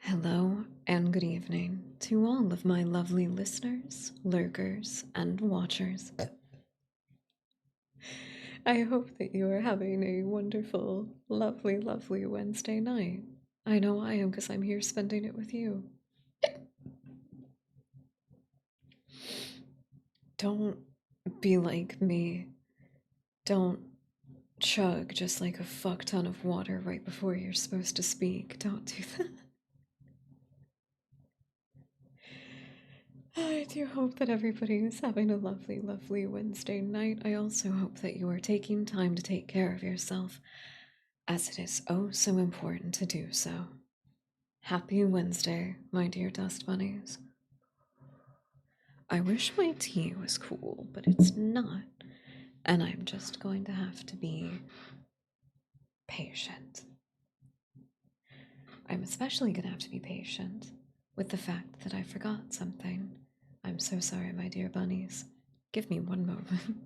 Hello and good evening to all of my lovely listeners, lurkers, and watchers. I hope that you are having a wonderful, lovely, lovely Wednesday night. I know I am because I'm here spending it with you. Don't be like me. Don't chug just like a fuck ton of water right before you're supposed to speak. Don't do that. I do hope that everybody is having a lovely, lovely Wednesday night. I also hope that you are taking time to take care of yourself, as it is oh so important to do so. Happy Wednesday, my dear dust bunnies. I wish my tea was cool, but it's not, and I'm just going to have to be patient. I'm especially going to have to be patient with the fact that I forgot something. I'm so sorry, my dear bunnies. Give me one moment.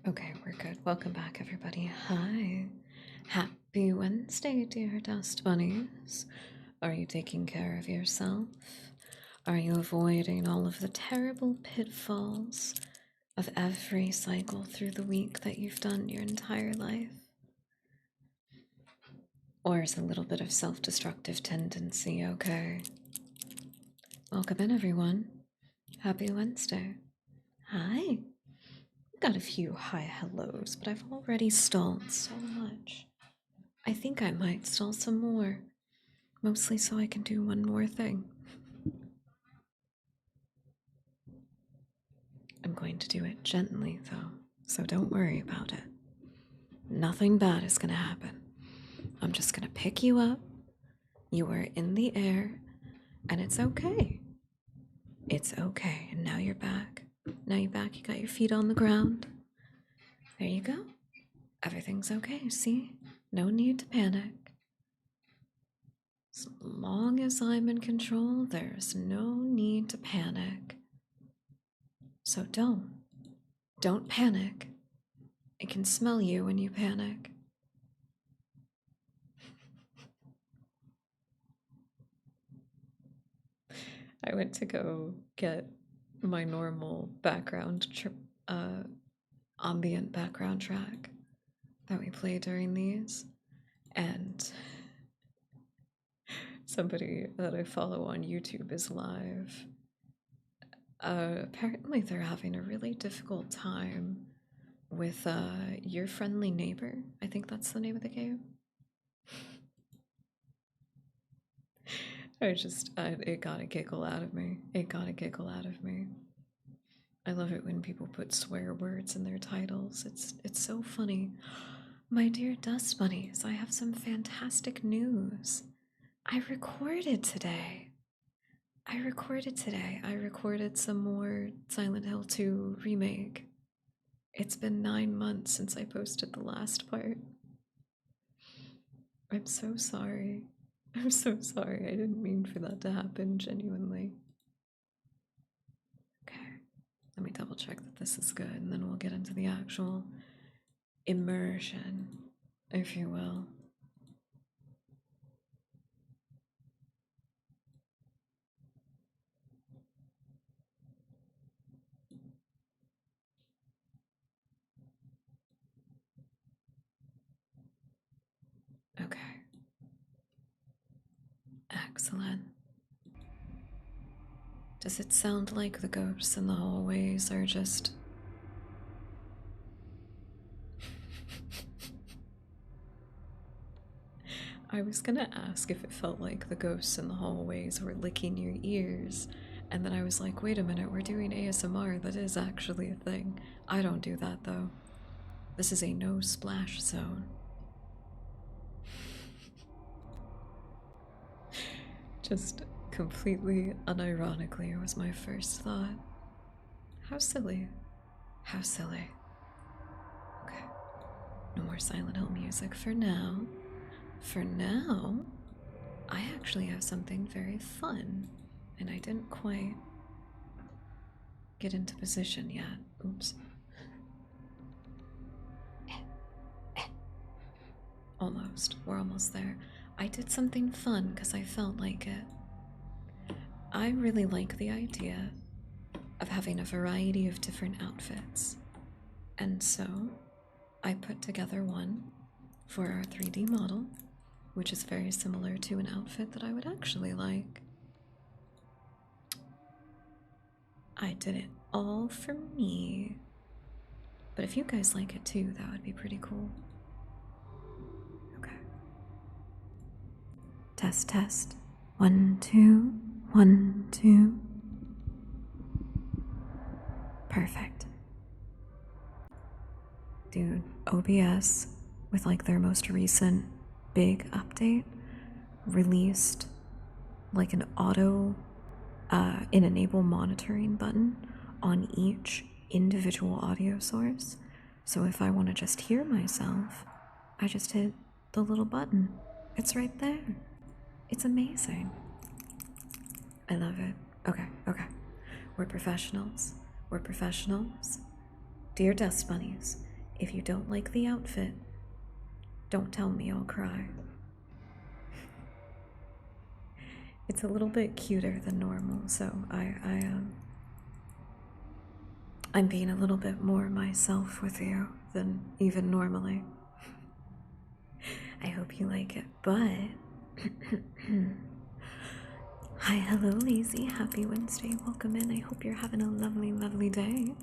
Okay, we're good. Welcome back, everybody. Hi. Happy Wednesday, dear dust bunnies. Are you taking care of yourself? Are you avoiding all of the terrible pitfalls of every cycle through the week that you've done your entire life? Or is a little bit of self-destructive tendency okay? Welcome in, everyone. Happy Wednesday. Hi. Got a few hi hellos, but I've already stalled so much. I think I might stall some more, mostly so I can do one more thing. I'm going to do it gently, though, so don't worry about it. Nothing bad is going to happen. I'm just going to pick you up. You are in the air, and it's okay. It's okay. And now you're back. Now you're back. You got your feet on the ground. There you go. Everything's okay, see? No need to panic. As long as I'm in control, there's no need to panic. So don't panic. I can smell you when you panic. I went to go get my normal ambient background track that we play during these, and somebody that I follow on YouTube is live. Apparently they're having a really difficult time with Your Friendly Neighbor. I think that's the name of the game. It got a giggle out of me. It got a giggle out of me. I love it when people put swear words in their titles. It's so funny. My dear dust bunnies, I have some fantastic news. I recorded today. I recorded some more Silent Hill 2 remake. It's been 9 months since I posted the last part. I'm so sorry. I'm so sorry. I didn't mean for that to happen, genuinely. Okay, let me double check that this is good, and then we'll get into the actual immersion, if you will. Okay. Excellent. Does it sound like the ghosts in the hallways are just... I was gonna ask if it felt like the ghosts in the hallways were licking your ears, and then I was like, wait a minute, we're doing ASMR, that is actually a thing. I don't do that though. This is a no splash zone. Just completely unironically was my first thought. How silly. How silly. Okay. No more Silent Hill music for now. For now, I actually have something very fun, and I didn't quite get into position yet. Oops. Almost. We're almost there. I did something fun because I felt like it. I really like the idea of having a variety of different outfits. And so I put together one for our 3D model, which is very similar to an outfit that I would actually like. I did it all for me. But if you guys like it too, that would be pretty cool. Okay. Test, test. 1, 2, 1, 2. Perfect. Dude, OBS, with like their most recent big update, released like an an enable monitoring button on each individual audio source. So if I want to just hear myself, I just hit the little button. It's right there. It's amazing. I love it. Okay, okay. We're professionals. We're professionals. Dear Dust Bunnies, if you don't like the outfit, don't tell me I'll cry. It's a little bit cuter than normal, so I'm being a little bit more myself with you than even normally. I hope you like it, but hi, hello, Lazy. Happy Wednesday. Welcome in. I hope you're having a lovely, lovely day.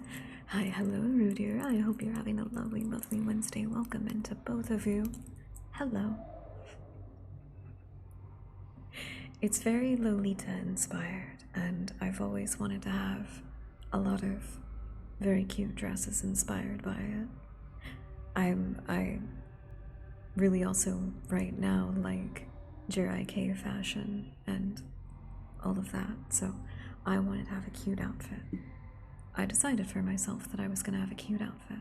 Hi, hello, Rudier. I hope you're having a lovely, lovely Wednesday. Welcome in to both of you. Hello. It's very Lolita inspired, and I've always wanted to have a lot of very cute dresses inspired by it. I really also right now like Jirai K fashion and all of that, so I wanted to have a cute outfit. I decided for myself that I was gonna have a cute outfit.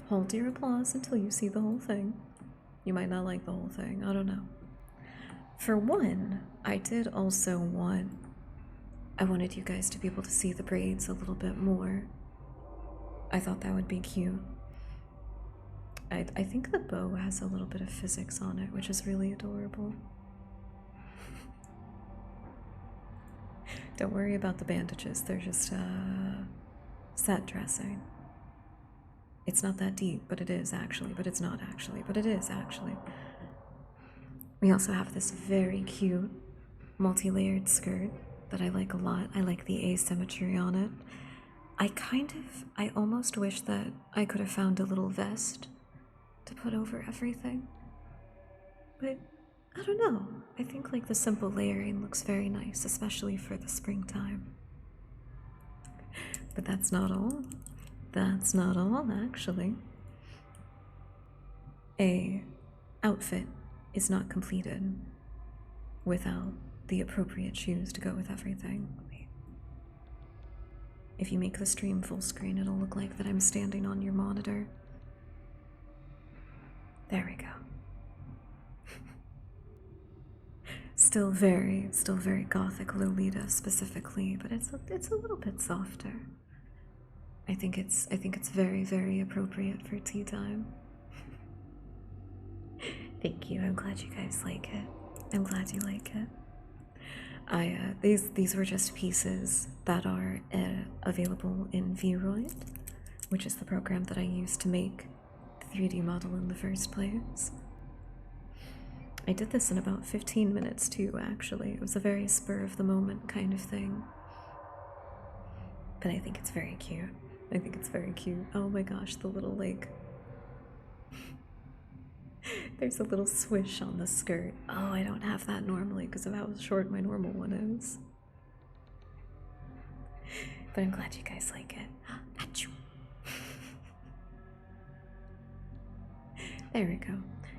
Hold your applause until you see the whole thing. You might not like the whole thing, I don't know. For one, I did also I wanted you guys to be able to see the braids a little bit more. I thought that would be cute. I think the bow has a little bit of physics on it, which is really adorable. Don't worry about the bandages, they're just set dressing. It's not that deep, but it is actually, but it's not actually, but it is actually. We also have this very cute multi-layered skirt that I like a lot. I like the asymmetry on it. I almost wish that I could have found a little vest to put over everything. But I don't know. I think like the simple layering looks very nice, especially for the springtime. But that's not all. That's not all, actually. A outfit is not completed without the appropriate shoes to go with everything. If you make the stream full screen, it'll look like that I'm standing on your monitor. There we go. Still very gothic Lolita specifically, but it's a little bit softer. I think it's very, very appropriate for tea time. Thank you. I'm glad you guys like it. I'm glad you like it. These were just pieces that are available in Vroid, which is the program that I used to make the 3D model in the first place. I did this in about 15 minutes too, actually. It was a very spur of the moment kind of thing. But I think it's very cute. I think it's very cute. Oh my gosh, the little like There's a little swish on the skirt. Oh, I don't have that normally because of how short my normal one is. But I'm glad you guys like it. Achoo. There we go.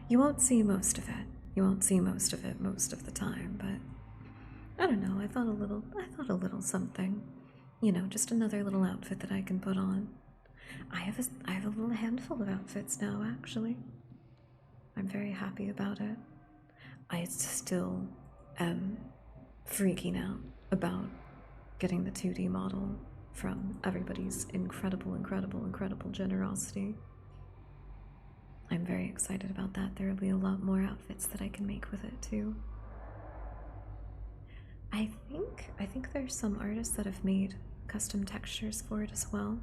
You won't see most of it. You won't see most of it most of the time, but I don't know. I thought a little something. You know, just another little outfit that I can put on. I have a little handful of outfits now, actually. I'm very happy about it. I still am freaking out about getting the 2D model from everybody's incredible, incredible, incredible generosity. I'm very excited about that. There will be a lot more outfits that I can make with it too. I think there's some artists that have made custom textures for it as well.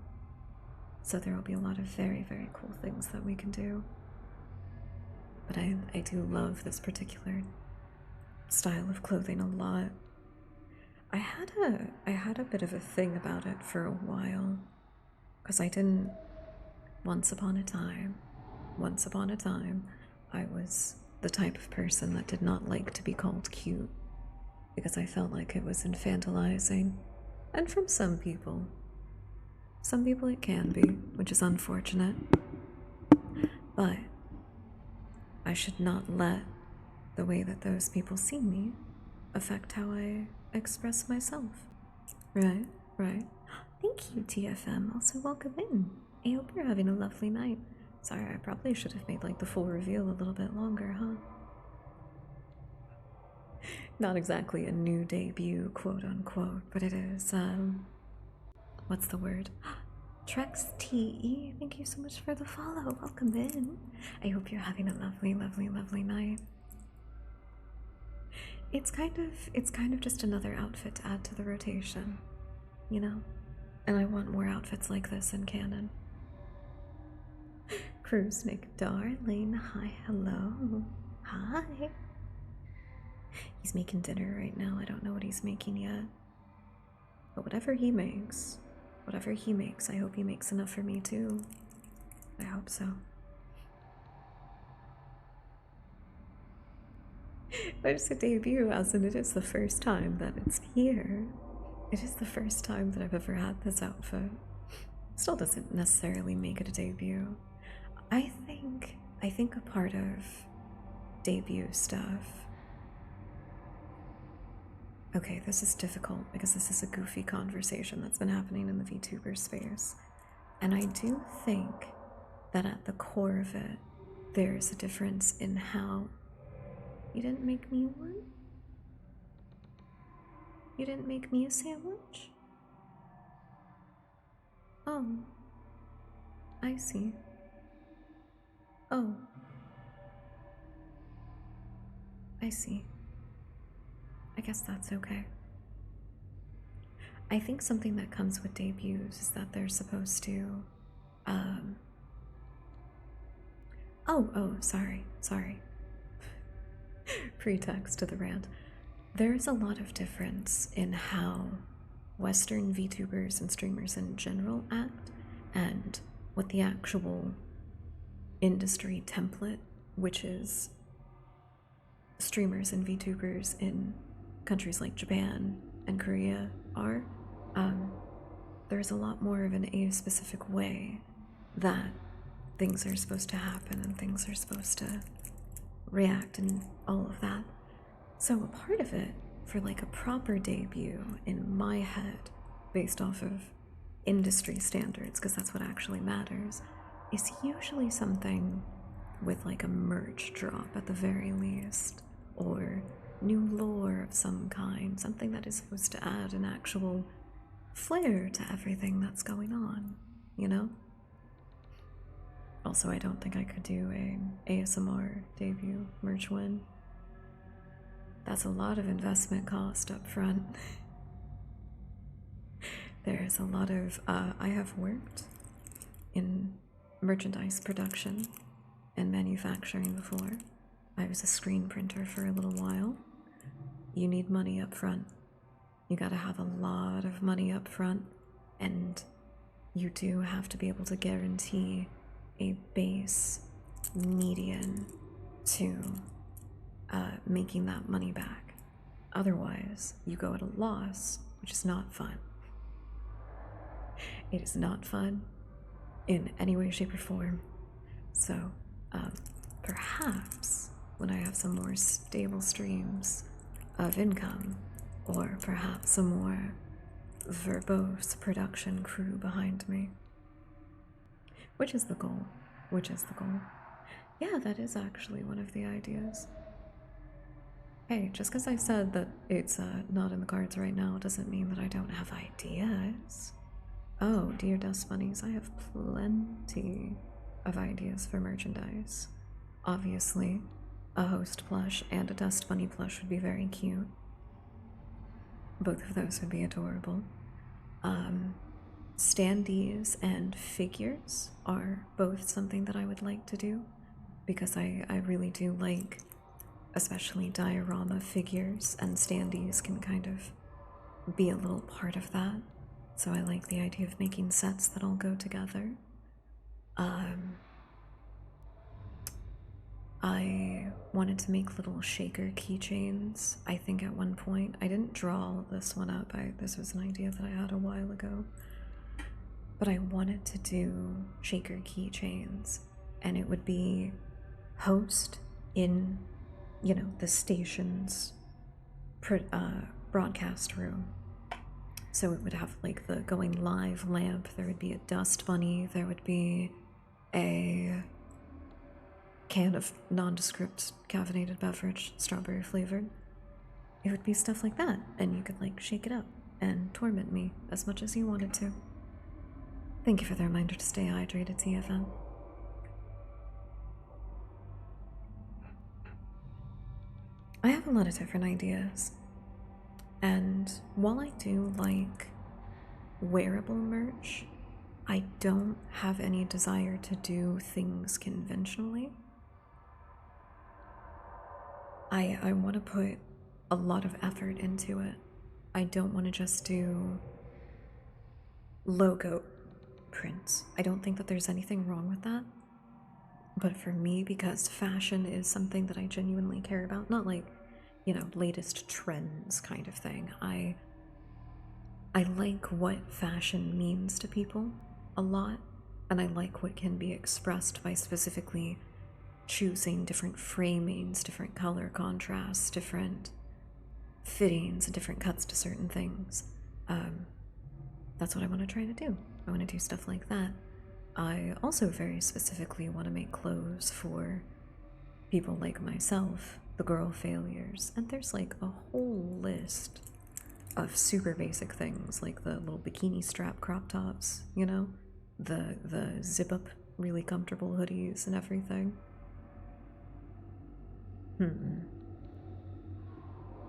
So there will be a lot of very, very cool things that we can do. But I do love this particular style of clothing a lot. I had a bit of a thing about it for a while, because I didn't. Once upon a time, I was the type of person that did not like to be called cute, because I felt like it was infantilizing, and from some people it can be, which is unfortunate. But I should not let the way that those people see me affect how I express myself. Right, right. Thank you, TFM. Also, welcome in. I hope you're having a lovely night. Sorry, I probably should have made like the full reveal a little bit longer, huh? Not exactly a new debut, quote unquote, but it is, what's the word? Trex TE, thank you so much for the follow. Welcome in. I hope you're having a lovely, lovely, lovely night. It's kind of just another outfit to add to the rotation, you know? And I want more outfits like this in canon. Cruise Nick darling, hi, hello. Hi. He's making dinner right now. I don't know what he's making yet. But whatever he makes, I hope he makes enough for me too. I hope so. There's a debut, as in it is the first time that it's here. It is the first time that I've ever had this outfit. Still doesn't necessarily make it a debut. I think a part of debut stuff. Okay, this is difficult because this is a goofy conversation that's been happening in the VTuber space. And I do think that at the core of it, there's a difference in how. You didn't make me one? You didn't make me a sandwich? Oh, I see. Oh, I see. I guess that's okay. I think something that comes with debuts is that they're supposed to, sorry. Pretext to the rant. There is a lot of difference in how Western VTubers and streamers in general act and what the actual industry template, which is streamers and VTubers in countries like Japan and Korea, are. There's a lot more of an A-specific way that things are supposed to happen and things are supposed to react and all of that. So a part of it, for like a proper debut in my head, based off of industry standards, because that's what actually matters, is usually something with like a merch drop at the very least, or new lore of some kind, something that is supposed to add an actual flair to everything that's going on, you know? Also, I don't think I could do an ASMR debut merch win. That's a lot of investment cost up front. There's a lot of, I have worked in merchandise production and manufacturing before. I was a screen printer for a little while. You need money up front. You gotta have a lot of money up front, and you do have to be able to guarantee a base median to making that money back. Otherwise, you go at a loss, which is not fun. It is not fun in any way, shape, or form. So, perhaps when I have some more stable streams of income, or perhaps some more verbose production crew behind me. Which is the goal? Which is the goal? Yeah, that is actually one of the ideas. Hey, just because I said that it's not in the cards right now doesn't mean that I don't have ideas. Oh, dear Dust Bunnies, I have plenty of ideas for merchandise. Obviously, a host plush and a Dust Bunny plush would be very cute. Both of those would be adorable. Standees and figures are both something that I would like to do because I really do like, especially diorama figures, and standees can kind of be a little part of that. So I like the idea of making sets that all go together. I wanted to make little shaker keychains. I think at one point, I didn't draw this one up. This was an idea that I had a while ago. But I wanted to do shaker keychains, and it would be host in, the station's broadcast room. So it would have like the going live lamp, there would be a dust bunny, there would be a can of nondescript caffeinated beverage, strawberry flavored. It would be stuff like that, and you could like shake it up and torment me as much as you wanted to. Thank you for the reminder to stay hydrated, TFM. I have a lot of different ideas, and while I do like wearable merch, I don't have any desire to do things conventionally. I want to put a lot of effort into it. I don't want to just do logo prints. I don't think that there's anything wrong with that. But for me, because fashion is something that I genuinely care about, not like, latest trends kind of thing. I like what fashion means to people a lot, and I like what can be expressed by specifically choosing different framings, different color contrasts, different fittings, and different cuts to certain things. That's what I want to try to do. I want to do stuff like that. I also very specifically want to make clothes for people like myself, the girl failures, and there's like a whole list of super basic things, like the little bikini strap crop tops, the zip up really comfortable hoodies and everything.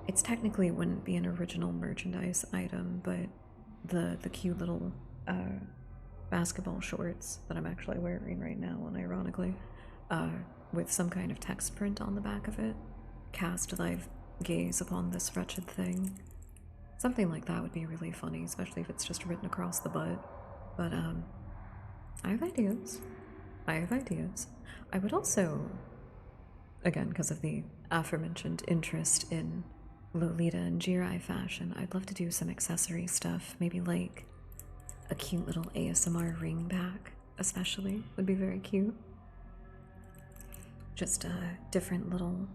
It's technically wouldn't be an original merchandise item, but the cute little basketball shorts that I'm actually wearing right now, unironically, with some kind of text print on the back of it, cast thy gaze upon this wretched thing. Something like that would be really funny, especially if it's just written across the butt. But I have ideas. I would also, again, because of the aforementioned interest in Lolita and Jirai fashion, I'd love to do some accessory stuff. Maybe like a cute little ASMR ring back, especially, would be very cute. Just different little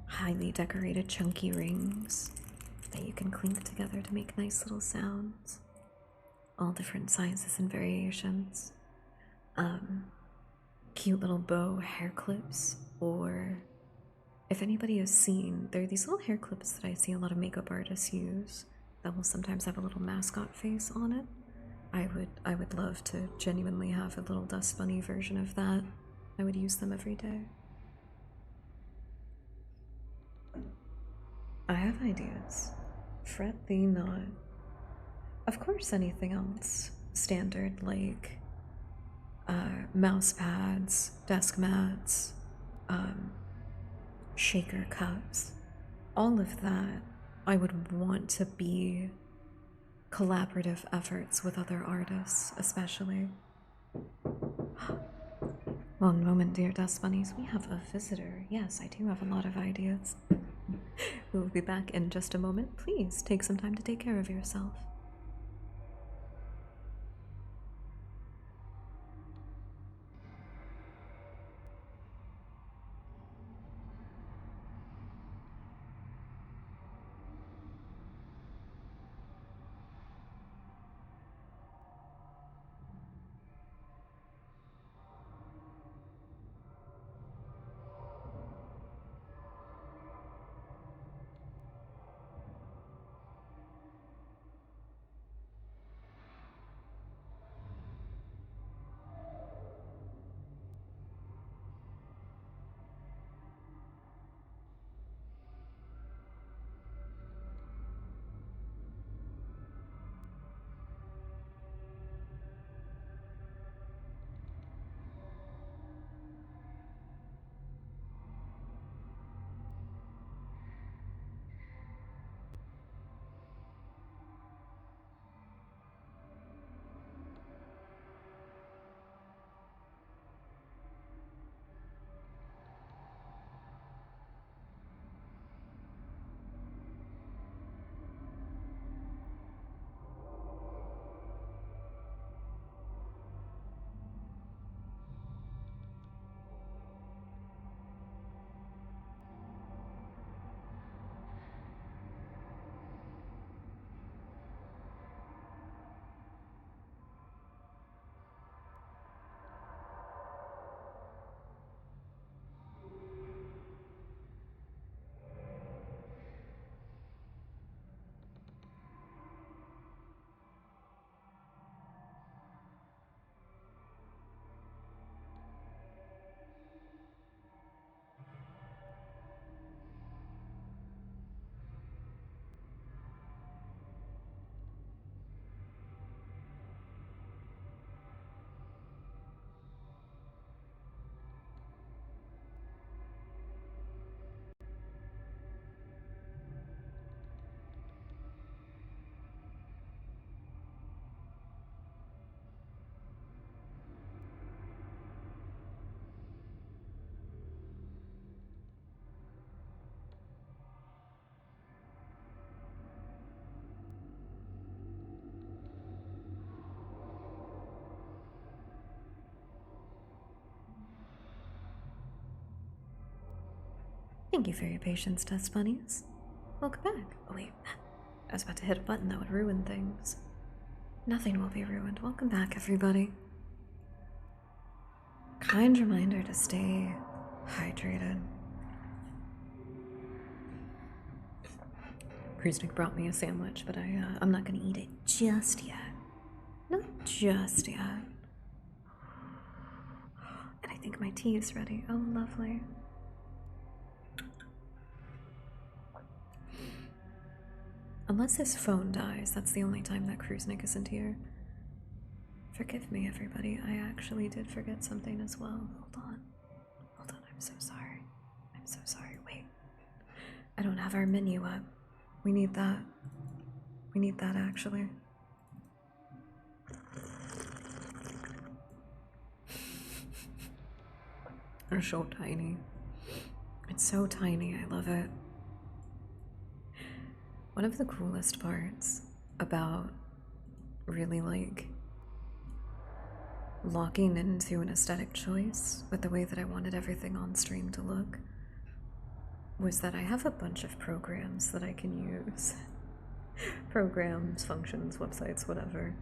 highly decorated chunky rings that you can clink together to make nice little sounds. All different sizes and variations. Cute little bow hair clips, or if anybody has seen, there are these little hair clips that I see a lot of makeup artists use that will sometimes have a little mascot face on it. I would love to genuinely have a little dust bunny version of that. I would use them every day. I have ideas. Fret thee not. Of course, anything else standard, like mouse pads, desk mats, shaker cups, all of that I would want to be collaborative efforts with other artists, especially. One moment, dear dust bunnies. We have a visitor. Yes, I do have a lot of ideas. We will be back in just a moment. Please take some time to take care of yourself. Thank you for your patience, dust bunnies. Welcome back. Oh wait, I was about to hit a button that would ruin things. Nothing will be ruined. Welcome back, everybody. Kind reminder to stay hydrated. Kruznik brought me a sandwich, but I'm not gonna eat it just yet. Not just yet. And I think my tea is ready. Oh, lovely. Unless his phone dies, that's the only time that Kruznik isn't here. Forgive me, everybody. I actually did forget something as well. Hold on. Hold on, I'm so sorry. I'm so sorry. Wait. I don't have our menu up. We need that. We need that, actually. They're so tiny. It's so tiny. I love it. One of the coolest parts about really like locking into an aesthetic choice with the way that I wanted everything on stream to look was that I have a bunch of programs that I can use. Programs, functions, websites, whatever,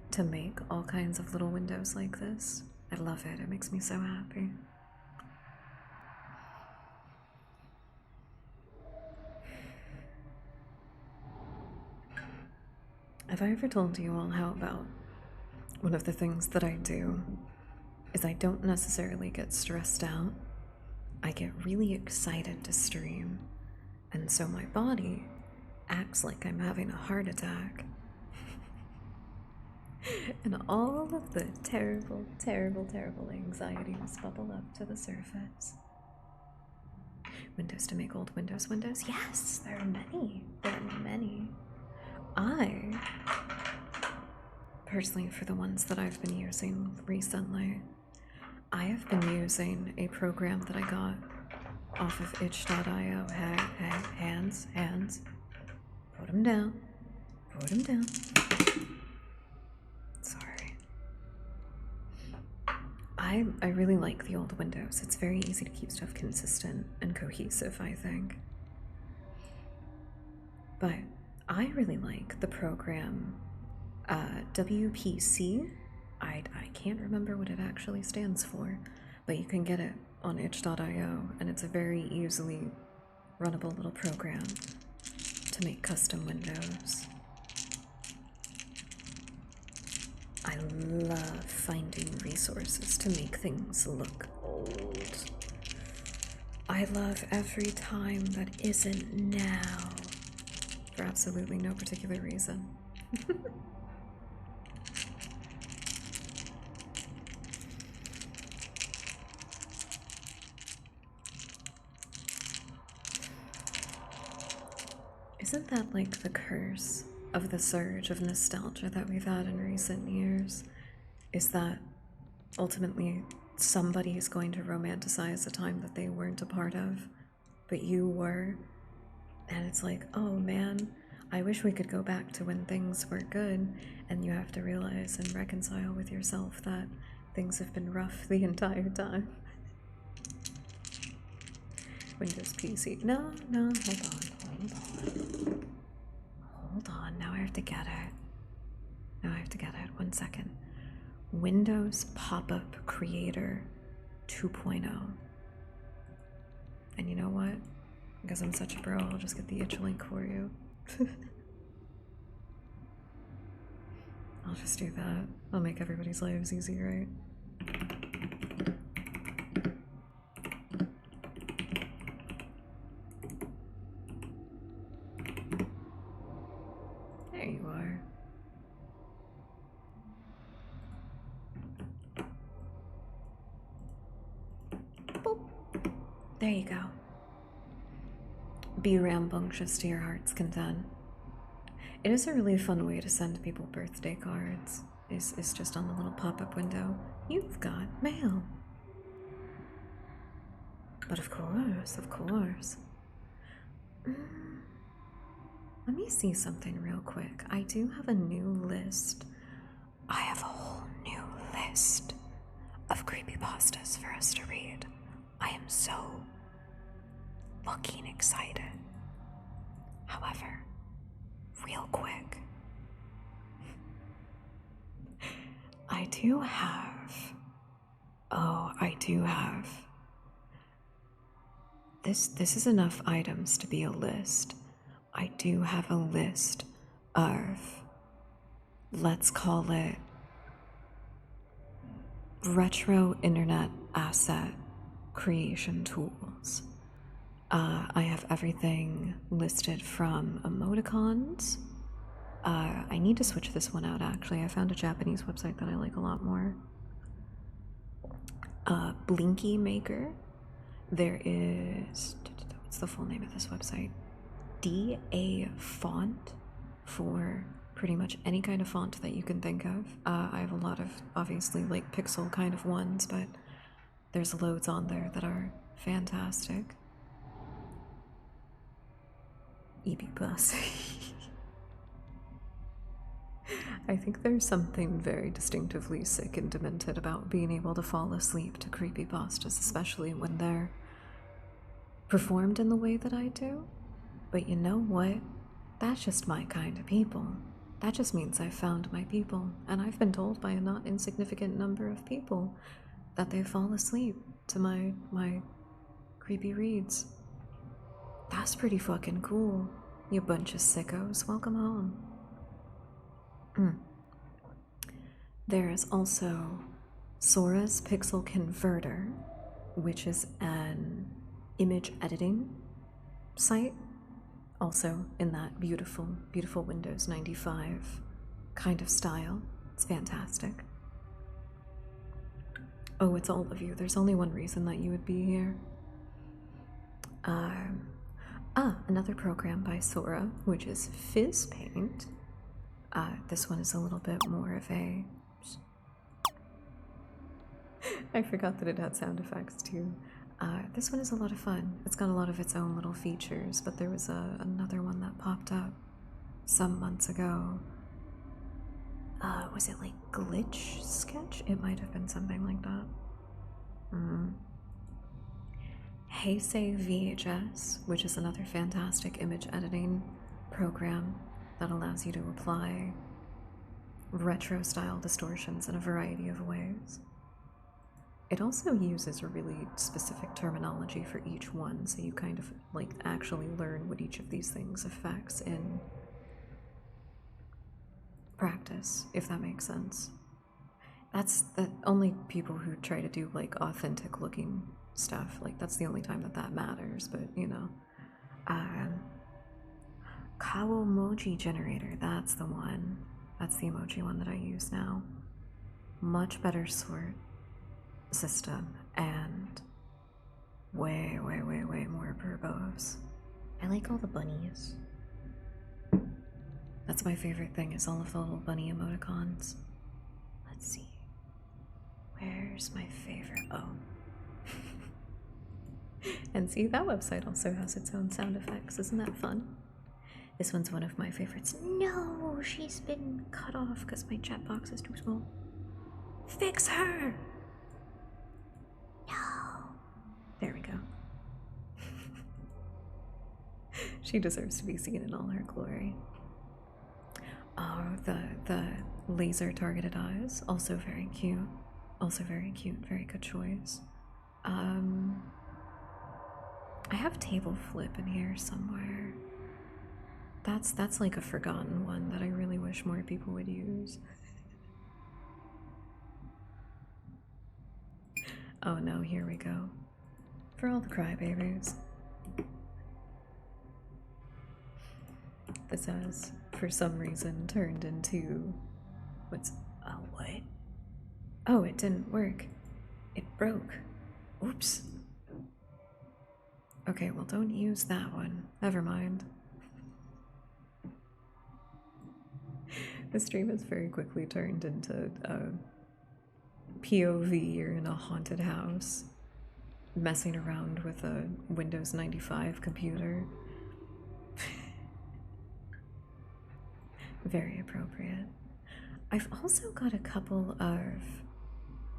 to make all kinds of little windows like this. I love it. It makes me so happy. Have I ever told you all how about one of the things that I do is I don't necessarily get stressed out. I get really excited to stream, and so my body acts like I'm having a heart attack. And all of the terrible, terrible, terrible anxieties bubble up to the surface. Windows to make old Windows windows? Yes, there are many. There are many. I, personally, for the ones that I've been using recently, I have been using a program that I got off of itch.io. Hands. Put them down. Put them down. Sorry. I really like the old Windows. It's very easy to keep stuff consistent and cohesive, I think. But I really like the program WPC. I can't remember what it actually stands for, but you can get it on itch.io, and it's a very easily runnable little program to make custom windows. I love finding resources to make things look old. I love every time that isn't now, for absolutely no particular reason. Isn't that like the curse of the surge of nostalgia that we've had in recent years? Is that ultimately somebody is going to romanticize a time that they weren't a part of, but you were? And it's like, oh man, I wish we could go back to when things were good, and you have to realize and reconcile with yourself that things have been rough the entire time. Windows PC. No, hold on. Now I have to get it. 1 second. Windows Pop-Up Creator 2.0. And you know what? Because I'm such a bro, I'll just get the itch link for you. I'll just do that. I'll make everybody's lives easy, right? There you are. Boop. There you go. Be rambunctious to your heart's content. It is a really fun way to send people birthday cards. Is just on the little pop-up window. You've got mail. But of course. Let me see something real quick. I do have a new list. I have a whole new list of creepypastas for us to read. I am so fucking excited. However, real quick, I do have. This is enough items to be a list. I do have a list of, let's call it, retro internet asset creation tools. I have everything listed from emoticons. I need to switch this one out, actually. I found a Japanese website that I like a lot more. Blinky Maker. There is, what's the full name of this website? DA Font, for pretty much any kind of font that you can think of. I have a lot of, obviously, like pixel kind of ones, but there's loads on there that are fantastic. EB Plus. I think there's something very distinctively sick and demented about being able to fall asleep to creepypastas, especially when they're performed in the way that I do. But you know what? That's just my kind of people. That just means I've found my people, and I've been told by a not insignificant number of people that they fall asleep to my creepy reads. That's pretty fucking cool. You bunch of sickos, welcome home. There is also Sora's Pixel Converter, which is an image editing site, also in that beautiful, beautiful Windows 95 kind of style. It's fantastic. Oh, it's all of you. There's only one reason that you would be here. Another program by Sora, which is Fizz Paint. This one is a little bit more of a I forgot that it had sound effects too. This one is a lot of fun. It's got a lot of its own little features, but there was another one that popped up some months ago. Was it like glitch sketch? It might have been something like that. Heisei VHS, which is another fantastic image editing program that allows you to apply retro style distortions in a variety of ways. It also uses a really specific terminology for each one, so you kind of like actually learn what each of these things affects in practice, if that makes sense. That's the only people who try to do like authentic looking stuff, like that's the only time that that matters, but you know. Kao emoji generator, that's the one. That's the emoji one that I use now. Much better sort system and way more verbose. I like all the bunnies. That's my favorite thing, is all of the little bunny emoticons. Let's see. Where's my favorite? Oh. And see, that website also has its own sound effects. Isn't that fun? This one's one of my favorites. No, she's been cut off because my chat box is too small. Fix her! No. There we go. She deserves to be seen in all her glory. Oh, the laser targeted eyes, also very cute. Also very cute, very good choice. I have table flip in here somewhere. That's like a forgotten one that I really wish more people would use. Oh no, here we go. For all the crybabies. This has, for some reason, turned into... What's... what? Oh, it didn't work. It broke. Oops. Okay, well don't use that one. Never mind. The stream has very quickly turned into a POV. You're in a haunted house, messing around with a Windows 95 computer. Very appropriate. I've also got a couple of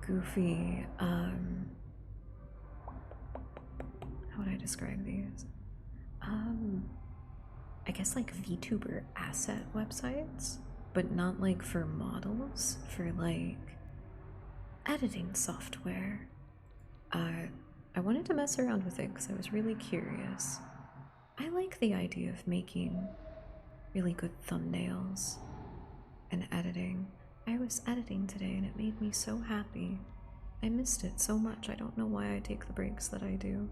goofy, how would I describe these? I guess like VTuber asset websites, but not like for models, for like editing software. I wanted to mess around with it because I was really curious. I like the idea of making really good thumbnails and editing. I was editing today and it made me so happy. I missed it so much. I don't know why I take the breaks that I do.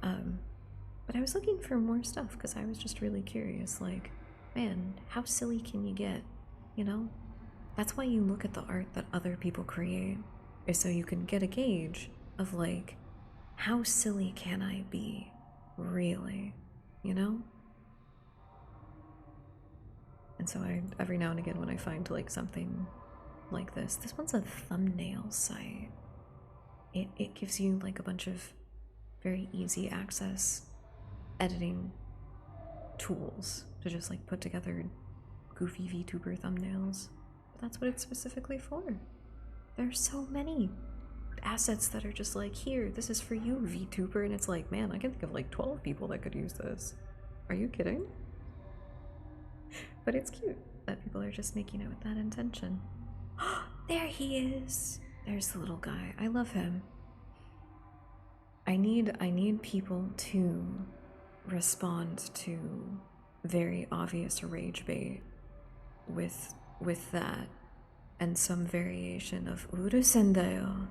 But I was looking for more stuff because I was just really curious, like, man, how silly can you get, you know? That's why you look at the art that other people create, is so you can get a gauge of, like, how silly can I be, really, you know? And so every now and again when I find, like, something like this one's a thumbnail site. It gives you, like, a bunch of very easy access editing tools to just like put together goofy VTuber thumbnails. But that's what it's specifically for. There's so many assets that are just like, here, this is for you, VTuber, and it's like, man, I can think of like 12 people that could use this. Are you kidding? But it's cute that people are just making it with that intention. There he is. There's the little guy. I love him. I need people to respond to very obvious rage bait with that and some variation of urusendayo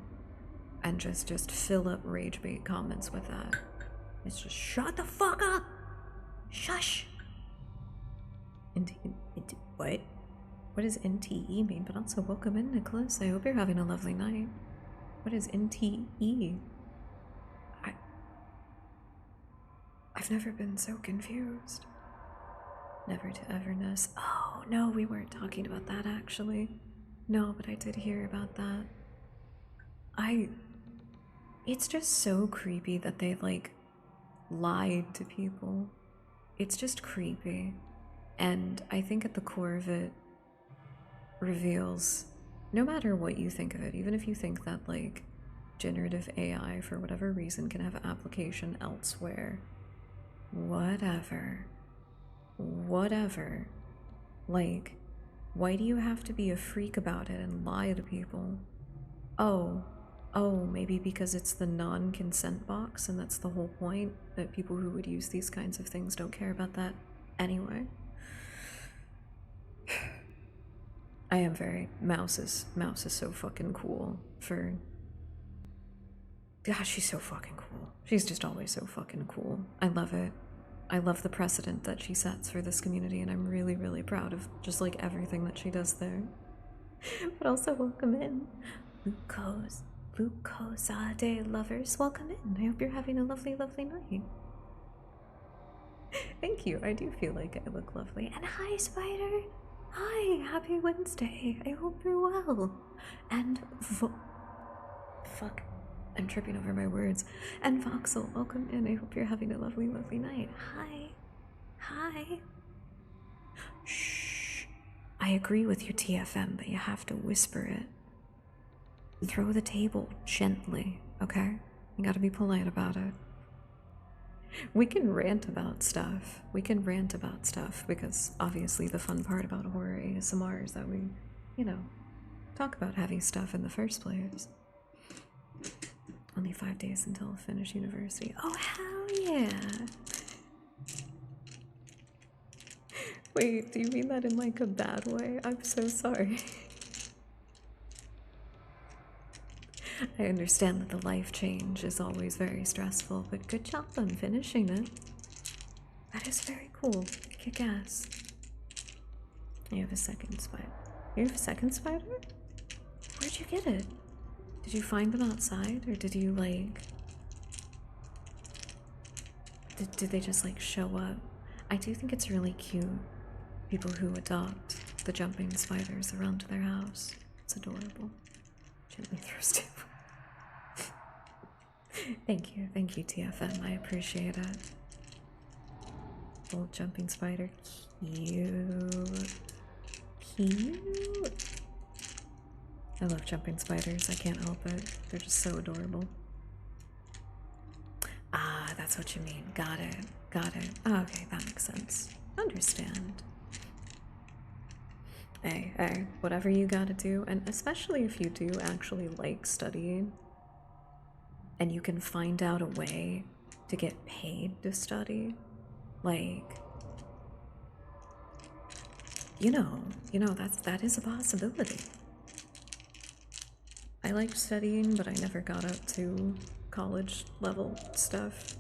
and just fill up rage bait comments with that. It's just shut the fuck up! Shush! What? What does NTE mean? But also welcome in, Nicholas. I hope you're having a lovely night. What is NTE? I've never been so confused. Never to everness. Oh, no, we weren't talking about that actually. No, but I did hear about that. It's just so creepy that they, like, lied to people. It's just creepy. And I think at the core of it reveals, no matter what you think of it, even if you think that, like, generative AI, for whatever reason, can have application elsewhere, whatever. Like, why do you have to be a freak about it and lie to people? Oh, maybe because it's the non-consent box, and that's the whole point, that people who would use these kinds of things don't care about that anyway. I am very, Mouse is so fucking cool for, gosh, she's so fucking cool. She's just always so fucking cool. I love it. I love the precedent that she sets for this community, and I'm really, really proud of just, like, everything that she does there. But also, welcome in, Lucozade lovers. Welcome in. I hope you're having a lovely, lovely night. Thank you. I do feel like I look lovely. And hi, Spider. Hi. Happy Wednesday. I hope you're well. And fuck. I'm tripping over my words. And Voxel, welcome in. I hope you're having a lovely, lovely night. Hi. Hi. Shh. I agree with your TFM, but you have to whisper it. Throw the table gently, okay? You gotta be polite about it. We can rant about stuff. Because obviously the fun part about horror ASMR is that we, you know, talk about heavy stuff in the first place. Only 5 days until I'll finish university. Oh, hell yeah! Wait, do you mean that in, like, a bad way? I'm so sorry. I understand that the life change is always very stressful, but good job on finishing it. That is very cool. Kick ass. You have a second spider. You have a second spider? Where'd you get it? Did you find them outside, or did you, like... Did they just, like, show up? I do think it's really cute, people who adopt the jumping spiders around their house. It's adorable. Gently throws table. Thank you, TFM. I appreciate it. Old jumping spider. Cute. I love jumping spiders. I can't help it. They're just so adorable. Ah, that's what you mean. Got it. Oh, okay, that makes sense. Understand. Hey, whatever you gotta do, and especially if you do actually like studying, and you can find out a way to get paid to study, like, you know, that is a possibility. I liked studying, but I never got up to college level stuff.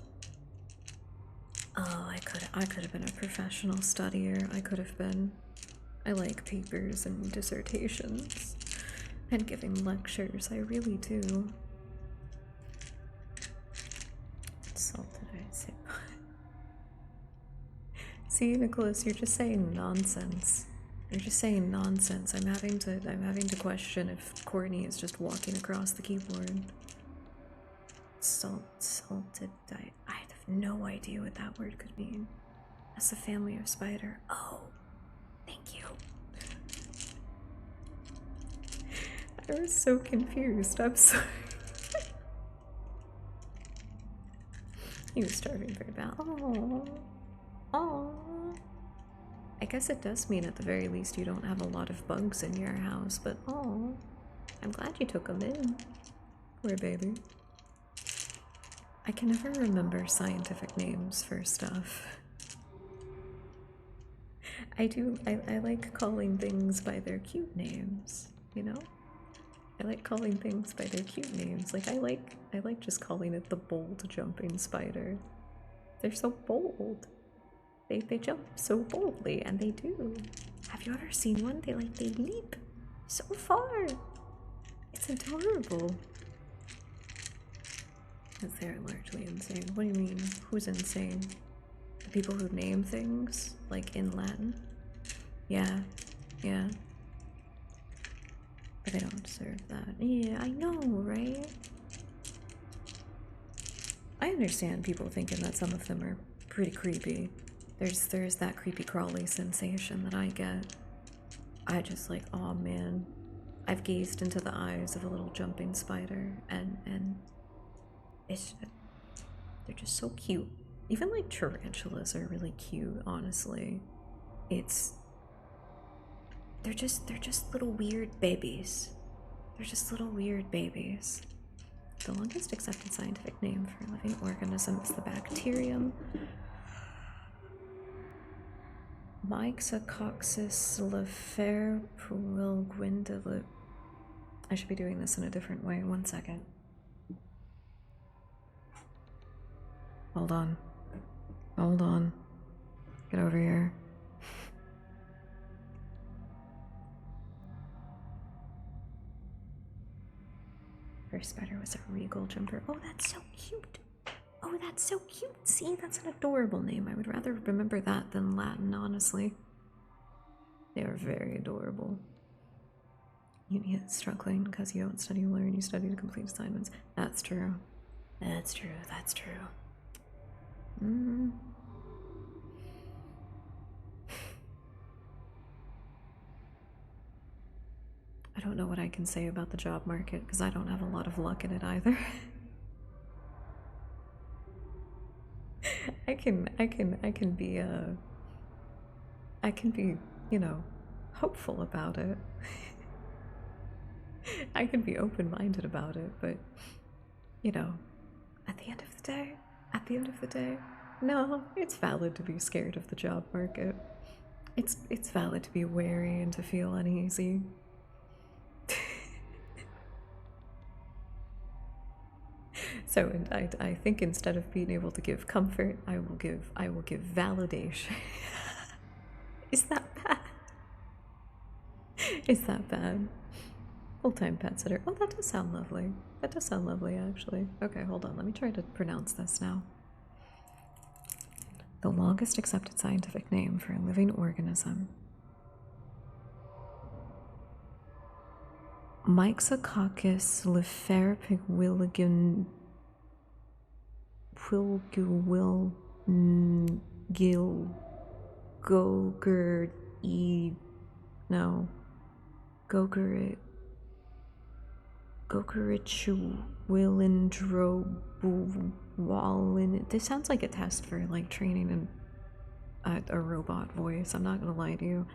Oh, I could have been a professional studier. I like papers and dissertations and giving lectures. I really do. Salted ice. See, Nicholas, you're just saying nonsense. I'm having to question if Courtney is just walking across the keyboard. Salted diet. I have no idea what that word could mean. That's the family of spider. Oh, thank you. I was so confused. I'm sorry. He was starving very bad. Oh. I guess it does mean at the very least you don't have a lot of bugs in your house, but oh, I'm glad you took them in. Poor baby. I can never remember scientific names for stuff. I like calling things by their cute names, you know? I like calling things by their cute names. Like, I like just calling it the bold jumping spider. They're so bold. They jump so boldly, and they do. Have you ever seen one? They leap so far. It's adorable. They're largely insane. What do you mean? Who's insane? The people who name things, like in Latin? Yeah. They don't deserve that. Yeah, I know, right? I understand people thinking that some of them are pretty creepy. There's that creepy crawly sensation that I get. I just like, oh man. I've gazed into the eyes of a little jumping spider and it's they're just so cute. Even like tarantulas are really cute, honestly. It's they're just little weird babies. They're just little weird babies. The longest accepted scientific name for a living organism is the bacterium Myxococcus leferpuilguindilip. I should be doing this in a different way. 1 second. Hold on. Hold on. Get over here. First spider was a regal jumper. Oh, that's so cute. Oh, that's so cute. See, that's an adorable name. I would rather remember that than Latin, honestly. They are very adorable. You get struggling because you don't study to learn, you study to complete assignments. That's true. That's true. That's true. I don't know what I can say about the job market because I don't have a lot of luck in it either. I can be, you know, hopeful about it. I can be open-minded about it, but you know, at the end of the day, no, it's valid to be scared of the job market. It's valid to be wary and to feel uneasy. So I think instead of being able to give comfort, I will give validation. Is that bad? Is that bad? Full-time pet sitter. Oh, that does sound lovely. That does sound lovely, actually. Okay, hold on. Let me try to pronounce this now. The longest accepted scientific name for a living organism. Myxococcus leferpuilguindilip. Gokerichu Willindrobulin. This sounds like a test for like training a robot voice. I'm not gonna lie to you.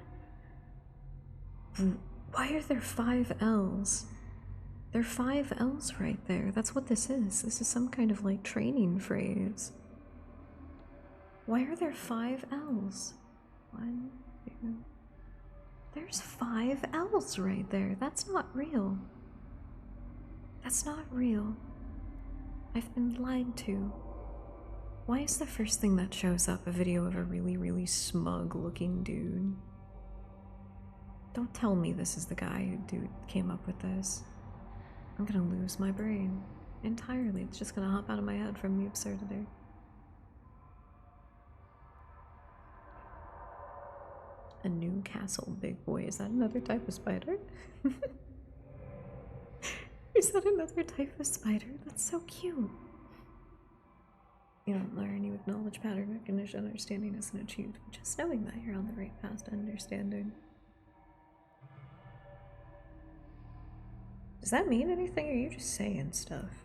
Why are there 5 L's? There are 5 L's right there. That's what this is. This is some kind of like training phrase. Why are there 5 L's? 1, 2. There's 5 L's right there. That's not real. That's not real. I've been lied to. Why is the first thing that shows up a video of a really, really smug looking dude? Don't tell me this is the guy who came up with this. I'm gonna lose my brain entirely. It's just gonna hop out of my head from the absurdity. A Newcastle big boy. Is that another type of spider? Is that another type of spider? That's so cute. You don't learn, you acknowledge pattern recognition. Understanding isn't achieved. Just knowing that you're on the right path to understanding. Does that mean anything, or are you just saying stuff?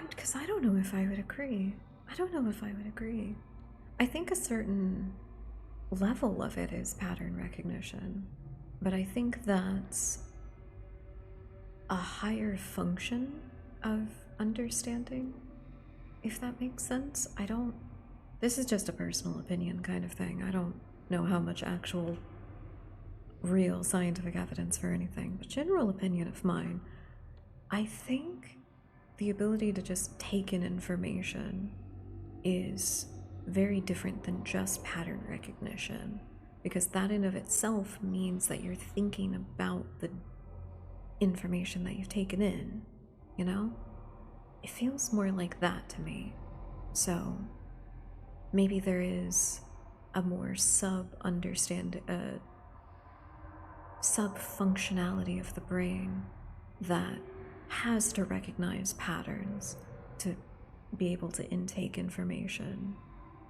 Because I don't know if I would agree. I don't know if I would agree. I think a certain level of it is pattern recognition, but I think that's a higher function of understanding, if that makes sense. This is just a personal opinion kind of thing. I don't know how much actual real scientific evidence for anything, but general opinion of mine. I think the ability to just take in information is very different than just pattern recognition, because that in of itself means that you're thinking about the information that you've taken in, you know? It feels more like that to me. So maybe there is a more sub-functionality of the brain that has to recognize patterns to be able to intake information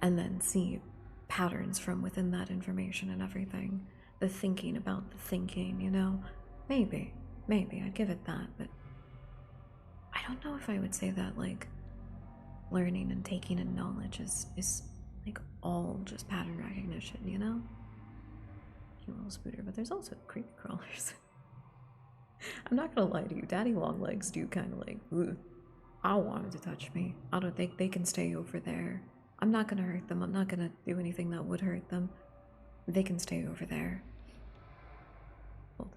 and then see patterns from within that information and everything. The thinking about the thinking, you know? Maybe I'd give it that, but I don't know if I would say that, like, learning and taking in knowledge is like all just pattern recognition, you know? You little spooter, but there's also creepy crawlers. I'm not gonna lie to you, daddy long legs do kind of like, ugh. I don't want them to touch me. I don't think they can stay over there. I'm not gonna hurt them. I'm not gonna do anything that would hurt them. They can stay over there. Hold.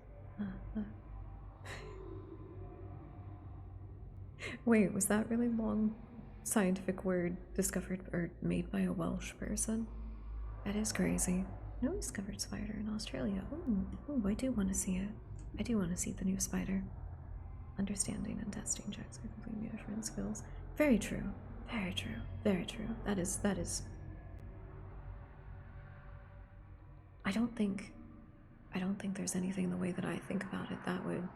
Wait, was that really long scientific word discovered or made by a Welsh person? That is crazy. No discovered spider in Australia. Oh, I do want to see it. I do want to see the new spider. Understanding and testing checks are completely different skills. Very true. Very true. Very true. That is. I don't think there's anything the way that I think about it that would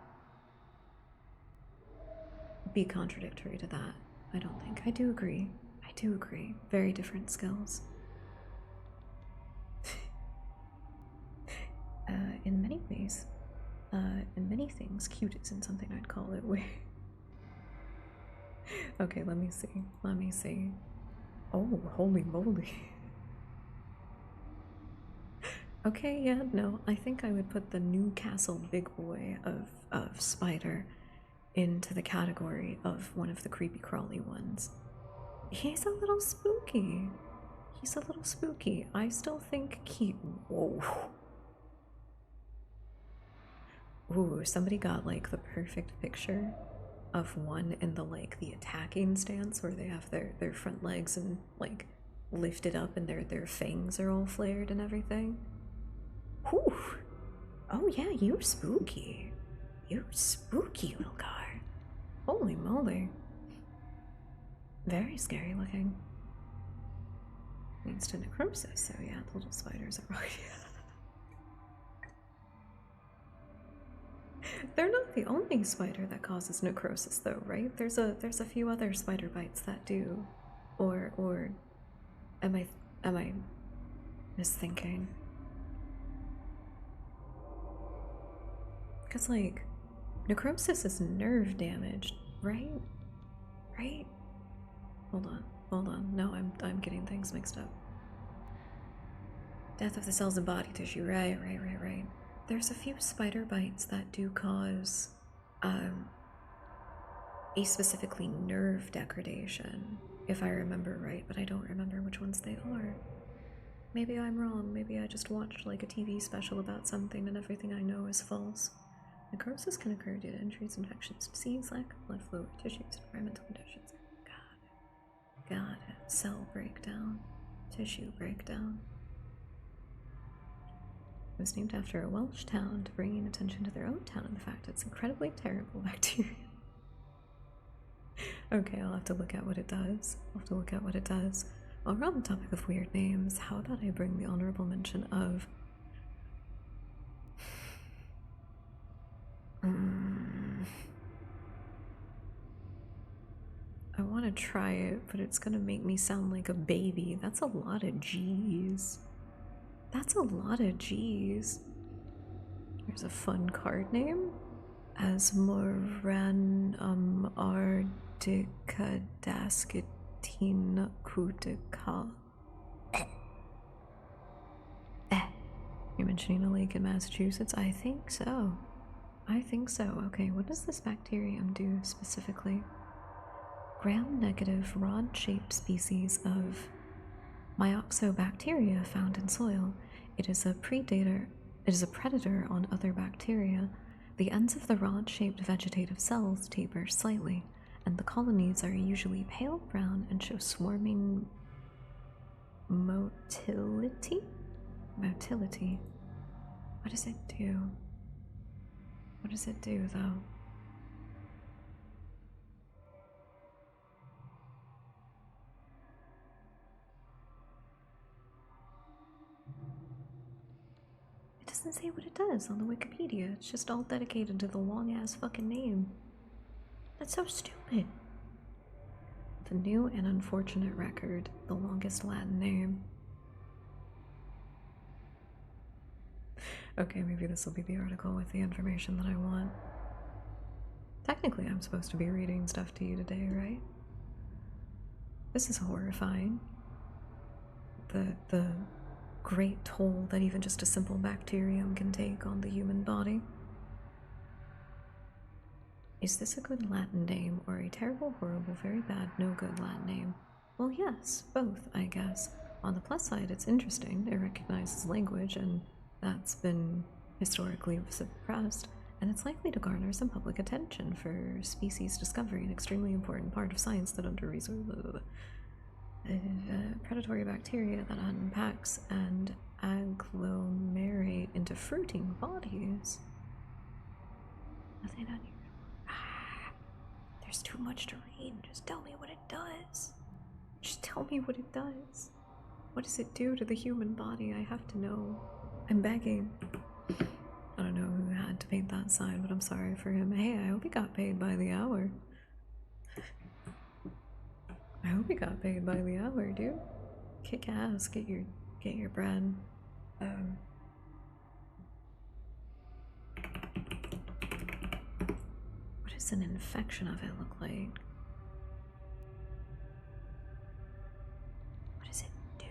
be contradictory to that. I don't think. I do agree. I do agree. Very different skills. In many ways, in many things, cute isn't something I'd call it. Okay, let me see. Let me see. Oh, holy moly. Okay, yeah, no, I think I would put the Newcastle big boy of spider into the category of one of the creepy crawly ones. He's a little spooky. He's a little spooky. I still think he. Whoa. Ooh, somebody got like the perfect picture of one in the like the attacking stance where they have their front legs and like lifted up and their fangs are all flared and everything. Whew. Oh yeah, you're spooky. You're spooky, little guy. Holy moly. Very scary looking. Leads to necrosis, so yeah, the little spiders are right. They're not the only spider that causes necrosis though, right? There's a few other spider bites that do. Or am I misthinking? Because like necrosis is nerve damage, right? Right? Hold on. No, I'm getting things mixed up. Death of the cells and body tissue, right. There's a few spider bites that do cause a specifically nerve degradation, if I remember right, but I don't remember which ones they are. Maybe I'm wrong. Maybe I just watched like a TV special about something and everything I know is false. Necrosis can occur due to injuries, infections, disease, lack of blood flow, tissues, environmental conditions. Got it. Cell breakdown, tissue breakdown. It was named after a Welsh town to bring attention to their own town and the fact it's incredibly terrible bacteria. Okay, I'll have to look at what it does. While we're on the topic of weird names, how about I bring the honorable mention of I want to try it, but it's gonna make me sound like a baby. That's a lot of G's. That's a lot of G's. Here's a fun card name. Asmoranum Ardicadascatina Kutica. You're mentioning a lake in Massachusetts? I think so. Okay, what does this bacterium do specifically? Gram-negative rod-shaped species of Myxobacteria found in soil. It is a predator. It is a predator on other bacteria. The ends of the rod-shaped vegetative cells taper slightly, and the colonies are usually pale brown and show swarming motility. Motility. What does it do? What does it do, though? doesn't say what it does on the Wikipedia. It's just all dedicated to the long-ass fucking name. That's so stupid. The new and unfortunate record, the longest Latin name. Okay, maybe this will be the article with the information that I want. Technically, I'm supposed to be reading stuff to you today, right? This is horrifying. The great toll that even just a simple bacterium can take on the human body. Is this a good Latin name or a terrible, horrible, very bad, no good Latin name? Well, yes, both, I guess. On the plus side, it's interesting. It recognizes language, and that's been historically suppressed, and it's likely to garner some public attention for species discovery, an extremely important part of science that under-resourced predatory bacteria that unpacks and agglomerate into fruiting bodies. Nothing on here. There's too much to read. Just tell me what it does. Just tell me what it does. What does it do to the human body? I have to know. I'm begging. I don't know who had to paint that sign, but I'm sorry for him. Hey, I hope he got paid by the hour. I hope he got paid by the hour, dude. Kick ass, get your bread. What does an infection of it look like? What does it do?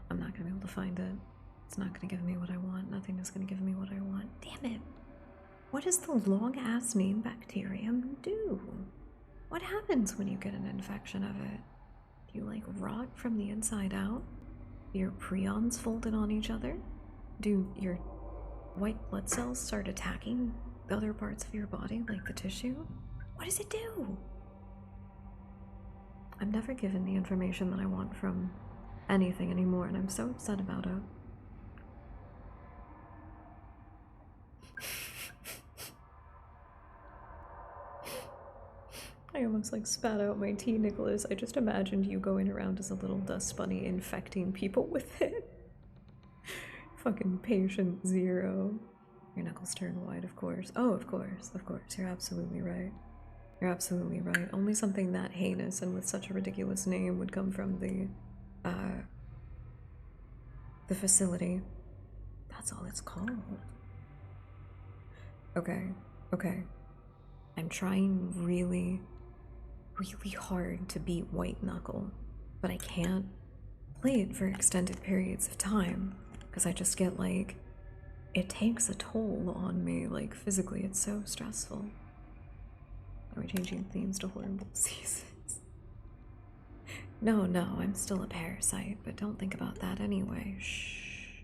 I'm not gonna be able to find it. It's not gonna give me what I want. Nothing is gonna give me what I want. Damn it. What does the long-ass name bacterium do? What happens when you get an infection of it? Do you, like, rot from the inside out? Do your prions folded on each other? Do your white blood cells start attacking the other parts of your body, like the tissue? What does it do? I'm never given the information that I want from anything anymore, and I'm so upset about it. I almost like spat out my tea, Nicholas. I just imagined you going around as a little dust bunny infecting people with it. Fucking patient zero. Your knuckles turn white, of course. Oh, of course, of course. You're absolutely right. You're absolutely right. Only something that heinous and with such a ridiculous name would come from the facility. That's all it's called. Okay, okay. I'm trying really hard to beat White Knuckle, but I can't play it for extended periods of time because I just get like, it takes a toll on me, like physically. It's so stressful. Are we changing themes to horrible seasons? No, I'm still a parasite, but don't think about that anyway. Shh.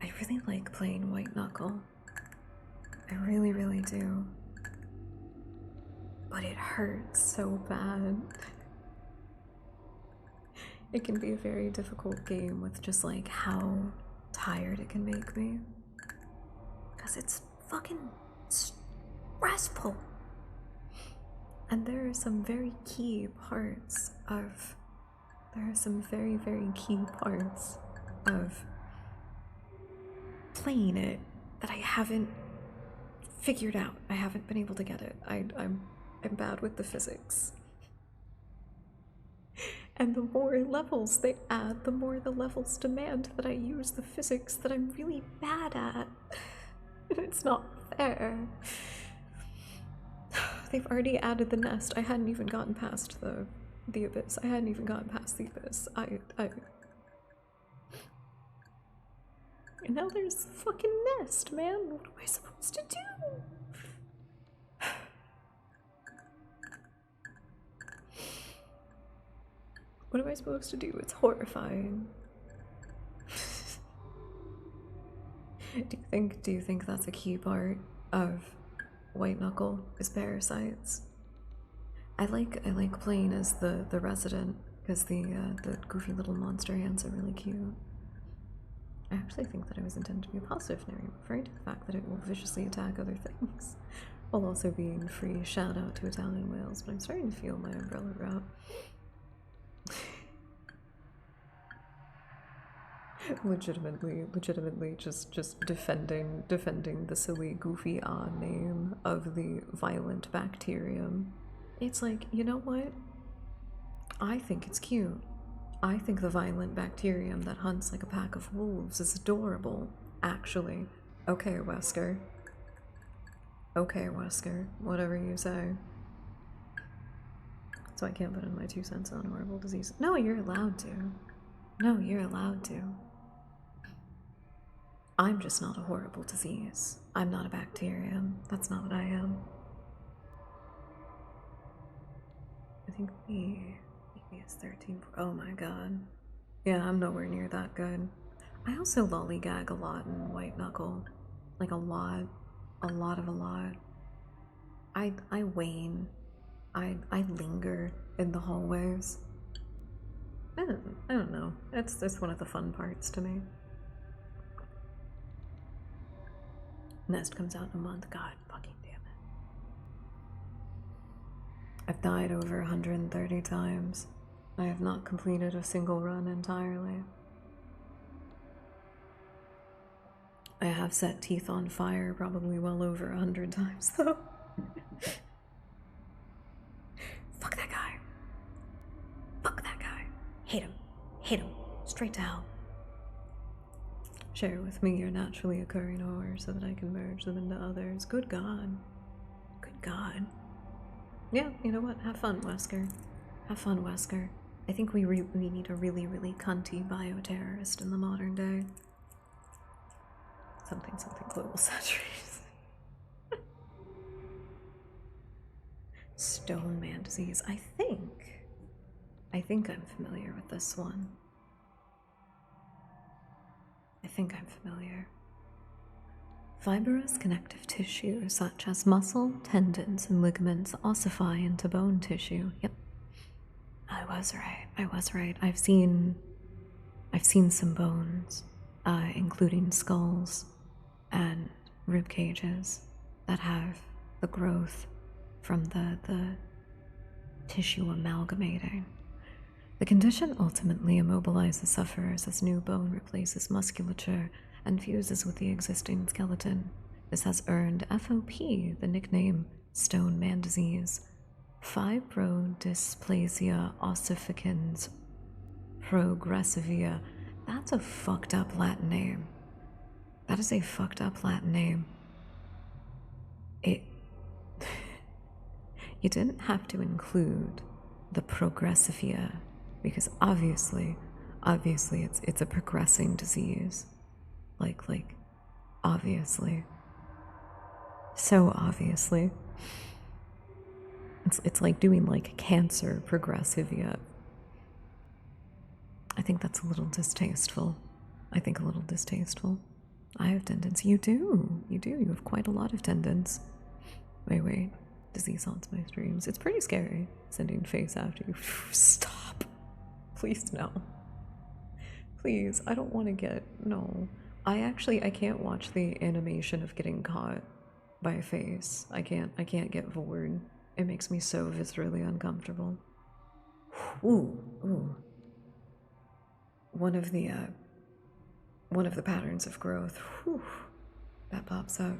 I really like playing White Knuckle. I really, really do. But it hurts so bad. It can be a very difficult game with just like how tired it can make me. Because it's fucking stressful. And there are some very key parts of playing it that I haven't figured out. I haven't been able to get it. I'm bad with the physics. And the more levels they add, the more the levels demand that I use the physics that I'm really bad at. It's not fair. They've already added the nest. I hadn't even gotten past the abyss. I hadn't even gotten past the abyss. And now there's the fucking nest, man. What am I supposed to do? What am I supposed to do? It's horrifying. Do you think that's a key part of White Knuckle is parasites? I like playing as the resident because the goofy little monster hands are really cute. I actually think that it was intended to be a positive narrative, referring to the fact that it will viciously attack other things, while also being free. Shout out to Italian whales, but I'm starting to feel my umbrella route. legitimately just defending the silly goofy odd name of the violent bacterium. It's like, you know what? I think it's cute. I think the violent bacterium that hunts like a pack of wolves is adorable, actually. Okay, Wesker. Okay, Wesker. Whatever you say. So I can't put in my 2 cents on horrible disease. No, you're allowed to. No, you're allowed to. I'm just not a horrible disease. I'm not a bacterium. That's not what I am. I think maybe it's 13. Oh my god. Yeah, I'm nowhere near that good. I also lollygag a lot in White Knuckle. Like a lot. A lot of a lot. I wane. I linger in the hallways. I don't know. It's one of the fun parts to me. Nest comes out in a month. God fucking damn it. I've died over 130 times. I have not completed a single run entirely. I have set teeth on fire probably well over 100 times, though. Fuck that guy. Fuck that guy. Hate him. Hate him. Straight to hell. Share with me your naturally occurring horrors so that I can merge them into others. Good God. Good God. Yeah, you know what? Have fun, Wesker. Have fun, Wesker. I think we need a really, really cunty bioterrorist in the modern day. Something global saturation. Stone man disease. I think I'm familiar with this one. I think I'm familiar. Fibrous connective tissue, such as muscle, tendons, and ligaments, ossify into bone tissue. Yep. I was right. I've seen some bones, including skulls and rib cages that have the growth from the tissue amalgamating. The condition ultimately immobilizes sufferers as new bone replaces musculature and fuses with the existing skeleton. This has earned FOP the nickname Stone Man Disease. Fibrodysplasia ossificans progressivia. That's a fucked up Latin name. That is a fucked up Latin name. You didn't have to include the progressivia because obviously it's a progressing disease. Like obviously. So obviously. It's like doing like cancer progressivia. I think that's a little distasteful. I have tendons. You do. You have quite a lot of tendons. Wait. Disease haunts my dreams. It's pretty scary sending face after you. Stop. Please, no. Please, I don't want to get. No. I can't watch the animation of getting caught by a face. I can't get bored. It makes me so viscerally uncomfortable. Ooh. One of the patterns of growth. Whew, that pops up.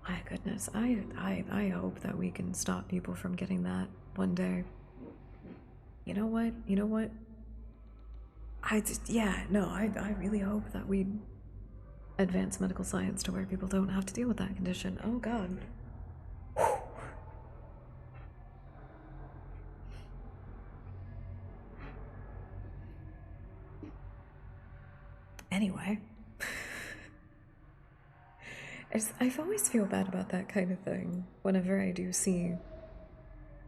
My goodness, I hope that we can stop people from getting that one day. You know what? I really hope that we advance medical science to where people don't have to deal with that condition. Oh God. Anyway. I always feel bad about that kind of thing whenever I do see,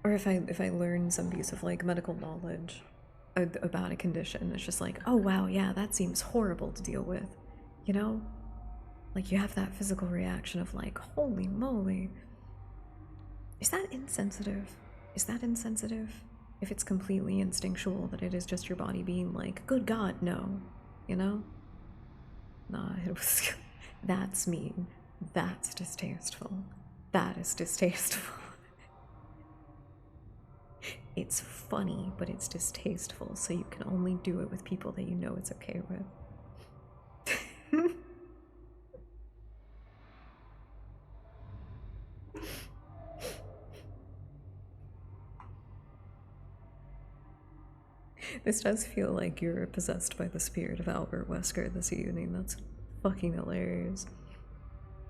or if I learn some piece of like medical knowledge about a condition. It's just like, oh wow, yeah, that seems horrible to deal with, you know? Like you have that physical reaction of like, holy moly. Is that insensitive? If it's completely instinctual, that it is just your body being like, good God, no, you know? Nah, it was. That's mean. That's distasteful. That is distasteful. It's funny, but it's distasteful, so you can only do it with people that you know it's okay with. This does feel like you're possessed by the spirit of Albert Wesker this evening. That's fucking hilarious.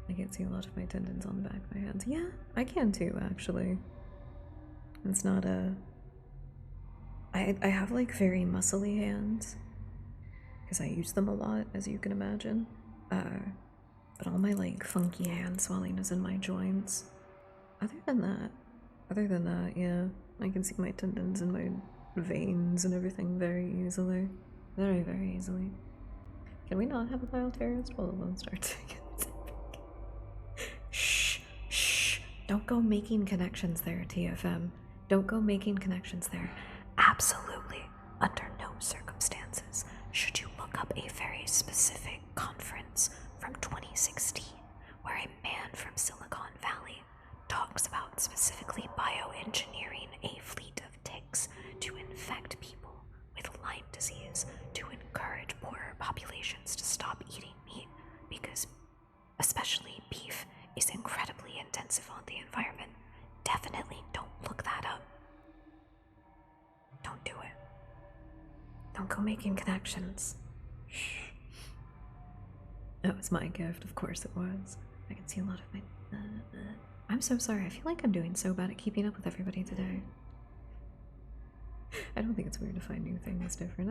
I can see a lot of my tendons on the back of my hands. Yeah, I can too, actually. It's not a... I have like very muscly hands because I use them a lot, as you can imagine. But all my like funky hand swelling is in my joints. Other than that, yeah, I can see my tendons and my veins and everything very easily. Very, very easily. Can we not have a wild terrorist while the Lone Star tickets? Shh, shh. Don't go making connections there, TFM. Don't go making connections there. Absolutely, under no circumstances should you look up a very specific conference from 2016 where a man from Silicon Valley talks about specifically bioengineering a fleet of ticks to infect people with Lyme disease to encourage poorer populations to stop eating meat because especially beef is incredibly intensive on the environment. Definitely don't look that up. Don't do it. Don't go making connections. Shh. That was my gift, of course it was. I can see a lot of my... I'm so sorry, I feel like I'm doing so bad at keeping up with everybody today. I don't think it's weird to find new things different.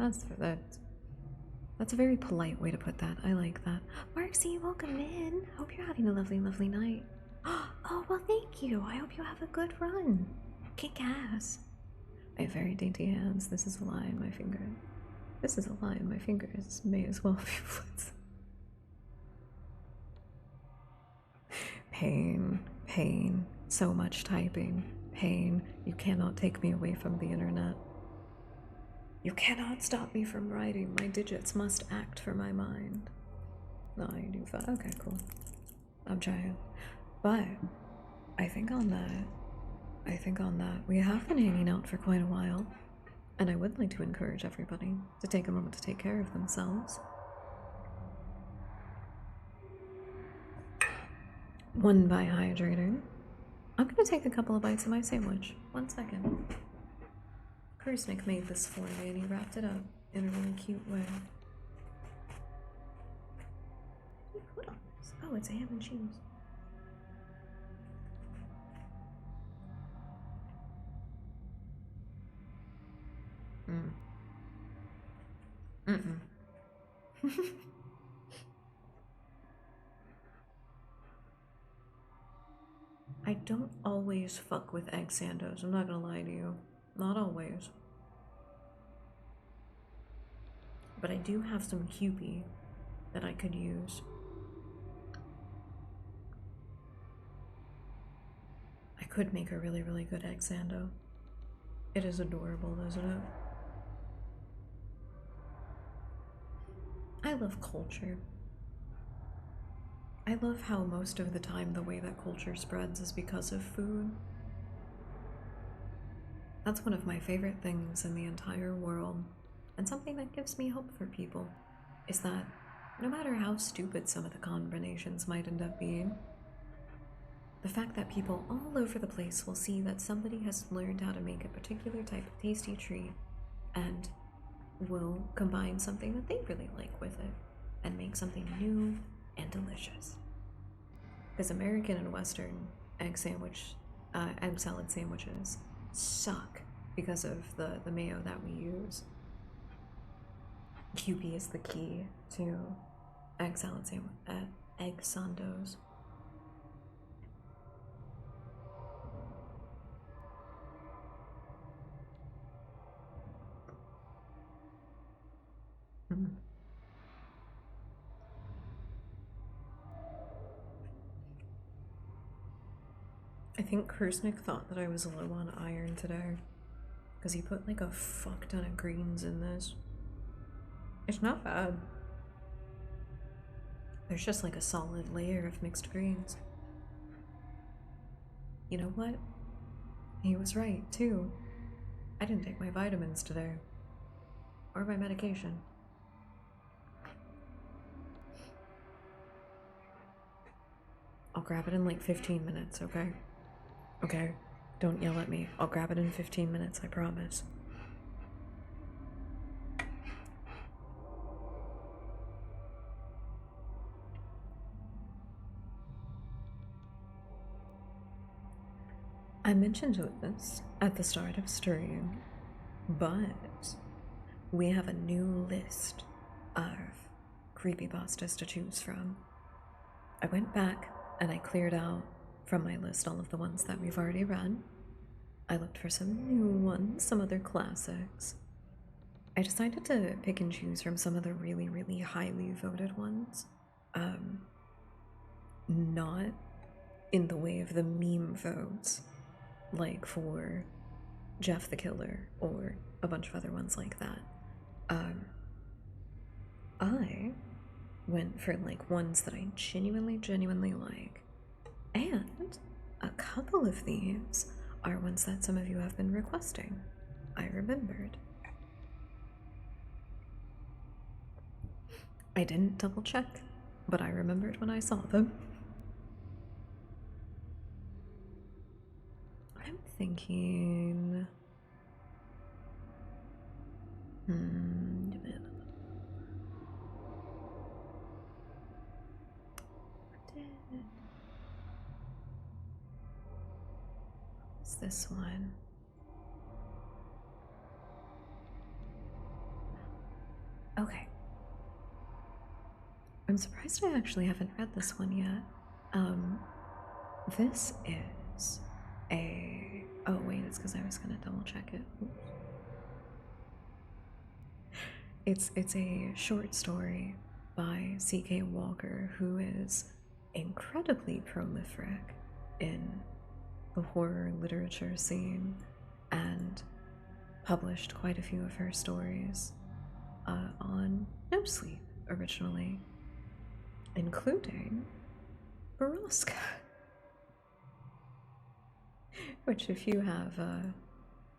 That's a very polite way to put that. I like that. Marksy, welcome in. Hope you're having a lovely, lovely night. Oh, well, thank you. I hope you have a good run. Kick ass. I have very dainty hands. This is a lie in my finger. This is a lie in my fingers. May as well be flits. Pain, pain, so much typing, pain. You cannot take me away from the internet. You cannot stop me from writing. My digits must act for my mind. No, you do fine. Okay, cool. I'm trying. But I think on that, we have been hanging out for quite a while. And I would like to encourage everybody to take a moment to take care of themselves. One, by hydrating. I'm gonna take a couple of bites of my sandwich. 1 second. Kursnik made this for me and he wrapped it up in a really cute way. What on this? Oh, it's ham and cheese. I don't always fuck with egg sandos, I'm not gonna lie to you. Not always. But I do have some Kewpie that I could use. I could make a really, really good egg sando. It is adorable, isn't it? I love culture. I love how most of the time the way that culture spreads is because of food. That's one of my favorite things in the entire world, and something that gives me hope for people, is that no matter how stupid some of the combinations might end up being, the fact that people all over the place will see that somebody has learned how to make a particular type of tasty treat and will combine something that they really like with it and make something new and delicious. Because American and Western egg salad sandwiches suck because of the mayo that we use. Kewpie is the key to egg sandos. I think Kursnik thought that I was low on iron today because he put like a fuck ton of greens in this. It's not bad. There's just like a solid layer of mixed greens. You know what? He was right, too. I didn't take my vitamins today. Or my medication. I'll grab it in like 15 minutes, okay? Okay? Don't yell at me. I'll grab it in 15 minutes, I promise. I mentioned this at the start of stream, but we have a new list of creepypastas to choose from. I went back and I cleared out from my list all of the ones that we've already read. I looked for some new ones, some other classics. I decided to pick and choose from some of the really, really highly voted ones. Not in the way of the meme votes, like for Jeff the Killer or a bunch of other ones like that. I went for like ones that I genuinely like. And a couple of these are ones that some of you have been requesting. I remembered. I didn't double check, but I remembered when I saw them. I'm thinking. What's this one? Okay. I'm surprised I actually haven't read this one yet. This is a. Oh, wait, it's because I was going to double check it. Oops. It's a short story by C.K. Walker, who is incredibly prolific in the horror literature scene and published quite a few of her stories on No Sleep originally, including Baraska. Which, if you have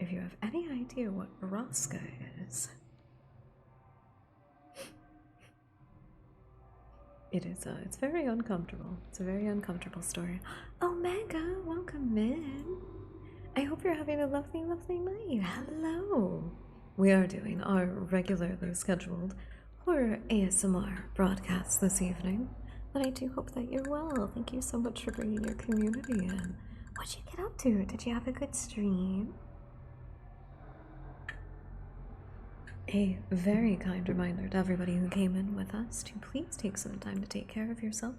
any idea what Baraska is, it's very uncomfortable. It's a very uncomfortable story. Omega, welcome in. I hope you're having a lovely, lovely night. Hello. We are doing our regularly scheduled horror ASMR broadcast this evening, but I do hope that you're well. Thank you so much for bringing your community in. What'd you get up to? Did you have a good stream? A very kind reminder to everybody who came in with us to please take some time to take care of yourself,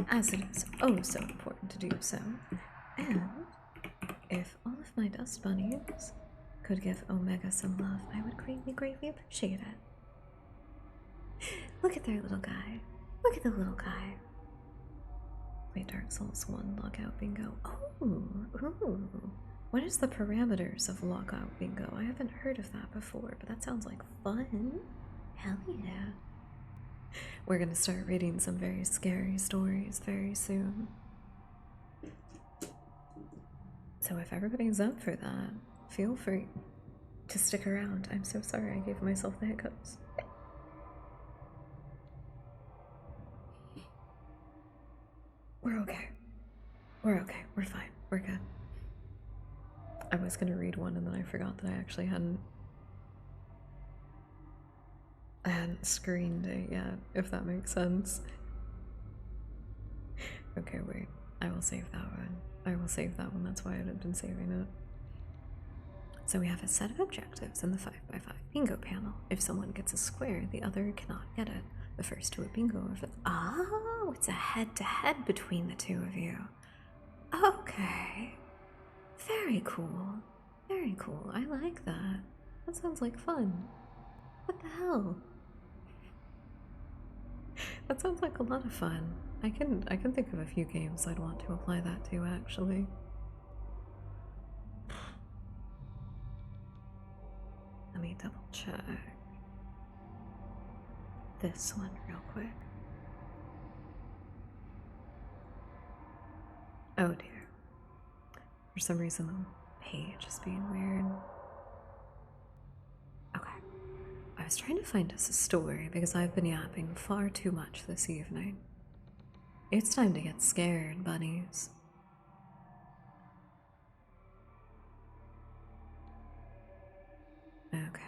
as it is oh so important to do so. And if all of my dust bunnies could give Omega some love, I would greatly, greatly appreciate it. Look at their little guy. Look at the little guy. Play Dark Souls 1 Lockout Bingo. Oh, ooh. What is the parameters of Lockout Bingo? I haven't heard of that before, but that sounds like fun. Hell yeah. We're gonna start reading some very scary stories very soon. So if everybody's up for that, feel free to stick around. I'm so sorry I gave myself the hiccups. We're okay. We're okay. We're fine. We're good. I was gonna read one and then I forgot that I actually hadn't screened it yet, if that makes sense. Okay, wait. I will save that one. I will save that one. That's why I hadn't been saving it. So we have a set of objectives in the 5x5 bingo panel. If someone gets a square, the other cannot get it. The first to a bingo if it's... Oh, it's a head-to-head between the two of you. Okay. Very cool. Very cool. I like that. That sounds like fun. What the hell? That sounds like a lot of fun. I can think of a few games I'd want to apply that to, actually. Let me double check this one real quick. Oh dear. For some reason the page is being weird. was trying to find us a story because I've been yapping far too much this evening. It's time to get scared, bunnies. Okay.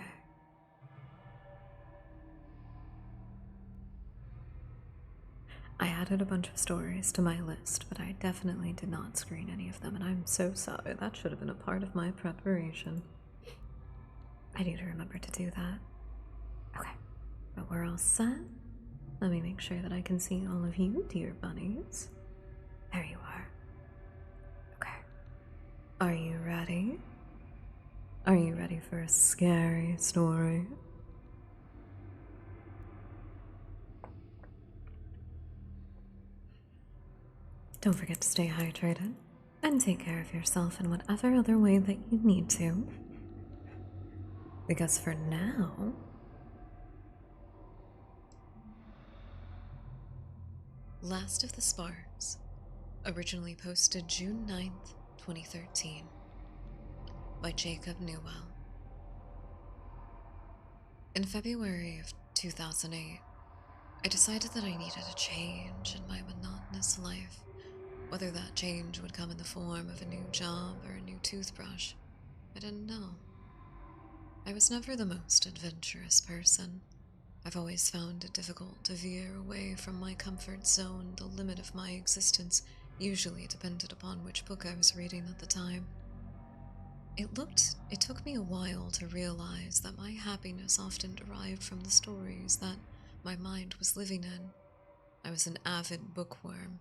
I added a bunch of stories to my list, but I definitely did not screen any of them, and I'm so sorry. That should have been a part of my preparation. I need to remember to do that. Okay, but we're all set. Let me make sure that I can see all of you, dear bunnies. There you are. Okay. Are you ready? Are you ready for a scary story? Don't forget to stay hydrated and take care of yourself in whatever other way that you need to. Because for now, Last of the Sparks, originally posted June 9th, 2013, by Jacob Newell. In February of 2008, I decided that I needed a change in my monotonous life. Whether that change would come in the form of a new job or a new toothbrush, I didn't know. I was never the most adventurous person. I've always found it difficult to veer away from my comfort zone. The limit of my existence usually depended upon which book I was reading at the time. It took me a while to realize that my happiness often derived from the stories that my mind was living in. I was an avid bookworm.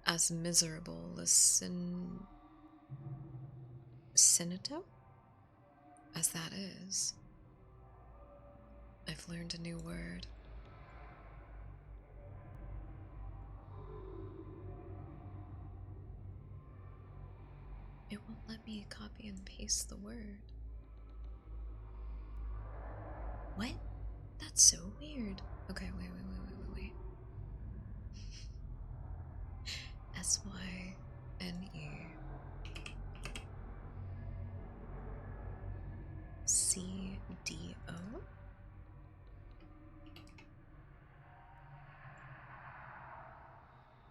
As miserable a Cinito as that is, I've learned a new word. It won't let me copy and paste the word. What? That's so weird. Okay, wait. SYNECDO?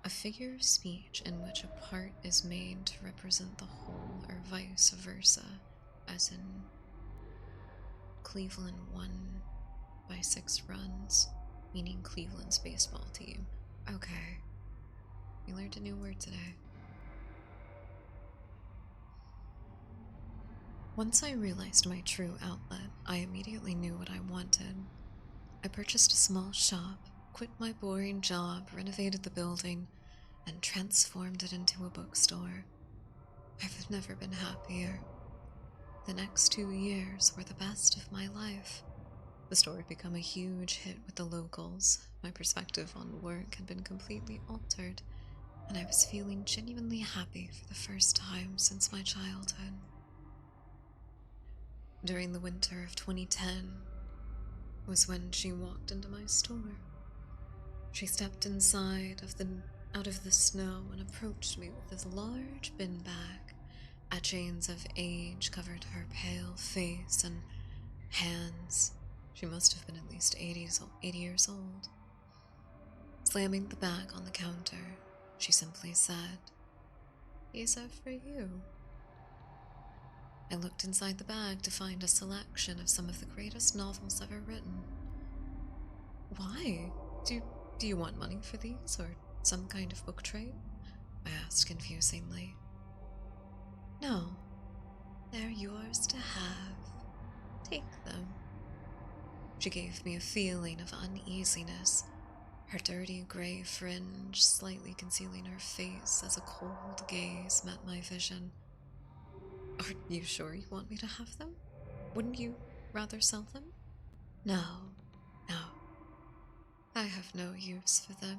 A figure of speech in which a part is made to represent the whole or vice versa, as in Cleveland won by 6 runs, meaning Cleveland's baseball team. Okay, we learned a new word today. Once I realized my true outlet, I immediately knew what I wanted. I purchased a small shop, quit my boring job, renovated the building, and transformed it into a bookstore. I've never been happier. The next 2 years were the best of my life. The store had become a huge hit with the locals. My perspective on work had been completely altered, and I was feeling genuinely happy for the first time since my childhood. During the winter of 2010 was when she walked into my store. She stepped out of the snow and approached me with this large bin bag. Etchings of age covered her pale face and hands. She must have been at least 80 years old. Slamming the bag on the counter, she simply said, "These are for you." I looked inside the bag to find a selection of some of the greatest novels ever written. Why? Do you want money for these, or some kind of book trade? I asked confusingly. No, they're yours to have. Take them. She gave me a feeling of uneasiness, her dirty gray fringe slightly concealing her face as a cold gaze met my vision. Are you sure you want me to have them? Wouldn't you rather sell them? No. I have no use for them,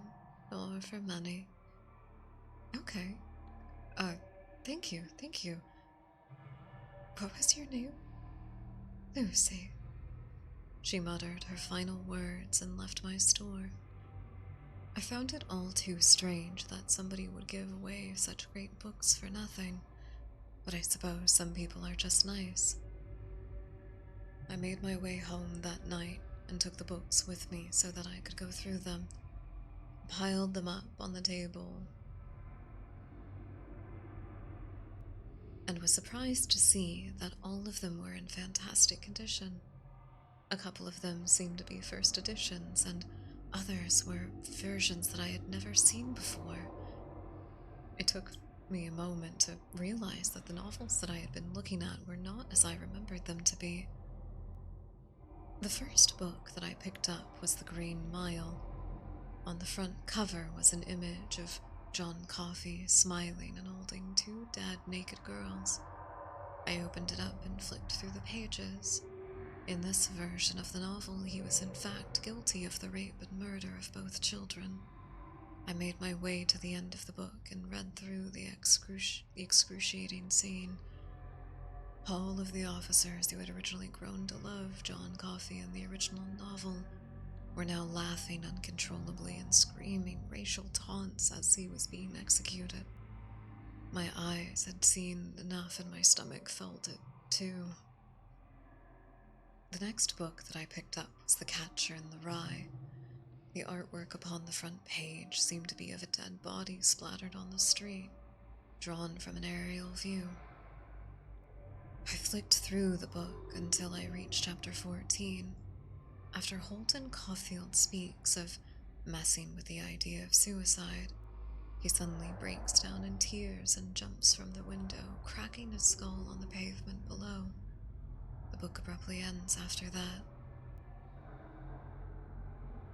nor for money. Okay. Thank you. What was your name? Lucy. She muttered her final words and left my store. I found it all too strange that somebody would give away such great books for nothing, but I suppose some people are just nice. I made my way home that night and took the books with me so that I could go through them, piled them up on the table, and was surprised to see that all of them were in fantastic condition. A couple of them seemed to be first editions, and others were versions that I had never seen before. It took me a moment to realize that the novels that I had been looking at were not as I remembered them to be. The first book that I picked up was The Green Mile. On the front cover was an image of John Coffey smiling and holding two dead naked girls. I opened it up and flipped through the pages. In this version of the novel, he was in fact guilty of the rape and murder of both children. I made my way to the end of the book and read through the excruciating scene. All of the officers who had originally grown to love John Coffey in the original novel were now laughing uncontrollably and screaming racial taunts as he was being executed. My eyes had seen enough and my stomach felt it too. The next book that I picked up was The Catcher in the Rye. The artwork upon the front page seemed to be of a dead body splattered on the street, drawn from an aerial view. I flicked through the book until I reached chapter 14. After Holden Caulfield speaks of messing with the idea of suicide, he suddenly breaks down in tears and jumps from the window, cracking his skull on the pavement below. The book abruptly ends after that.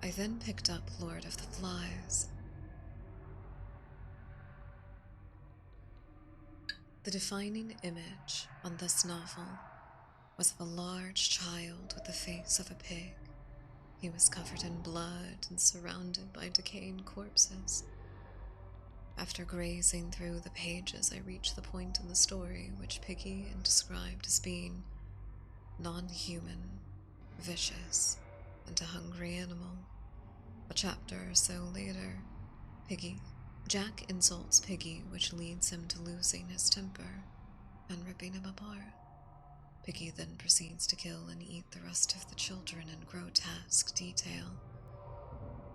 I then picked up Lord of the Flies. The defining image on this novel was of a large child with the face of a pig. He was covered in blood and surrounded by decaying corpses. After grazing through the pages, I reached the point in the story which Piggy described as being non-human, vicious, and a hungry animal. A chapter or so later, Jack insults Piggy, which leads him to losing his temper and ripping him apart. Piggy then proceeds to kill and eat the rest of the children in grotesque detail.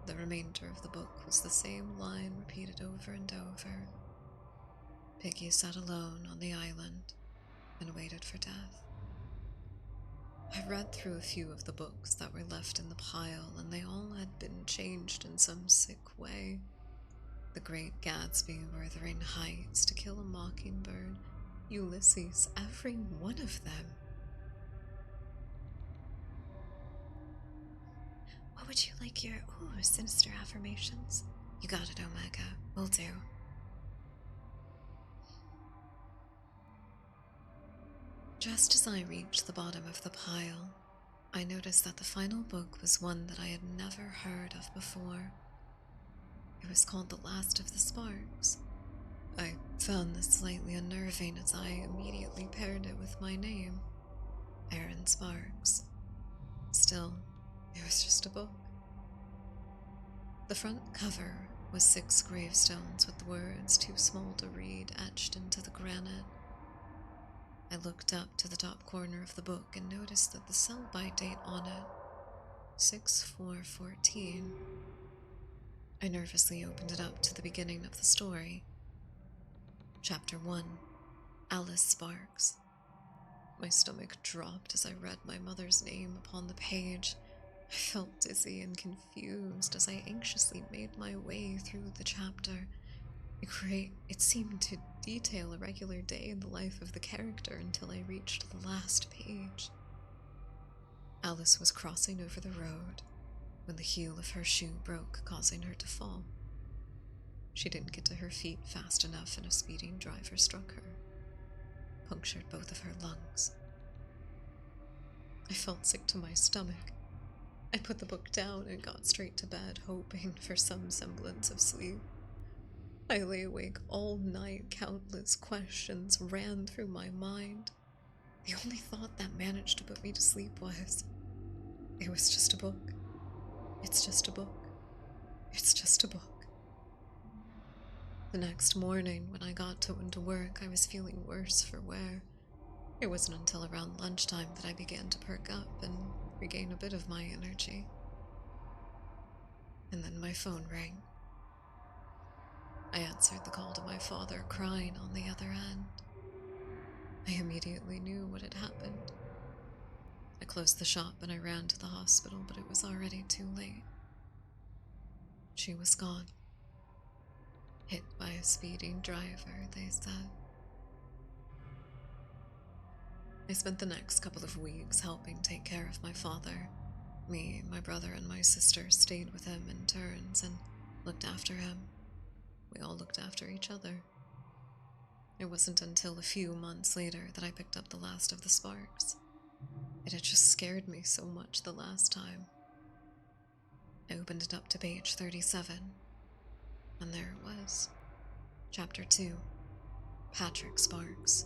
The remainder of the book was the same line repeated over and over. Piggy sat alone on the island and waited for death. I read through a few of the books that were left in the pile, and they all had been changed in some sick way. The Great Gatsby, Wuthering Heights, To Kill a Mockingbird, Ulysses, every one of them. What would you like your, sinister affirmations? You got it, Omega. Will do. Just as I reached the bottom of the pile, I noticed that the final book was one that I had never heard of before. It was called The Last of the Sparks. I found this slightly unnerving as I immediately paired it with my name, Aaron Sparks. Still, it was just a book. The front cover was 6 gravestones with the words "too small to read" etched into the granite. I looked up to the top corner of the book and noticed that the sell-by date on it, 6/4/14. I nervously opened it up to the beginning of the story. Chapter 1, Alice Sparks. My stomach dropped as I read my mother's name upon the page. I felt dizzy and confused as I anxiously made my way through the chapter. It seemed to detail a regular day in the life of the character until I reached the last page. Alice was crossing over the road when the heel of her shoe broke, causing her to fall. She didn't get to her feet fast enough and a speeding driver struck her, punctured both of her lungs. I felt sick to my stomach. I put the book down and got straight to bed, hoping for some semblance of sleep. I lay awake all night. Countless questions ran through my mind. The only thought that managed to put me to sleep was, it was just a book. It's just a book. It's just a book. The next morning, when I got into work, I was feeling worse for wear. It wasn't until around lunchtime that I began to perk up and regain a bit of my energy. And then my phone rang. I answered the call to my father, crying on the other end. I immediately knew what had happened. I closed the shop and I ran to the hospital, but it was already too late. She was gone. Hit by a speeding driver, they said. I spent the next couple of weeks helping take care of my father. Me, my brother, and my sister stayed with him in turns and looked after him. We all looked after each other. It wasn't until a few months later that I picked up the last of the sparks. It had just scared me so much the last time. I opened it up to page 37, and there it was. Chapter 2, Patrick Sparks.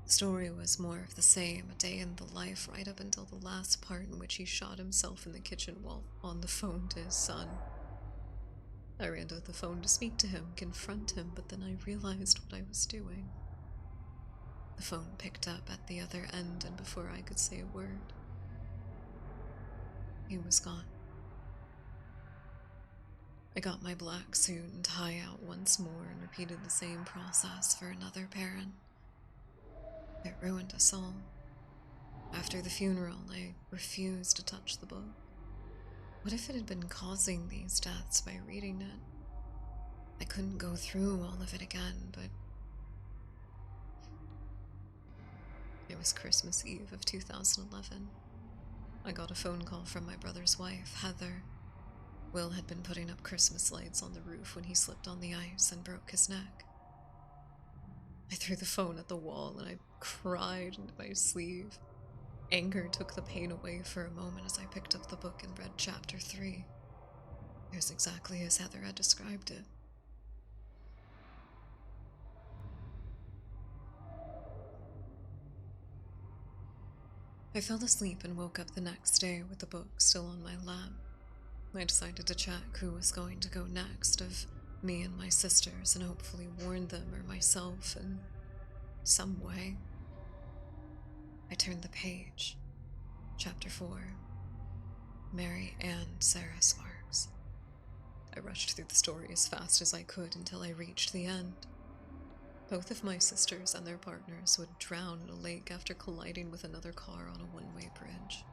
The story was more of the same, a day in the life right up until the last part in which he shot himself in the kitchen while on the phone to his son. I ran to the phone to speak to him, confront him, but then I realized what I was doing. The phone picked up at the other end, and before I could say a word, he was gone. I got my black suit and tie out once more and repeated the same process for another parent. It ruined us all. After the funeral, I refused to touch the book. What if it had been causing these deaths by reading it? I couldn't go through all of it again, but it was Christmas Eve of 2011. I got a phone call from my brother's wife, Heather. Will had been putting up Christmas lights on the roof when he slipped on the ice and broke his neck. I threw the phone at the wall and I cried into my sleeve. Anger took the pain away for a moment as I picked up the book and read chapter 3. It was exactly as Heather had described it. I fell asleep and woke up the next day with the book still on my lap. I decided to check who was going to go next of me and my sisters and hopefully warn them or myself in some way. I turned the page. Chapter 4. Mary and Sarah Sparks. I rushed through the story as fast as I could until I reached the end. Both of my sisters and their partners would drown in a lake after colliding with another car on a one-way bridge.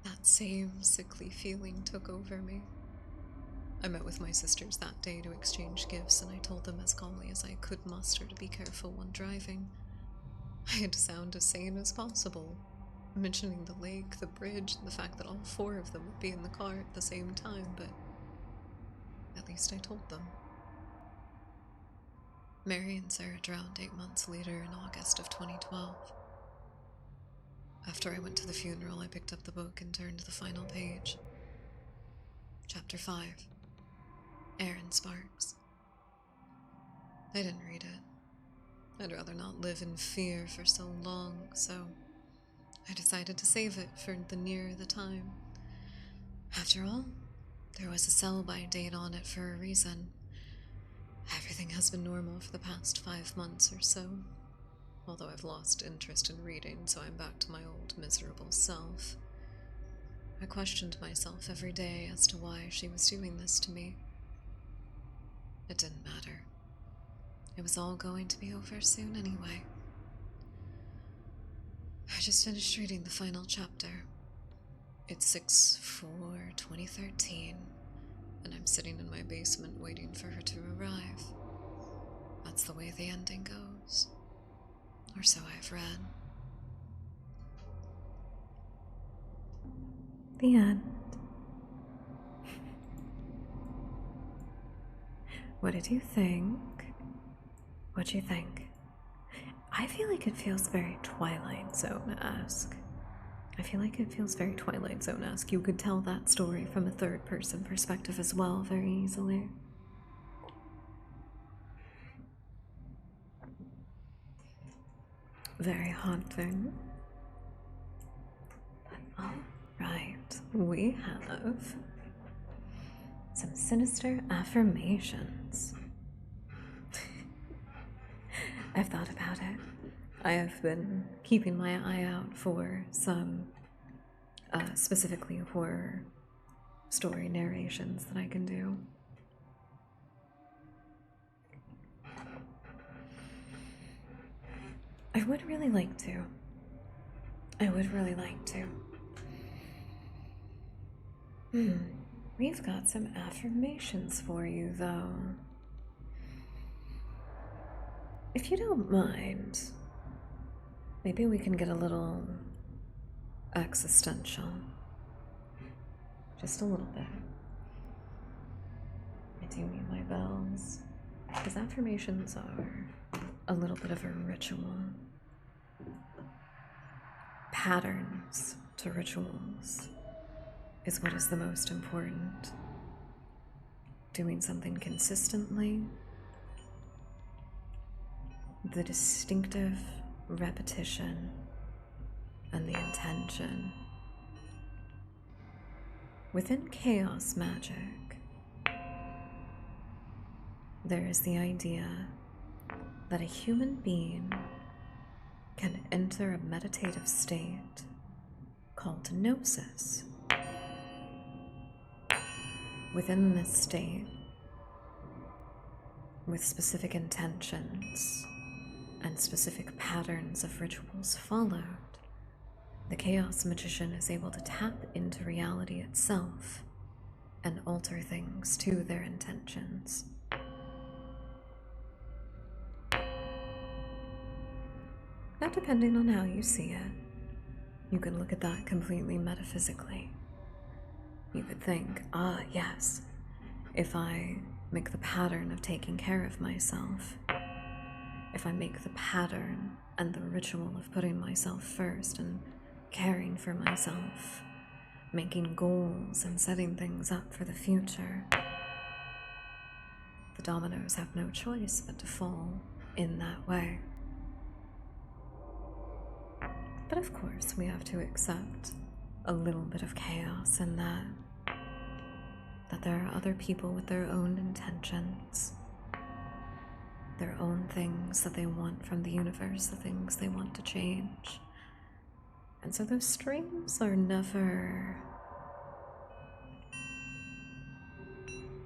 That same sickly feeling took over me. I met with my sisters that day to exchange gifts, and I told them as calmly as I could muster to be careful when driving. I had to sound as sane as possible, mentioning the lake, the bridge, and the fact that all 4 of them would be in the car at the same time, but at least I told them. Mary and Sarah drowned 8 months later in August of 2012. After I went to the funeral, I picked up the book and turned to the final page. Chapter 5. Aaron Sparks. I didn't read it. I'd rather not live in fear for so long, so I decided to save it for the nearer the time. After all, there was a sell-by date on it for a reason. Everything has been normal for the past 5 months or so, although I've lost interest in reading, so I'm back to my old miserable self. I questioned myself every day as to why she was doing this to me. It didn't matter. It was all going to be over soon anyway. I just finished reading the final chapter. It's 6/4/2013, and I'm sitting in my basement waiting for her to arrive. That's the way the ending goes. Or so I've read. The end. What did you think? What'd you think? I feel like it feels very Twilight Zone-esque. I feel like it feels very Twilight Zone-esque. You could tell that story from a third-person perspective as well very easily. Very haunting. But alright, we have some sinister affirmations. I've thought about it. I have been keeping my eye out for some specifically horror story narrations that I can do. I would really like to. I would really like to. We've got some affirmations for you, though. If you don't mind, maybe we can get a little existential. Just a little bit. I do need my bells. Because affirmations are a little bit of a ritual. Patterns to rituals is what is the most important. Doing something consistently, the distinctive repetition, and the intention. Within chaos magic, there is the idea that a human being can enter a meditative state called gnosis. Within this state, with specific intentions and specific patterns of rituals followed, the chaos magician is able to tap into reality itself and alter things to their intentions. Now, depending on how you see it, you can look at that completely metaphysically. You could think, yes, if I make the pattern of taking care of myself, if I make the pattern and the ritual of putting myself first and caring for myself, making goals and setting things up for the future, the dominoes have no choice but to fall in that way. But of course, we have to accept a little bit of chaos in that there are other people with their own intentions, their own things that they want from the universe, the things they want to change. And so those streams are never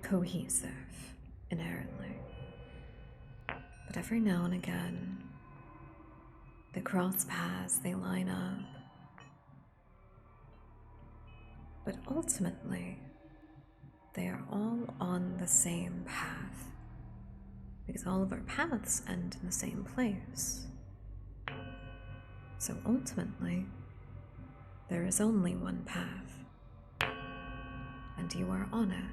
cohesive inherently. But every now and again, they cross paths, they line up. But ultimately, they are all on the same path, because all of our paths end in the same place. So ultimately, there is only one path, and you are on it,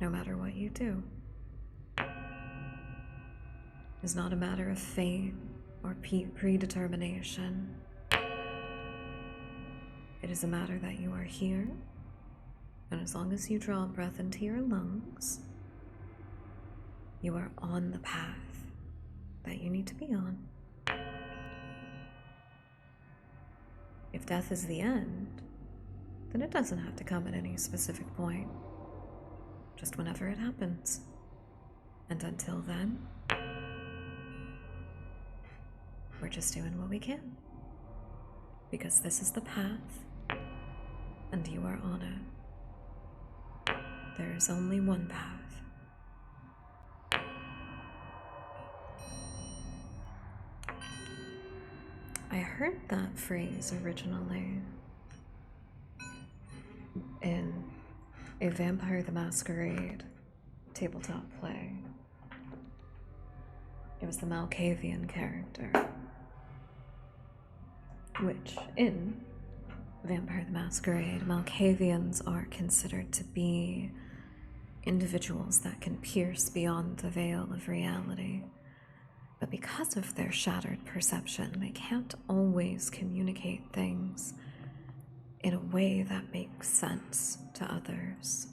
no matter what you do. It's not a matter of fate or predetermination. It is a matter that you are here, and as long as you draw breath into your lungs, you are on the path that you need to be on. If death is the end, then it doesn't have to come at any specific point, just whenever it happens. And until then, we're just doing what we can, because this is the path, and you are on it. There is only one path. I heard that phrase originally in a Vampire the Masquerade tabletop play. It was the Malkavian character, which in Vampire the Masquerade, Malkavians are considered to be individuals that can pierce beyond the veil of reality. But because of their shattered perception, they can't always communicate things in a way that makes sense to others,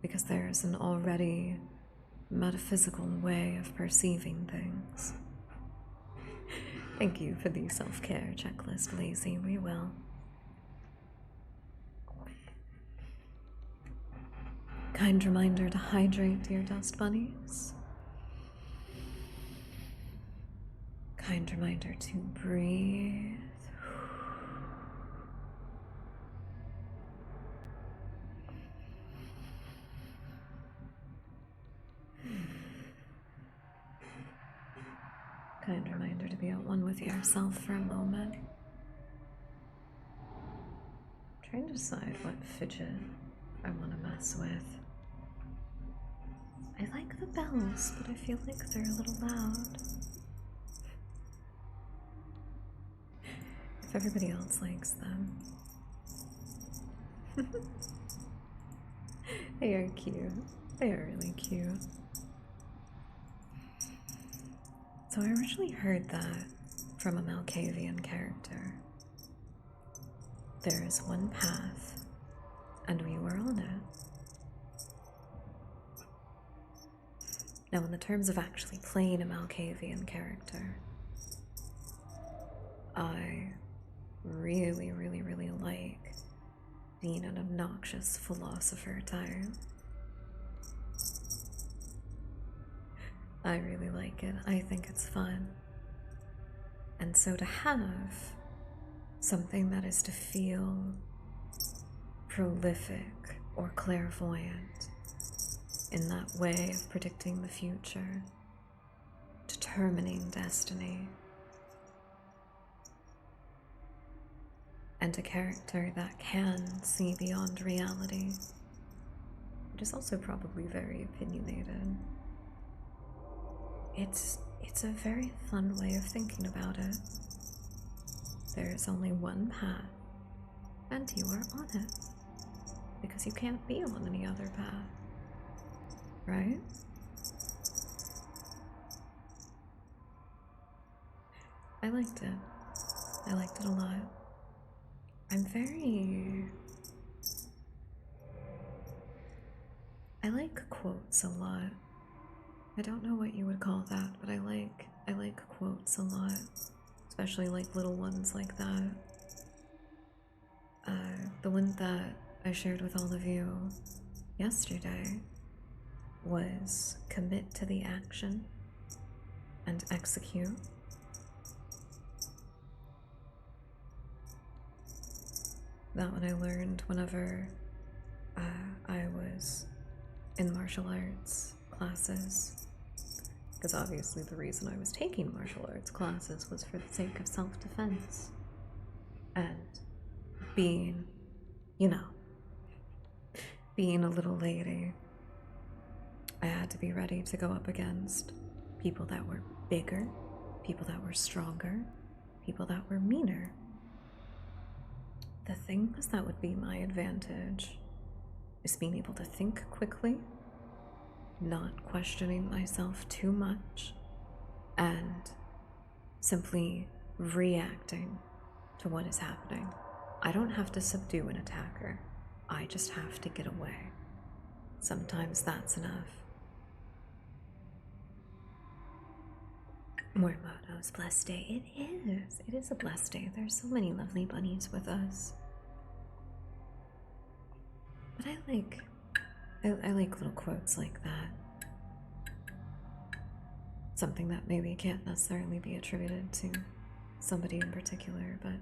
because there's an already metaphysical way of perceiving things. Thank you for the self-care checklist, Lazy. We will. Kind reminder to hydrate, dear dust bunnies. kind reminder to breathe. Kind reminder to be at one with yourself for a moment. Trying to decide what fidget I want to mess with. I like the bells, but I feel like they're a little loud. If everybody else likes them. They are cute. They are really cute. So I originally heard that from a Malkavian character. There is one path, and we were on it. Now, in the terms of actually playing a Malkavian character, I really, really, really like being an obnoxious philosopher type. I really like it. I think it's fun. And so to have something that is to feel prolific or clairvoyant in that way of predicting the future, determining destiny, and a character that can see beyond reality, which is also probably very opinionated. It's a very fun way of thinking about it. There is only one path, and you are on it, because you can't be on any other path, right? I liked it. I liked it a lot. I like quotes a lot. I don't know what you would call that, but I like quotes a lot, especially like little ones like that. The one that I shared with all of you yesterday was commit to the action and execute. That one I learned whenever I was in martial arts classes, because obviously the reason I was taking martial arts classes was for the sake of self-defense and being, you know, being a little lady. I had to be ready to go up against people that were bigger, people that were stronger, people that were meaner. The things that would be my advantage is being able to think quickly, not questioning myself too much, and simply reacting to what is happening. I don't have to subdue an attacker. I just have to get away. Sometimes that's enough. Mormoto's blessed day. It is. It is a blessed day. There's so many lovely bunnies with us. But I like little quotes like that. Something that maybe can't necessarily be attributed to somebody in particular, but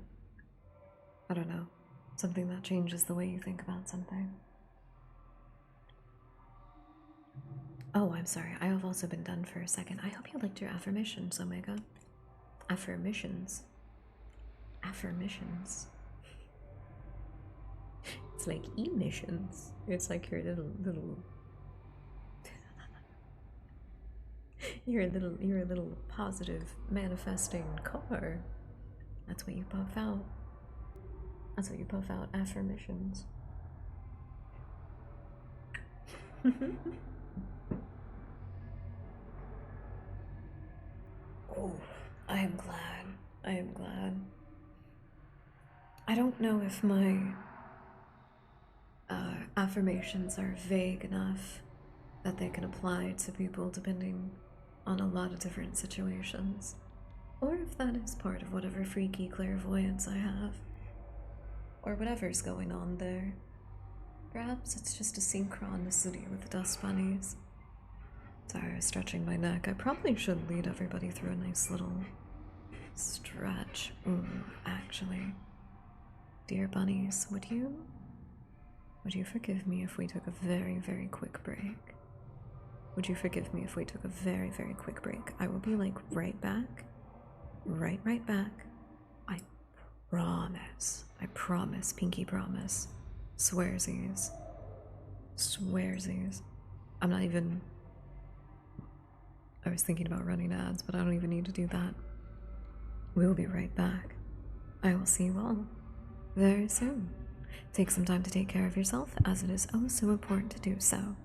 I don't know. Something that changes the way you think about something. Oh, I'm sorry. I have also been done for a second. I hope you liked your affirmations, Omega. Affirmations. Affirmations. It's like emissions. It's like your little you're a little positive manifesting car. That's what you puff out. That's what you puff out, affirmations. Oh, I am glad. I am glad. I don't know if my affirmations are vague enough that they can apply to people depending on a lot of different situations, or if that is part of whatever freaky clairvoyance I have, or whatever's going on there. Perhaps it's just a synchronicity with the dust bunnies. Sorry, I was stretching my neck. I probably should lead everybody through a nice little stretch. Ooh, actually. Dear bunnies, would you forgive me if we took a very, very quick break? Would you forgive me if we took a very, very quick break? I will be like right back. Right back. I promise. I promise. Pinky promise. Swearsies. Swearsies. I'm not even. I was thinking about running ads, but I don't even need to do that. We'll be right back. I will see you all very soon. Take some time to take care of yourself, as it is oh so important to do so.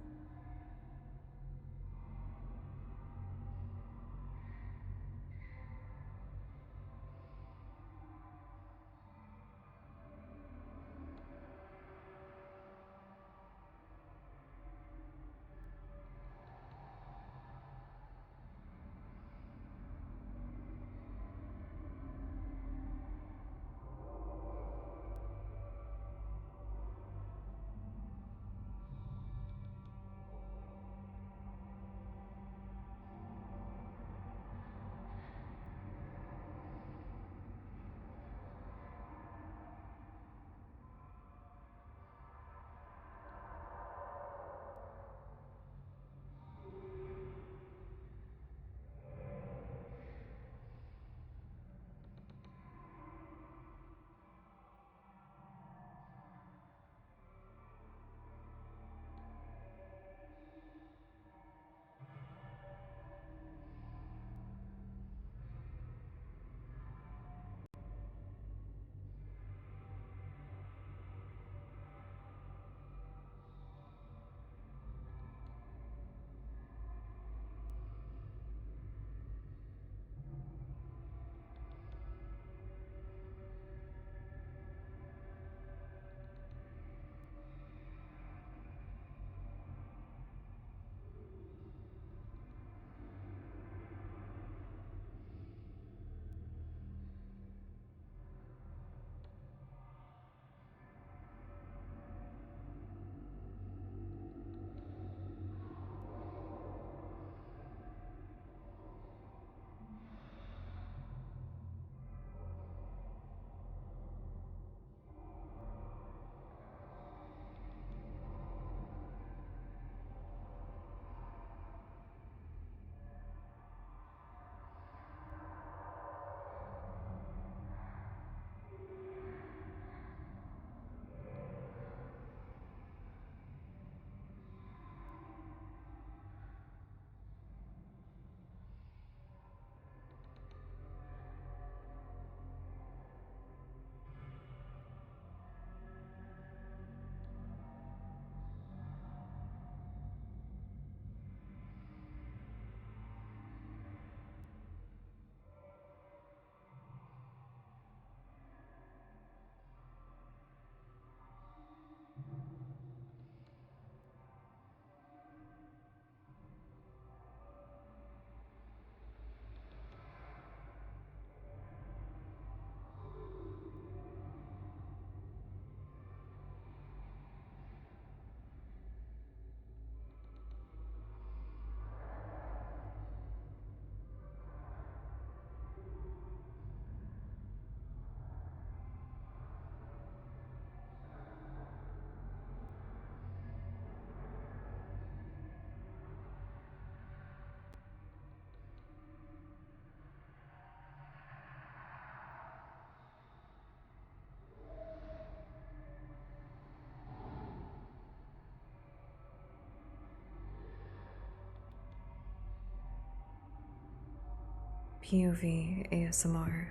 POV ASMR.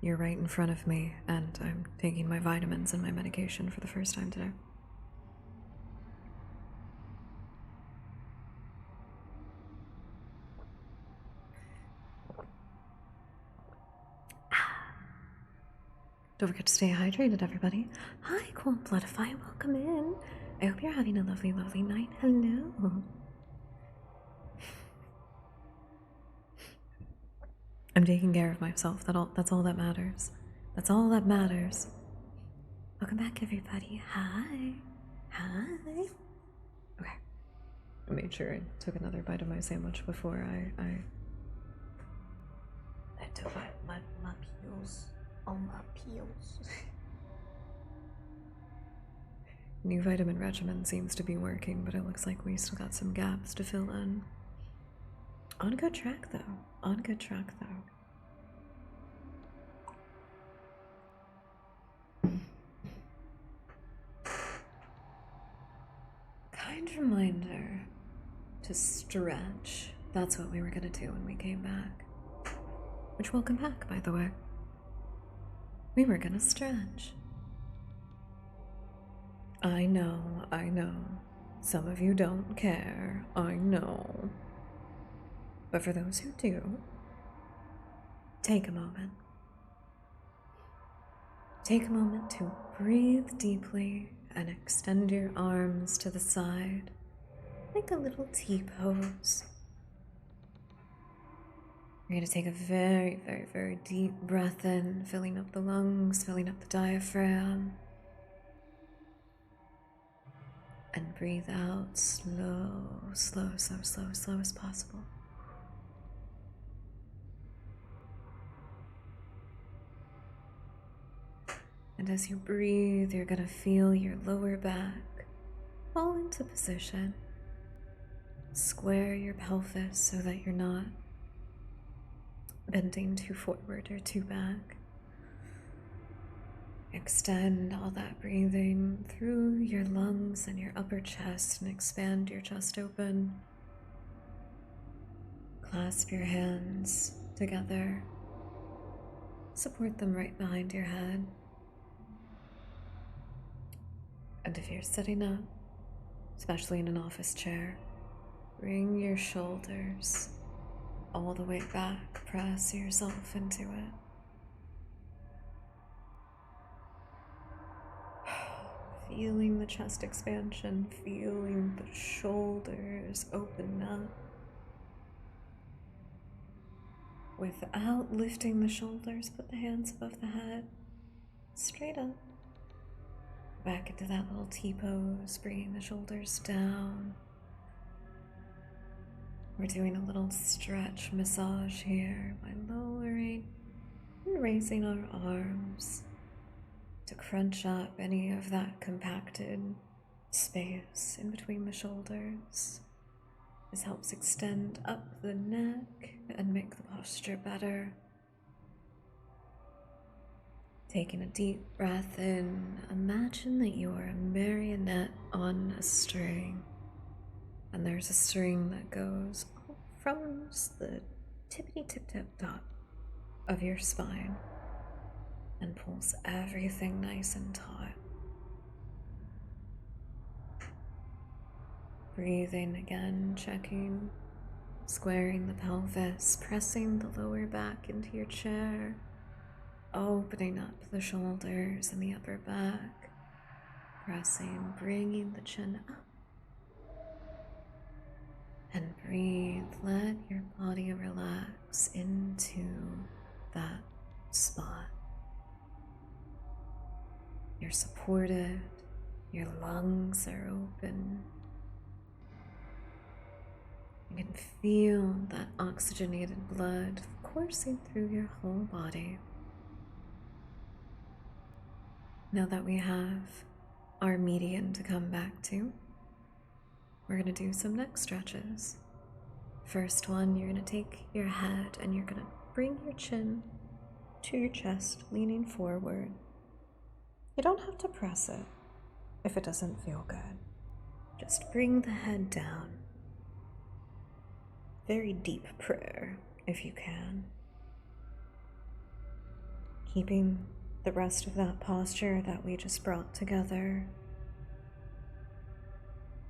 You're right in front of me, and I'm taking my vitamins and my medication for the first time today. Don't forget to stay hydrated, everybody. Hi, Cold Bloodify. Welcome in. I hope you're having a lovely, lovely night. Hello. I'm taking care of myself. That's all that matters. That's all that matters. Welcome back, everybody. Hi. Hi. Okay. I made sure I took another bite of my sandwich before I took peels. Oh, my peels. New vitamin regimen seems to be working, but it looks like we still got some gaps to fill in. On good track, though. On good track, though. Kind reminder to stretch. That's what we were gonna do when we came back. Which, welcome back, by the way. We were gonna stretch. I know, I know. Some of you don't care, I know. But for those who do, take a moment. Take a moment to breathe deeply and extend your arms to the side, like a little T-pose. You're going to take a very, very, very deep breath in, filling up the lungs, filling up the diaphragm. And breathe out slow, slow, slow, slow, slow as possible. And as you breathe, you're going to feel your lower back fall into position. Square your pelvis so that you're not bending too forward or too back. Extend all that breathing through your lungs and your upper chest and expand your chest open. Clasp your hands together. Support them right behind your head. And if you're sitting up, especially in an office chair, bring your shoulders all the way back. Press yourself into it. Feeling the chest expansion, feeling the shoulders open up. Without lifting the shoulders, put the hands above the head, straight up. Back into that little T-pose, bringing the shoulders down. We're doing a little stretch massage here by lowering and raising our arms to crunch up any of that compacted space in between the shoulders. This helps extend up the neck and make the posture better. Taking a deep breath in, imagine that you are a marionette on a string. And there's a string that goes from the tippity-tip-tip top of your spine and pulls everything nice and taut. Breathing again, checking, squaring the pelvis, pressing the lower back into your chair, opening up the shoulders and the upper back, pressing, bringing the chin up. And breathe, let your body relax into that spot. You're supported, your lungs are open. You can feel that oxygenated blood coursing through your whole body. Now that we have our median to come back to, we're going to do some neck stretches. First one, you're going to take your head and you're going to bring your chin to your chest, leaning forward. You don't have to press it if it doesn't feel good. Just bring the head down. Very deep prayer, if you can. Keeping the rest of that posture that we just brought together.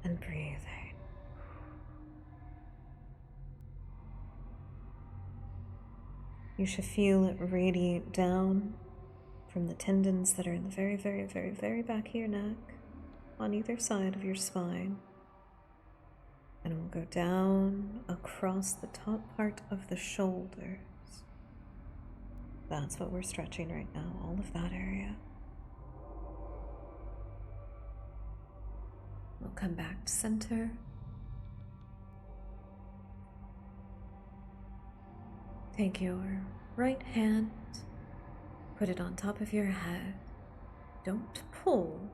And breathing. You should feel it radiate down from the tendons that are in the very, very, very, very back of your neck, on either side of your spine. And we'll go down across the top part of the shoulders. That's what we're stretching right now, all of that area. We'll come back to center. Take your right hand Put it on top of your head. Don't pull,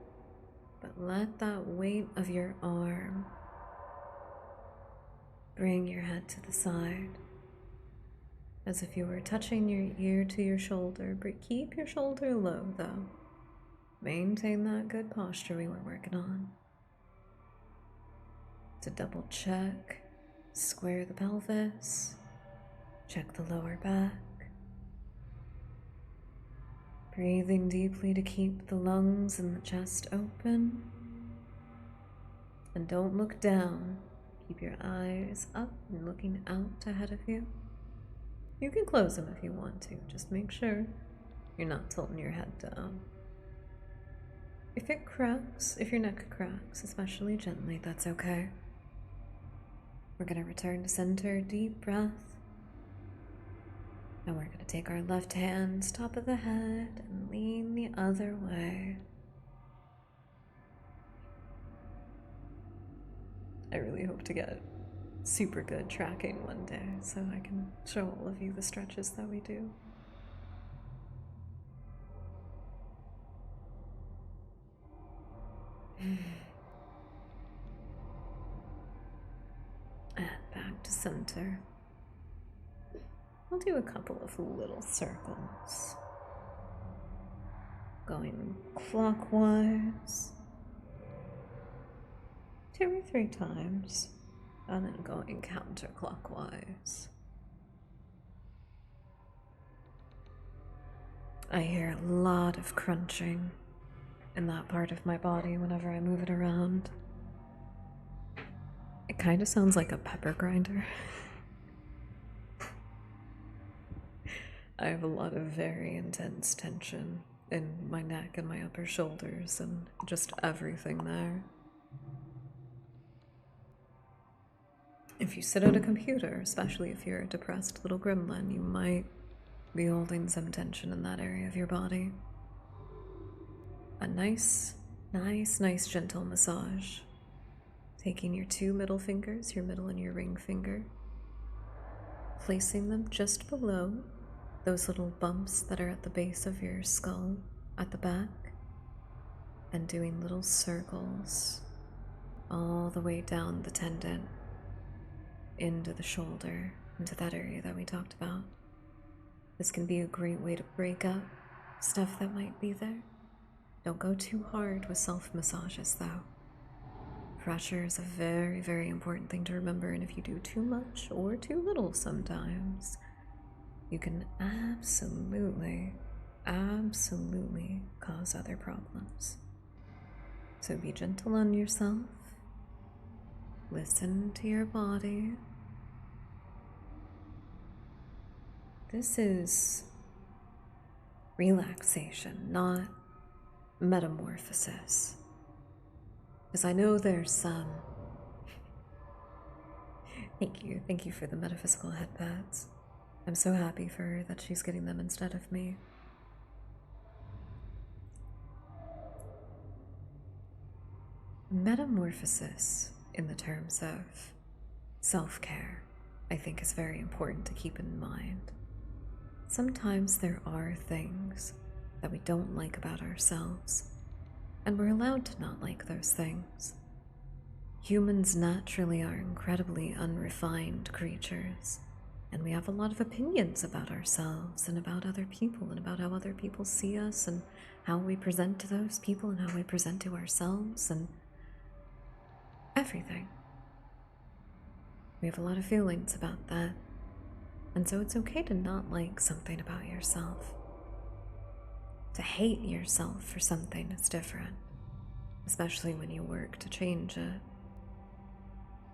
but let that weight of your arm bring your head to the side, as if you were touching your ear to your shoulder, but keep your shoulder low though. Maintain that good posture we were working on. To double check, square the pelvis, check the lower back. Breathing deeply to keep the lungs and the chest open. And don't look down. Keep your eyes up and looking out ahead of you. You can close them if you want to, just make sure you're not tilting your head down. If it cracks, if your neck cracks, especially gently, that's okay. We're going to return to center, deep breath. And we're going to take our left hand, top of the head, and lean the other way. I really hope to get super good tracking one day so I can show all of you the stretches that we do. And back to center. I'll do a couple of little circles. Going clockwise 2 or 3 times, and then going counterclockwise. I hear a lot of crunching in that part of my body whenever I move it around. It kind of sounds like a pepper grinder. I have a lot of very intense tension in my neck and my upper shoulders and just everything there. If you sit at a computer, especially if you're a depressed little gremlin, you might be holding some tension in that area of your body. A nice gentle massage. Taking your 2 middle fingers, your middle and your ring finger, placing them just below those little bumps that are at the base of your skull at the back, and doing little circles all the way down the tendon into the shoulder, into that area that we talked about. This can be a great way to break up stuff that might be there. Don't go too hard with self-massages though. Pressure is a very, very important thing to remember, and if you do too much or too little sometimes, you can absolutely cause other problems. So be gentle on yourself. Listen to your body. This is relaxation, not metamorphosis. Because I know there's some... Thank you for the metaphysical headpads. I'm so happy for her that she's getting them instead of me. Metamorphosis, in the terms of self-care, I think is very important to keep in mind. Sometimes there are things that we don't like about ourselves, and we're allowed to not like those things. Humans naturally are incredibly unrefined creatures, and we have a lot of opinions about ourselves and about other people and about how other people see us and how we present to those people and how we present to ourselves and everything. We have a lot of feelings about that, and so it's okay to not like something about yourself. To hate yourself for something that's different, especially when you work to change it.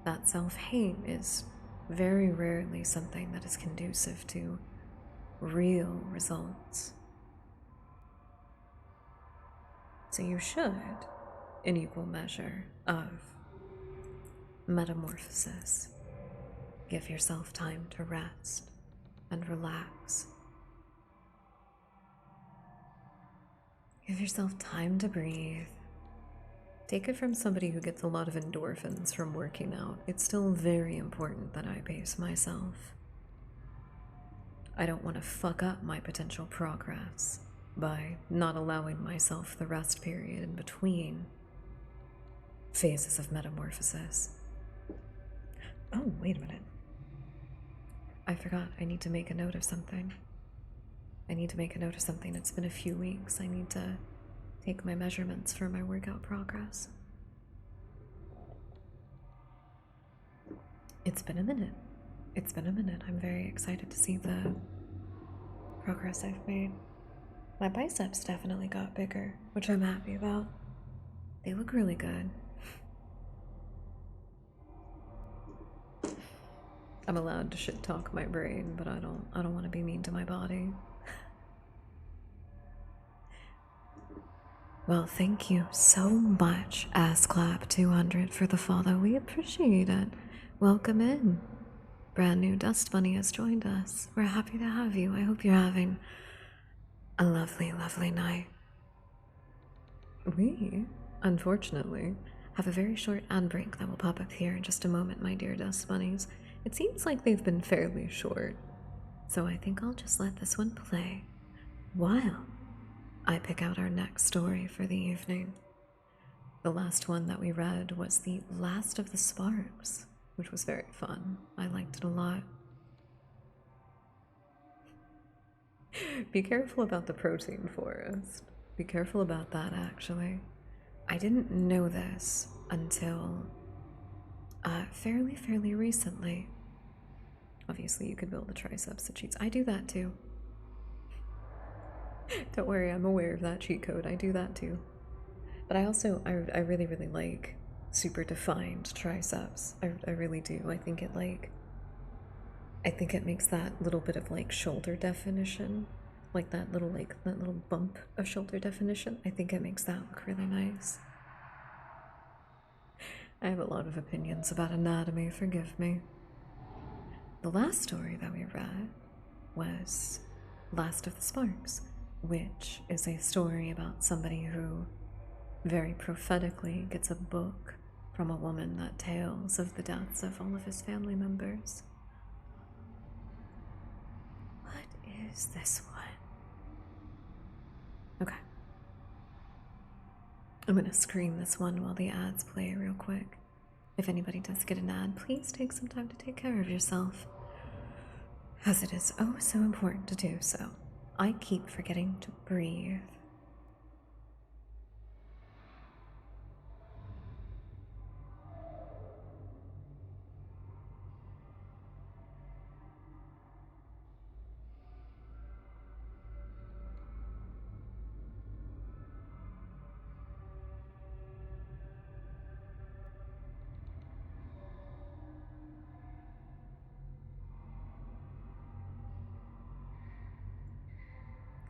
That self-hate is very rarely something that is conducive to real results. So you should, in equal measure of metamorphosis, give yourself time to rest and relax. Give yourself time to breathe. Take it from somebody who gets a lot of endorphins from working out. It's still very important that I pace myself. I don't want to fuck up my potential progress by not allowing myself the rest period in between phases of metamorphosis. Oh, wait a minute. I forgot. I need to make a note of something. It's been a few weeks. I need to take my measurements for my workout progress. It's been a minute. I'm very excited to see the progress I've made. My biceps definitely got bigger, which I'm happy about. They look really good. I'm allowed to shit talk my brain, but I don't want to be mean to my body. Well, thank you so much, AssClap200, for the follow. We appreciate it. Welcome in. Brand new Dust Bunny has joined us. We're happy to have you. I hope you're having a lovely, lovely night. We, unfortunately, have a very short ad break that will pop up here in just a moment, my dear Dust Bunnies. It seems like they've been fairly short, so I think I'll just let this one play while I pick out our next story for the evening. The last one that we read was The Last of the Sparks, which was very fun. I liked it a lot. Be careful about the protein forest. Be careful about that, actually. I didn't know this until fairly recently. Obviously, you could build the triceps, the cheats. I do that too. Don't worry, I'm aware of that cheat code. I do that too. But I also, I really like super defined triceps. I really do. I think it makes that little bit of like shoulder definition, like that little bump of shoulder definition. I think it makes that look really nice. I have a lot of opinions about anatomy, forgive me. The last story that we read was Last of the Sparks, which is a story about somebody who very prophetically gets a book from a woman that tales of the deaths of all of his family members. What is this one? Okay. I'm gonna screen this one while the ads play real quick. If anybody does get an ad, please take some time to take care of yourself, as it is oh so important to do so. I keep forgetting to breathe.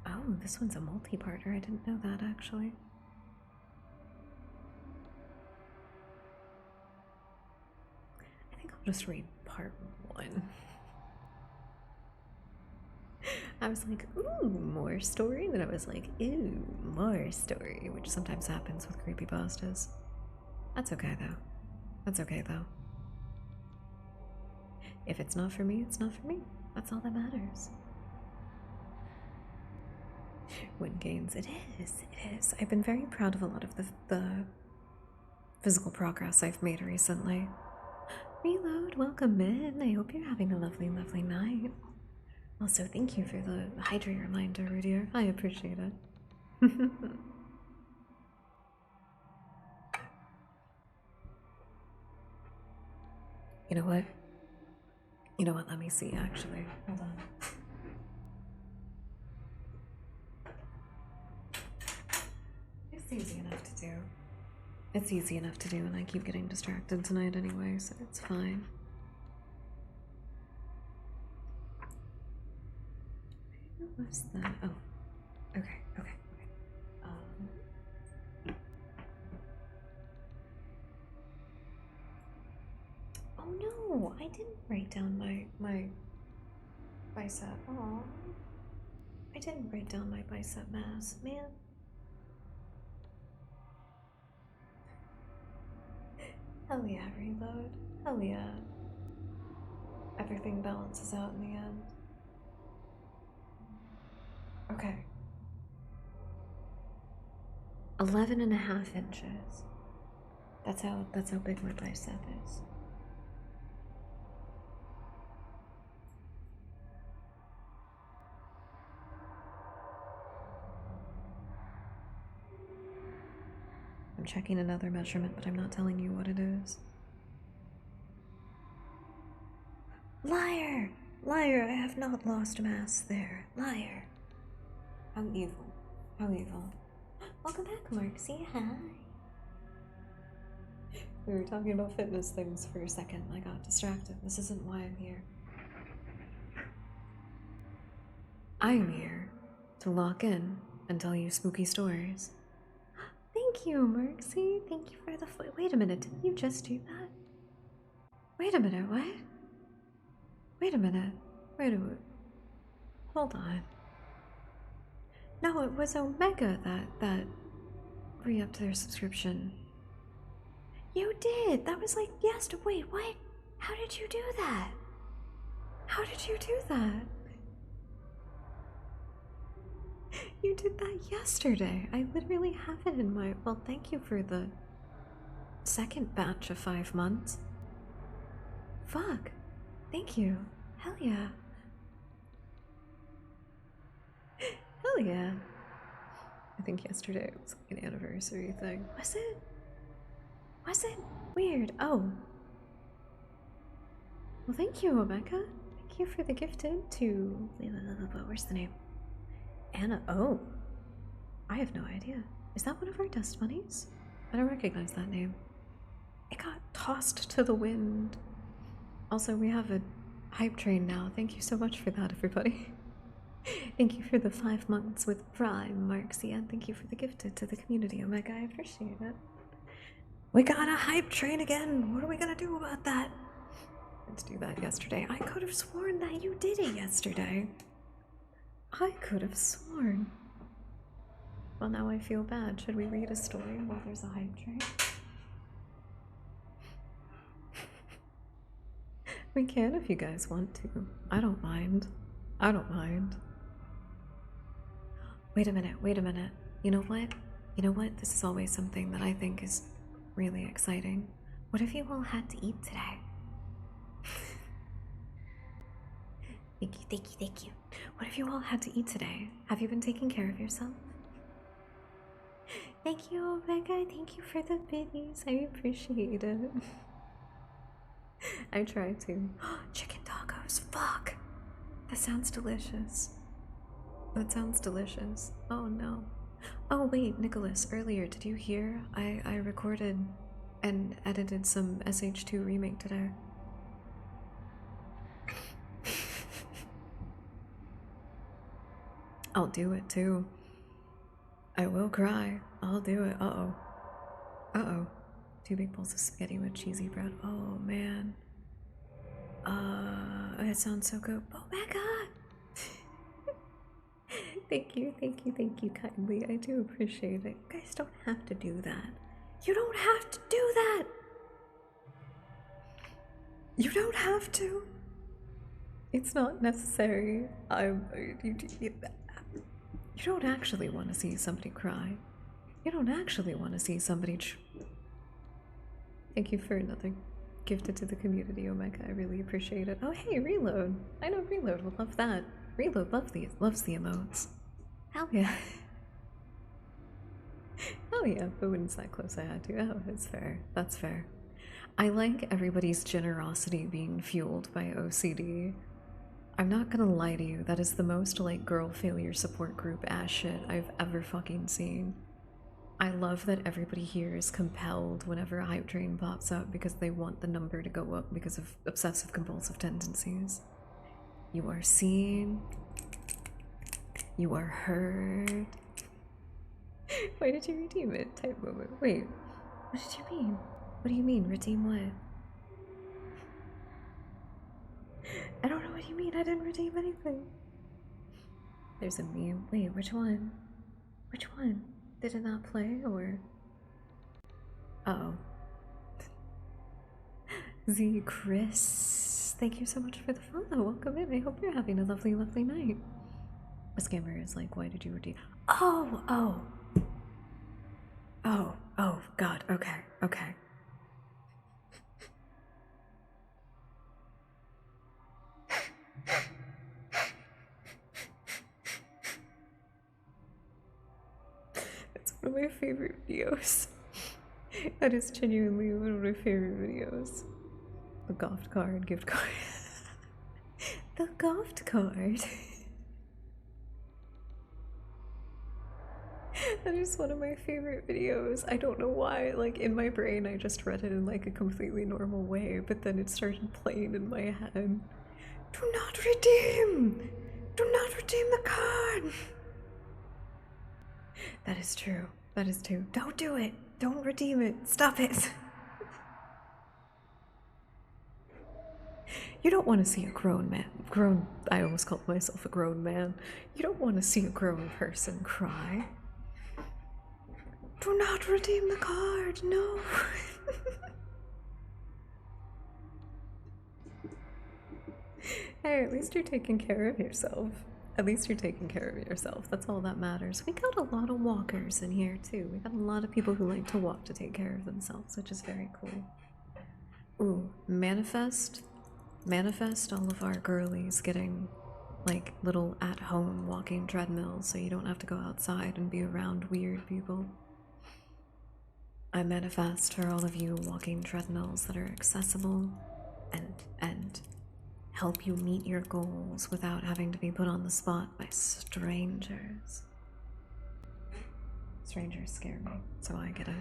Oh, this one's a multi-parter. I didn't know that, actually. I think I'll just read part 1. I was like, ooh, more story. Then I was like, ooh, more story, which sometimes happens with creepypastas. That's okay, though. That's okay, though. If it's not for me, it's not for me. That's all that matters. Win gains. It is. It is. I've been very proud of a lot of the physical progress I've made recently. Reload, welcome in. I hope you're having a lovely, lovely night. Also, thank you for the hydrate reminder, Rudier. I appreciate it. You know what? You know what? Let me see, actually. Hold on. It's easy enough to do. It's easy enough to do, and I keep getting distracted tonight anyway, so it's fine. What was that? Oh. Okay. Oh no! I didn't write down my bicep. Aw. I didn't write down my bicep mass, man. Hell yeah, reload. Hell yeah. Everything balances out in the end. Okay. 11.5 inches. That's how big my bicep is. I'm checking another measurement, but I'm not telling you what it is. Liar! Liar, I have not lost mass there. Liar. How evil. How evil. Welcome back, Mark. Say hi. We were talking about fitness things for a second. I got distracted. This isn't why I'm here. I'm here to lock in and tell you spooky stories. Thank you, Mercy. Thank you for the wait a minute, didn't you just do that? Wait a minute, what? Wait a minute. Wait a minute. Hold on. No, it was Omega that re-upped their subscription. You did! That was like yesterday. Wait, what? How did you do that? How did you do that? You did that yesterday. I literally have it in my... Well, thank you for the second batch of 5 months. Fuck. Thank you. Hell yeah. Hell yeah. I think yesterday was like an anniversary thing. Was it? Was it? Weird. Oh. Well, thank you, Omega. Thank you for the gifted to... Where's the name? Anna. Oh. I have no idea. Is that one of our dust bunnies? I don't recognize that name. It got tossed to the wind. Also, we have a hype train now. Thank you so much for that, everybody. Thank you for the 5 months with Prime, Marxie, and thank you for the gifted to the community, Omega. I appreciate it. We got a hype train again. What are we gonna do about that? Let's do that yesterday. I could have sworn that you did it yesterday. I could have sworn. Well, now I feel bad. Should we read a story while there's a hype train? We can if you guys want to. I don't mind. I don't mind. Wait a minute, wait a minute. You know what? You know what? This is always something that I think is really exciting. What if you all had to eat today? Thank you, thank you, thank you. What if you all had to eat today? Have you been taking care of yourself? Thank you, Omega. Thank you for the biddies. I appreciate it. I try to. Chicken tacos. Fuck. That sounds delicious. That sounds delicious. Oh no. Oh wait, Nicholas, earlier, did you hear? I recorded and edited some SH2 remake today. I'll do it too. I will cry. I'll do it. Uh-oh. Uh-oh. 2 big bowls of spaghetti with cheesy bread. Oh man. It sounds so good. Oh my god! Thank you, thank you, thank you kindly. I do appreciate it. You guys don't have to do that. You don't have to do that! You don't have to. It's not necessary. You don't actually want to see somebody cry. You don't actually want to see somebody Thank you for another gifted to the community, Omega. I really appreciate it. Oh hey, Reload. I know Reload will love that. Reload loves the emotes. Hell yeah. Hell yeah, but when it's that close I had to. Oh, it's fair. That's fair. I like everybody's generosity being fueled by OCD. I'm not gonna lie to you, that is the most like girl failure support group ass shit I've ever fucking seen. I love that everybody here is compelled whenever a hype train pops up because they want the number to go up because of obsessive compulsive tendencies. You are seen. You are heard. Why did you redeem it? Type moment. Wait, what did you mean? What do you mean, redeem what? I don't know what you mean, I didn't redeem anything. There's a meme. Wait, which one? Which one? Did it not play, or? Uh-oh. Z Chris, thank you so much for the follow. Welcome in. I hope you're having a lovely, lovely night. A scammer is like, why did you redeem? Oh, oh. okay, okay. It's one of my favorite videos. That is genuinely one of my favorite videos. The golf card, gift card. The golf card. That is one of my favorite videos. I don't know why, like in my brain I just read it in like a completely normal way, but then it started playing in my head. Do not redeem! Do not redeem the card! That is true. That is true. Don't do it! Don't redeem it! Stop it! You don't want to see a grown man. I almost called myself a grown man. You don't want to see a grown person cry. Do not redeem the card, no! Hey, at least you're taking care of yourself. At least you're taking care of yourself. That's all that matters. We got a lot of walkers in here, too. We got a lot of people who like to walk to take care of themselves, which is very cool. Ooh, manifest all of our girlies getting like little at-home walking treadmills so you don't have to go outside and be around weird people. I manifest for all of you walking treadmills that are accessible and help you meet your goals without having to be put on the spot by strangers. Strangers scare me, so I get it.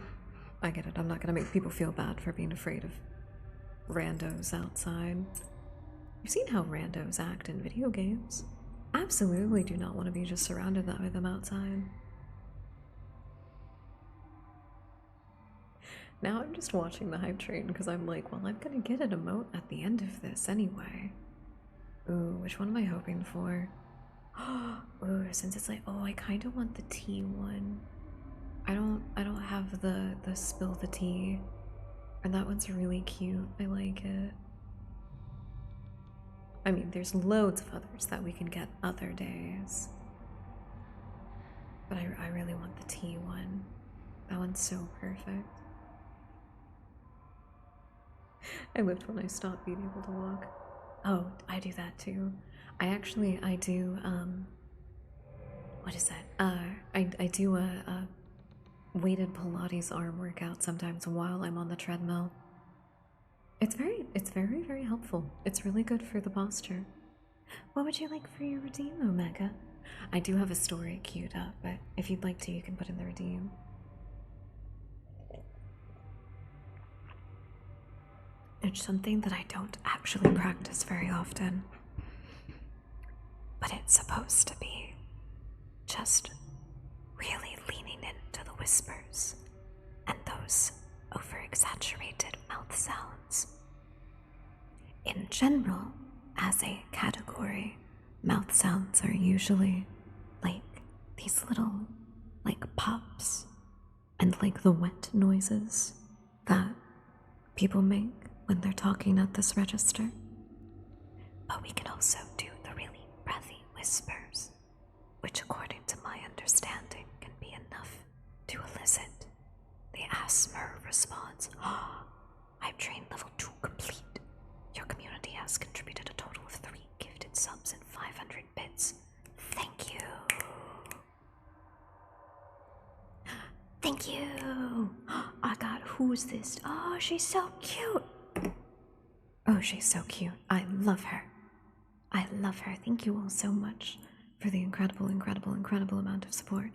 I get it. I'm not gonna make people feel bad for being afraid of randos outside. You've seen how randos act in video games. Absolutely do not want to be just surrounded by them outside. Now I'm just watching the hype train because I'm like, well, I'm gonna get an emote at the end of this anyway. Ooh, which one am I hoping for? Ooh, since it's like, oh, I kind of want the tea one. I don't have the spill the tea, and that one's really cute. I like it. I mean, there's loads of others that we can get other days, but I really want the tea one. That one's so perfect. I lived when I stopped being able to walk. Oh, I do that too. I do, what is that? I do a weighted Pilates arm workout sometimes while I'm on the treadmill. It's very, very helpful. It's really good for the posture. What would you like for your redeem, Omega? I do have a story queued up, but if you'd like to, you can put in the redeem. It's something that I don't actually practice very often, but it's supposed to be just really leaning into the whispers and those over-exaggerated mouth sounds. In general, as a category, mouth sounds are usually like these little, like pops and like the wet noises that people make when they're talking at this register. But we can also do the really breathy whispers, which according to my understanding can be enough to elicit the asthma response. I've trained level 2 complete. Your community has contributed a total of 3 gifted subs and 500 bits. Thank you. Thank you. I got, who's this? Oh, she's so cute. Oh, she's so cute. I love her. I love her. Thank you all so much for the incredible, incredible, incredible amount of support.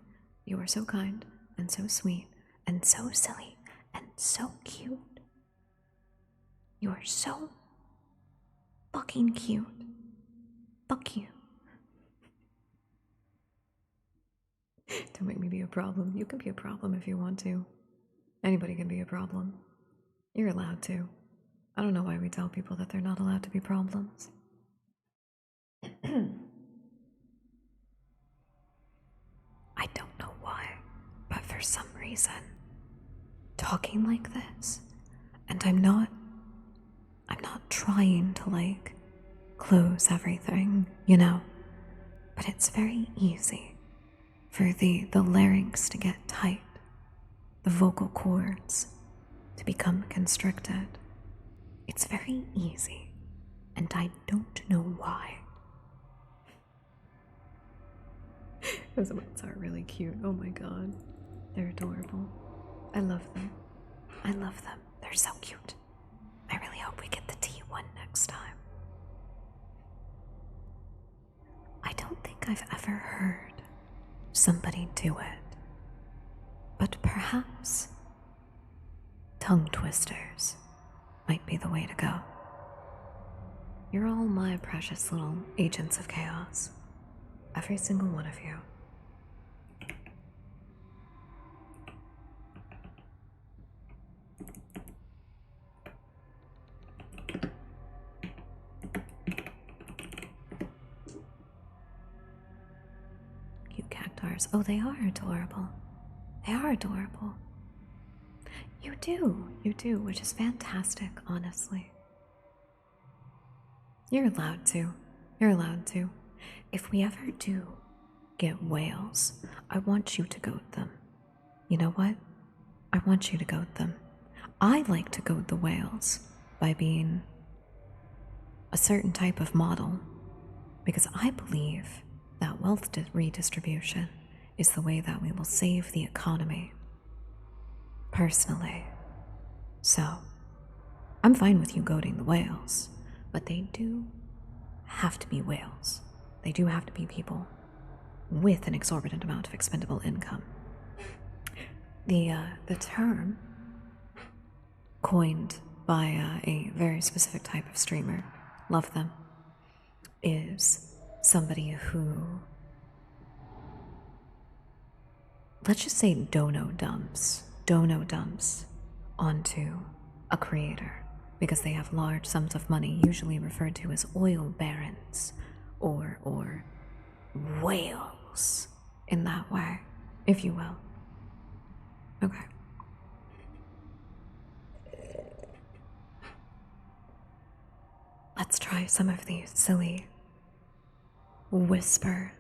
You are so kind and so sweet and so silly and so cute. You are so fucking cute. Fuck you. Don't make me be a problem. You can be a problem if you want to. Anybody can be a problem. You're allowed to. I don't know why we tell people that they're not allowed to be problems. I don't know why, but for some reason, talking like this, and I'm not trying to like close everything, you know, but it's very easy for the larynx to get tight, the vocal cords, to become constricted. It's very easy, and I don't know why. Those ones are really cute. Oh my god. They're adorable. I love them. I love them. They're so cute. I really hope we get the T1 next time. I don't think I've ever heard somebody do it, but perhaps tongue twisters might be the way to go. You're all my precious little agents of chaos. Every single one of you. Cute cactars. Oh, they are adorable. They are adorable. You do, which is fantastic, honestly. You're allowed to. You're allowed to. If we ever do get whales, I want you to goat them. You know what? I want you to goat them. I like to goat the whales by being a certain type of model because I believe that wealth redistribution is the way that we will save the economy. Personally. So, I'm fine with you goating the whales, but they do have to be whales. They do have to be people with an exorbitant amount of expendable income. The term coined by a very specific type of streamer, love them, is somebody who, let's just say dono dumps onto a creator because they have large sums of money, usually referred to as oil barons or whales in that way, if you will. Okay. Let's try some of these silly whispered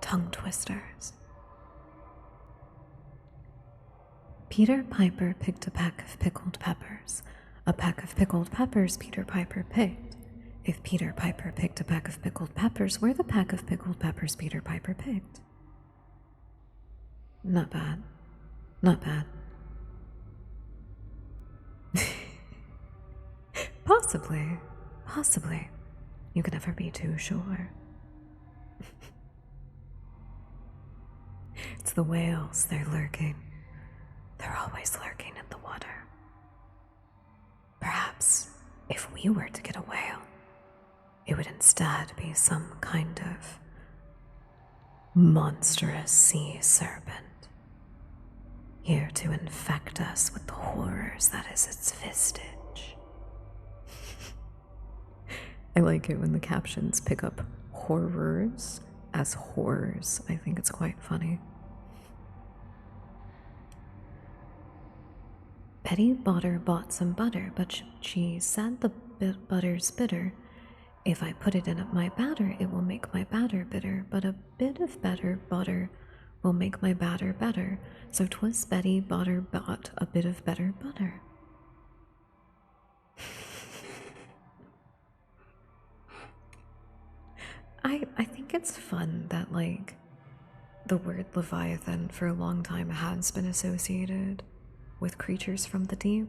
tongue twisters. Peter Piper picked a peck of pickled peppers. A peck of pickled peppers Peter Piper picked. If Peter Piper picked a peck of pickled peppers, where the peck of pickled peppers Peter Piper picked? Not bad. Not bad. Possibly. Possibly. You can never be too sure. It's the whales, they're lurking. They're always lurking in the water. Perhaps if we were to get a whale, it would instead be some kind of monstrous sea serpent, here to infect us with the horrors that is its vistage. I like it when the captions pick up horrors as horrors. I think it's quite funny. Betty Botter bought some butter, but she said the butter's bitter. If I put it in my batter, it will make my batter bitter, but a bit of better butter will make my batter better. So 'twas Betty Botter bought a bit of better butter. I think it's fun that, like, the word Leviathan for a long time has been associated with creatures from the deep,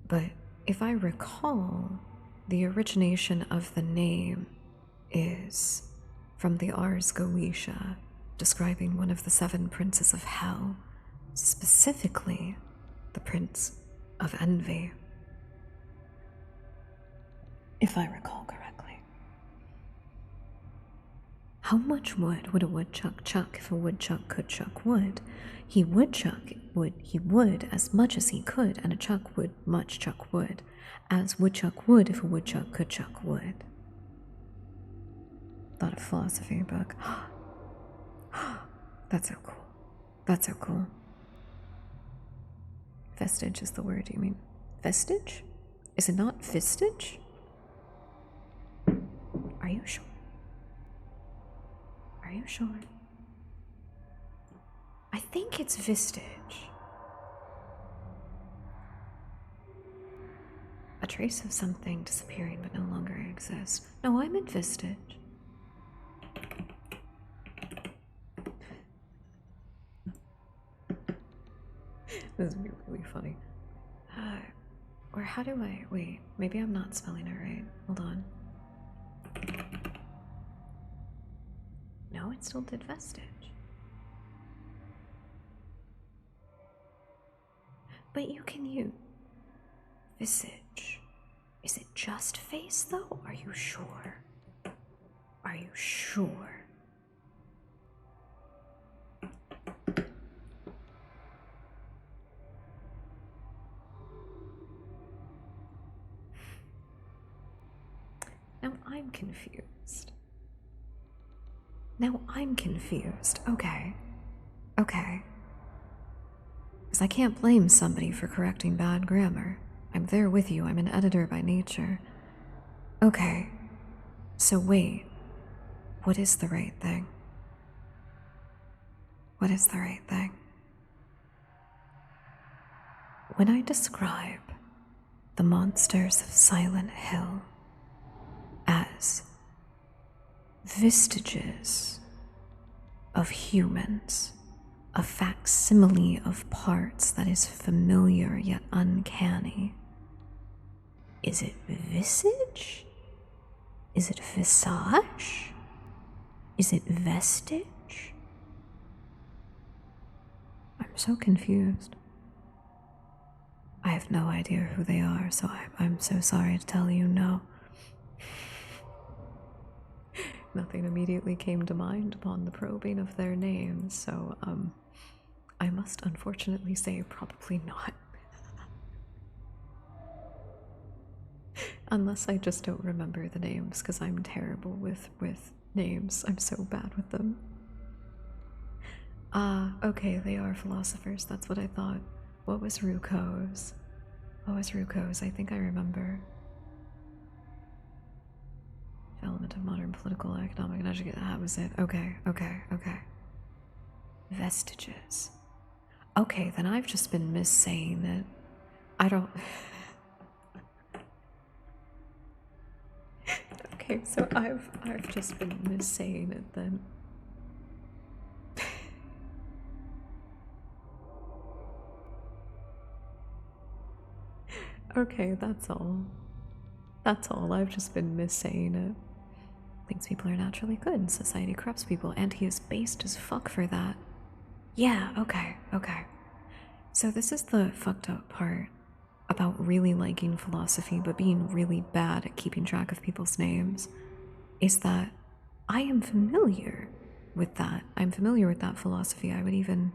but if I recall, the origination of the name is from the Ars Goetia, describing one of the 7 princes of hell, specifically the Prince of Envy, if I recall correctly. How much wood would a woodchuck chuck if a woodchuck could chuck wood? He would as much as he could, and a chuck would much chuck wood, as woodchuck would if a woodchuck could chuck wood. Thought a philosophy book. That's so cool. That's so cool. Vestige is the word, you mean? Vestige? Is it not vistage? Are you sure? Are you sure? I think it's vistage. A trace of something disappearing but no longer exists. No, I'm in Vistage. This is really funny. Or how do I... Wait, maybe I'm not spelling it right. Hold on. No, it still did Vestige. But you can use Visage. Is it just face, though? Are you sure? Are you sure? Now I'm confused. Okay. Okay. Because I can't blame somebody for correcting bad grammar. I'm there with you. I'm an editor by nature. Okay. So wait. What is the right thing? What is the right thing? When I describe the monsters of Silent Hill as vestiges of humans, a facsimile of parts that is familiar yet uncanny, is it visage? Is it visage? Is it vestige? I'm so confused. I have no idea who they are, so I'm so sorry to tell you no. Nothing immediately came to mind upon the probing of their names, so, I must unfortunately say probably not. Unless I just don't remember the names, because I'm terrible with names. I'm so bad with them. Ah, okay, they are philosophers. That's what I thought. What was Ruko's? I think I remember. Development of modern political, economic, and education. That was it. Okay. Vestiges. Okay, then I've just been missaying it. I don't... Okay, so I've just been missaying it then. Okay, that's all. That's all. I've just been missaying it. Thinks people are naturally good and society corrupts people, and he is based as fuck for that. Yeah, okay. So this is the fucked up part about really liking philosophy but being really bad at keeping track of people's names, is that I am familiar with that. I'm familiar with that philosophy. I would even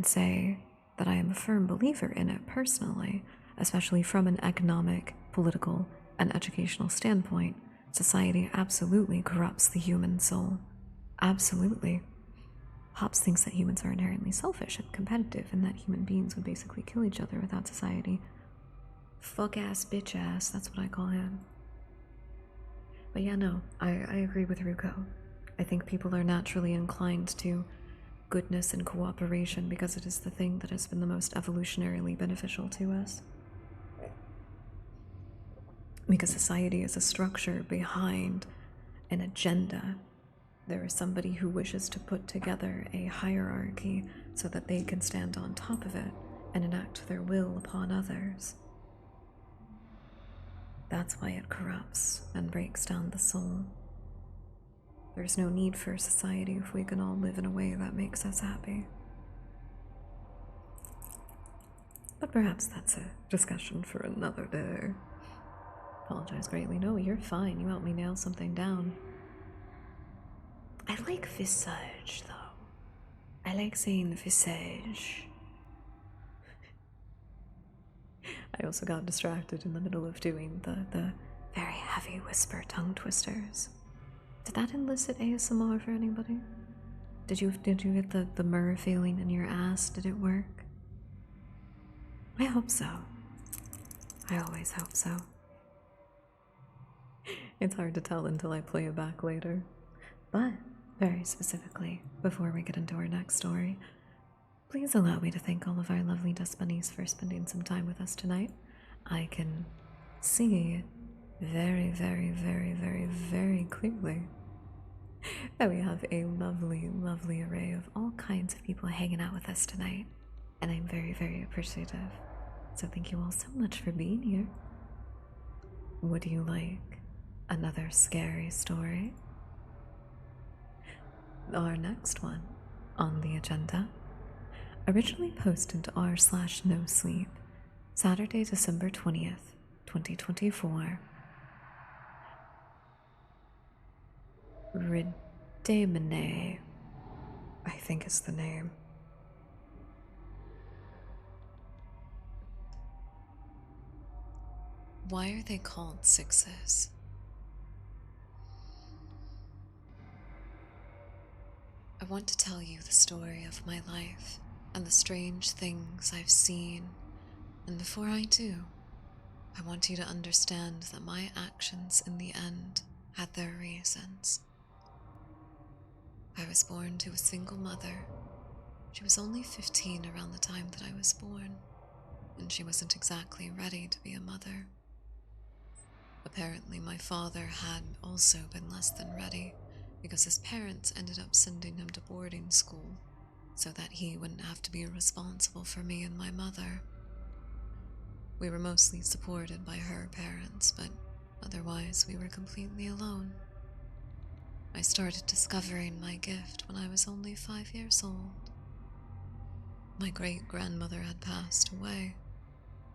say that I am a firm believer in it personally, especially from an economic, political, and educational standpoint. Society absolutely corrupts the human soul. Absolutely. Hobbes thinks that humans are inherently selfish and competitive, and that human beings would basically kill each other without society. Fuck ass, bitch ass, that's what I call him. But yeah, no, I agree with Ruko. I think people are naturally inclined to goodness and cooperation because it is the thing that has been the most evolutionarily beneficial to us. Because society is a structure behind an agenda. There is somebody who wishes to put together a hierarchy so that they can stand on top of it and enact their will upon others. That's why it corrupts and breaks down the soul. There's no need for society if we can all live in a way that makes us happy. But perhaps that's a discussion for another day. Apologize greatly. No, you're fine. You helped me nail something down. I like visage, though. I like saying visage. I also got distracted in the middle of doing the very heavy whisper tongue twisters. Did that elicit ASMR for anybody? Did you get the myrrh feeling in your ass? Did it work? I hope so. I always hope so. It's hard to tell until I play it back later. But, very specifically, before we get into our next story, please allow me to thank all of our lovely dust bunnies for spending some time with us tonight. I can see very, very, very, very, very clearly that we have a lovely, lovely array of all kinds of people hanging out with us tonight. And I'm very, very appreciative. So thank you all so much for being here. Would you like another scary story? Our next one on the agenda, originally posted to r/no sleep, Saturday, December 20th, 2024. Ridemene, I think is the name. Why are they called sixes? I want to tell you the story of my life and the strange things I've seen, and before I do, I want you to understand that my actions in the end had their reasons. I was born to a single mother. She was only 15 around the time that I was born, and she wasn't exactly ready to be a mother. Apparently, my father had also been less than ready because his parents ended up sending him to boarding school so that he wouldn't have to be responsible for me and my mother. We were mostly supported by her parents, but otherwise we were completely alone. I started discovering my gift when I was only 5 years old. My great-grandmother had passed away,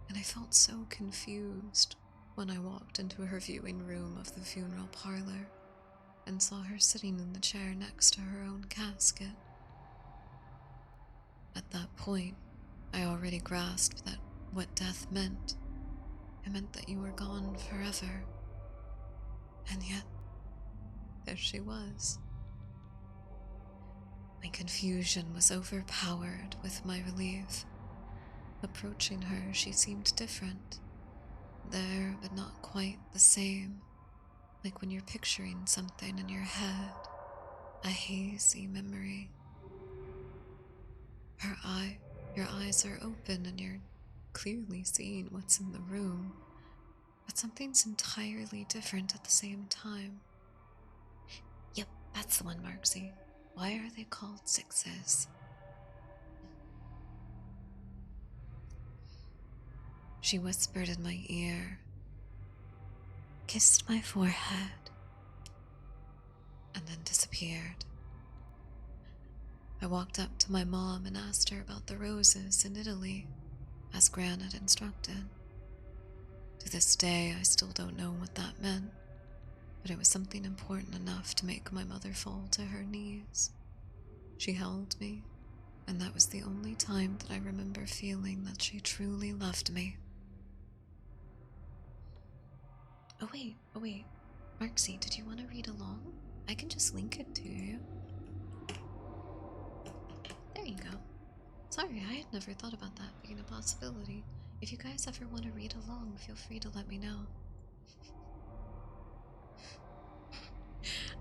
and I felt so confused when I walked into her viewing room of the funeral parlor and saw her sitting in the chair next to her own casket. At that point, I already grasped that what death meant. It meant that you were gone forever. And yet, there she was. My confusion was overpowered with my relief. Approaching her, she seemed different. There, but not quite the same. Like when you're picturing something in your head, a hazy memory. Your eyes are open and you're clearly seeing what's in the room, but something's entirely different at the same time. Yep, that's the one, Marksy. Why are they called sixes? She whispered in my ear, kissed my forehead, and then disappeared. I walked up to my mom and asked her about the roses in Italy, as Gran had instructed. To this day, I still don't know what that meant, but it was something important enough to make my mother fall to her knees. She held me, and that was the only time that I remember feeling that she truly loved me. Oh wait. Marksy, did you want to read along? I can just link it to you. There you go. Sorry, I had never thought about that being a possibility. If you guys ever want to read along, feel free to let me know.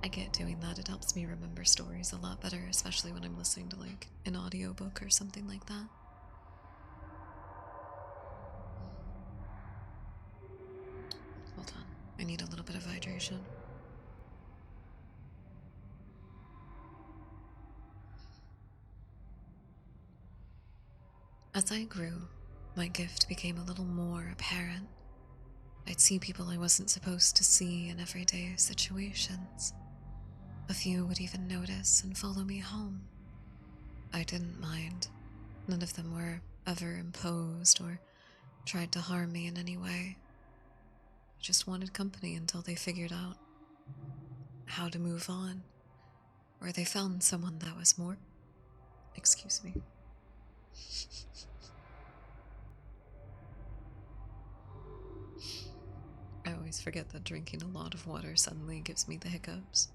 I get doing that. It helps me remember stories a lot better, especially when I'm listening to like an audiobook or something like that. Hold on. I need a little bit of hydration. As I grew, my gift became a little more apparent. I'd see people I wasn't supposed to see in everyday situations. A few would even notice and follow me home. I didn't mind. None of them were ever imposed or tried to harm me in any way. I just wanted company until they figured out how to move on, or they found someone that was more... Excuse me. I always forget that drinking a lot of water suddenly gives me the hiccups.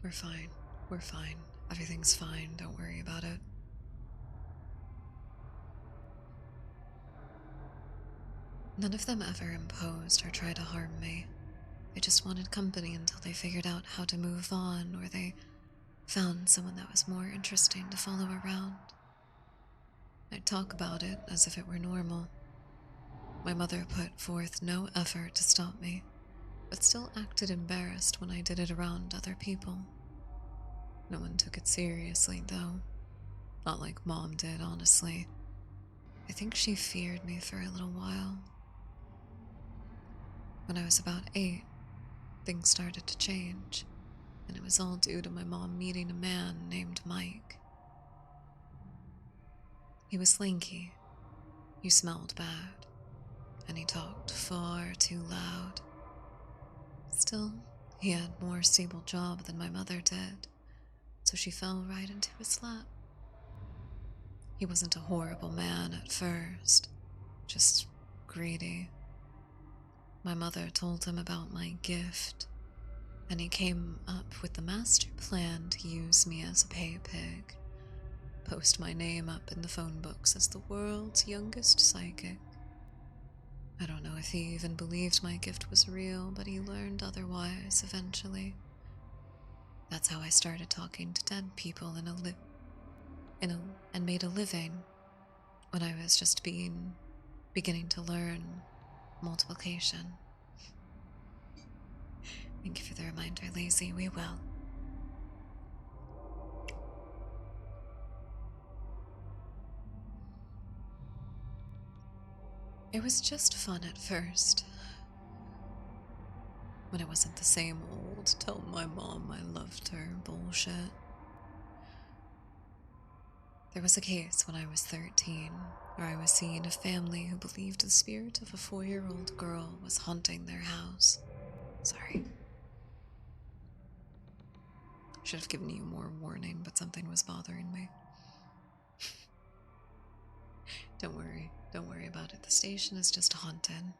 We're fine. We're fine. Everything's fine. Don't worry about it. None of them ever imposed or tried to harm me. They just wanted company until they figured out how to move on, or they found someone that was more interesting to follow around. I'd talk about it as if it were normal. My mother put forth no effort to stop me, but still acted embarrassed when I did it around other people. No one took it seriously, though. Not like Mom did, honestly. I think she feared me for a little while. When I was about 8, things started to change, and it was all due to my mom meeting a man named Mike. He was slinky, he smelled bad, and he talked far too loud. Still, he had a more stable job than my mother did, so she fell right into his lap. He wasn't a horrible man at first, just greedy. My mother told him about my gift, and he came up with the master plan to use me as a pay pig, post my name up in the phone books as the world's youngest psychic. I don't know if he even believed my gift was real, but he learned otherwise eventually. That's how I started talking to dead people and made a living when I was just beginning to learn multiplication. Thank you for the reminder, Lazy. We will. It was just fun at first. When it wasn't the same old tell my mom I loved her bullshit. There was a case when I was 13 where I was seeing a family who believed the spirit of a 4-year-old girl was haunting their house. Sorry. Should have given you more warning, but something was bothering me. Don't worry about it. The station is just haunted.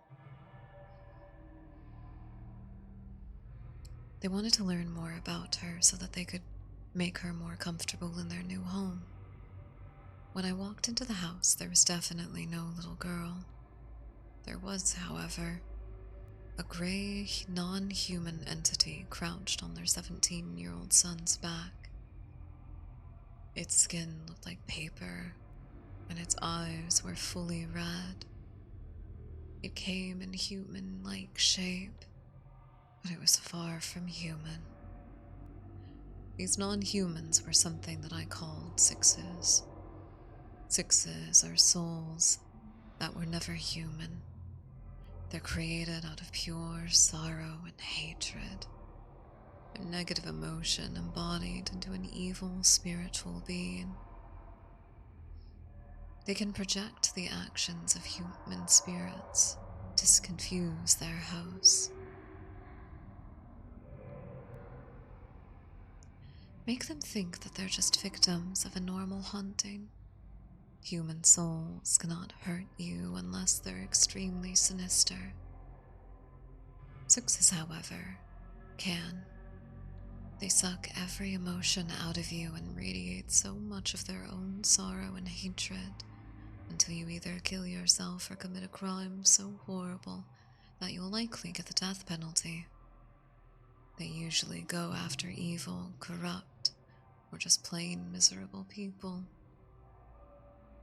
They wanted to learn more about her so that they could make her more comfortable in their new home. When I walked into the house, there was definitely no little girl. There was, however, a gray, non-human entity crouched on their 17-year-old son's back. Its skin looked like paper, and its eyes were fully red. It came in human-like shape, but it was far from human. These non-humans were something that I called sixes. Sixes are souls that were never human. They're created out of pure sorrow and hatred. They're negative emotion embodied into an evil spiritual being. They can project the actions of human spirits to confuse their hosts. Make them think that they're just victims of a normal haunting. Human souls cannot hurt you unless they're extremely sinister. Sixes, however, can. They suck every emotion out of you and radiate so much of their own sorrow and hatred until you either kill yourself or commit a crime so horrible that you'll likely get the death penalty. They usually go after evil, corrupt, or just plain miserable people.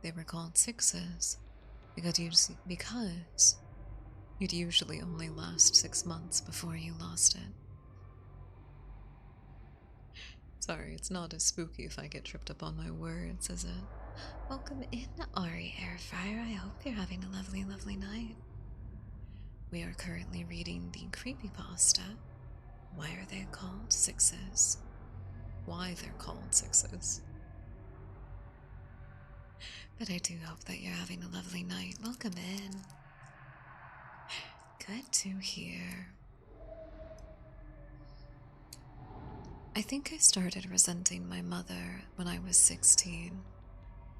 They were called sixes because you'd usually only last 6 months before you lost it. Sorry, it's not as spooky if I get tripped up on my words, is it? Welcome in, Ari Airfryer. I hope you're having a lovely, lovely night. We are currently reading the creepypasta. Why are they called sixes? Why they're called sixes. But I do hope that you're having a lovely night. Welcome in. Good to hear. I think I started resenting my mother when I was 16.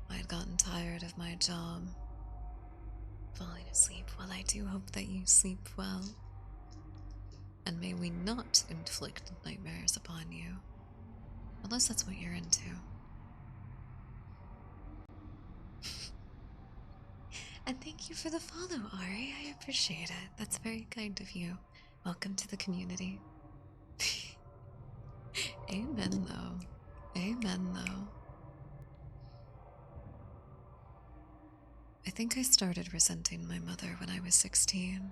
I had gotten tired of my job. Falling asleep. Well, I do hope that you sleep well. And may we not inflict nightmares upon you. Unless that's what you're into. And thank you for the follow, Ari. I appreciate it. That's very kind of you. Welcome to the community. Amen, though. Amen, though. think I started resenting my mother when I was 16.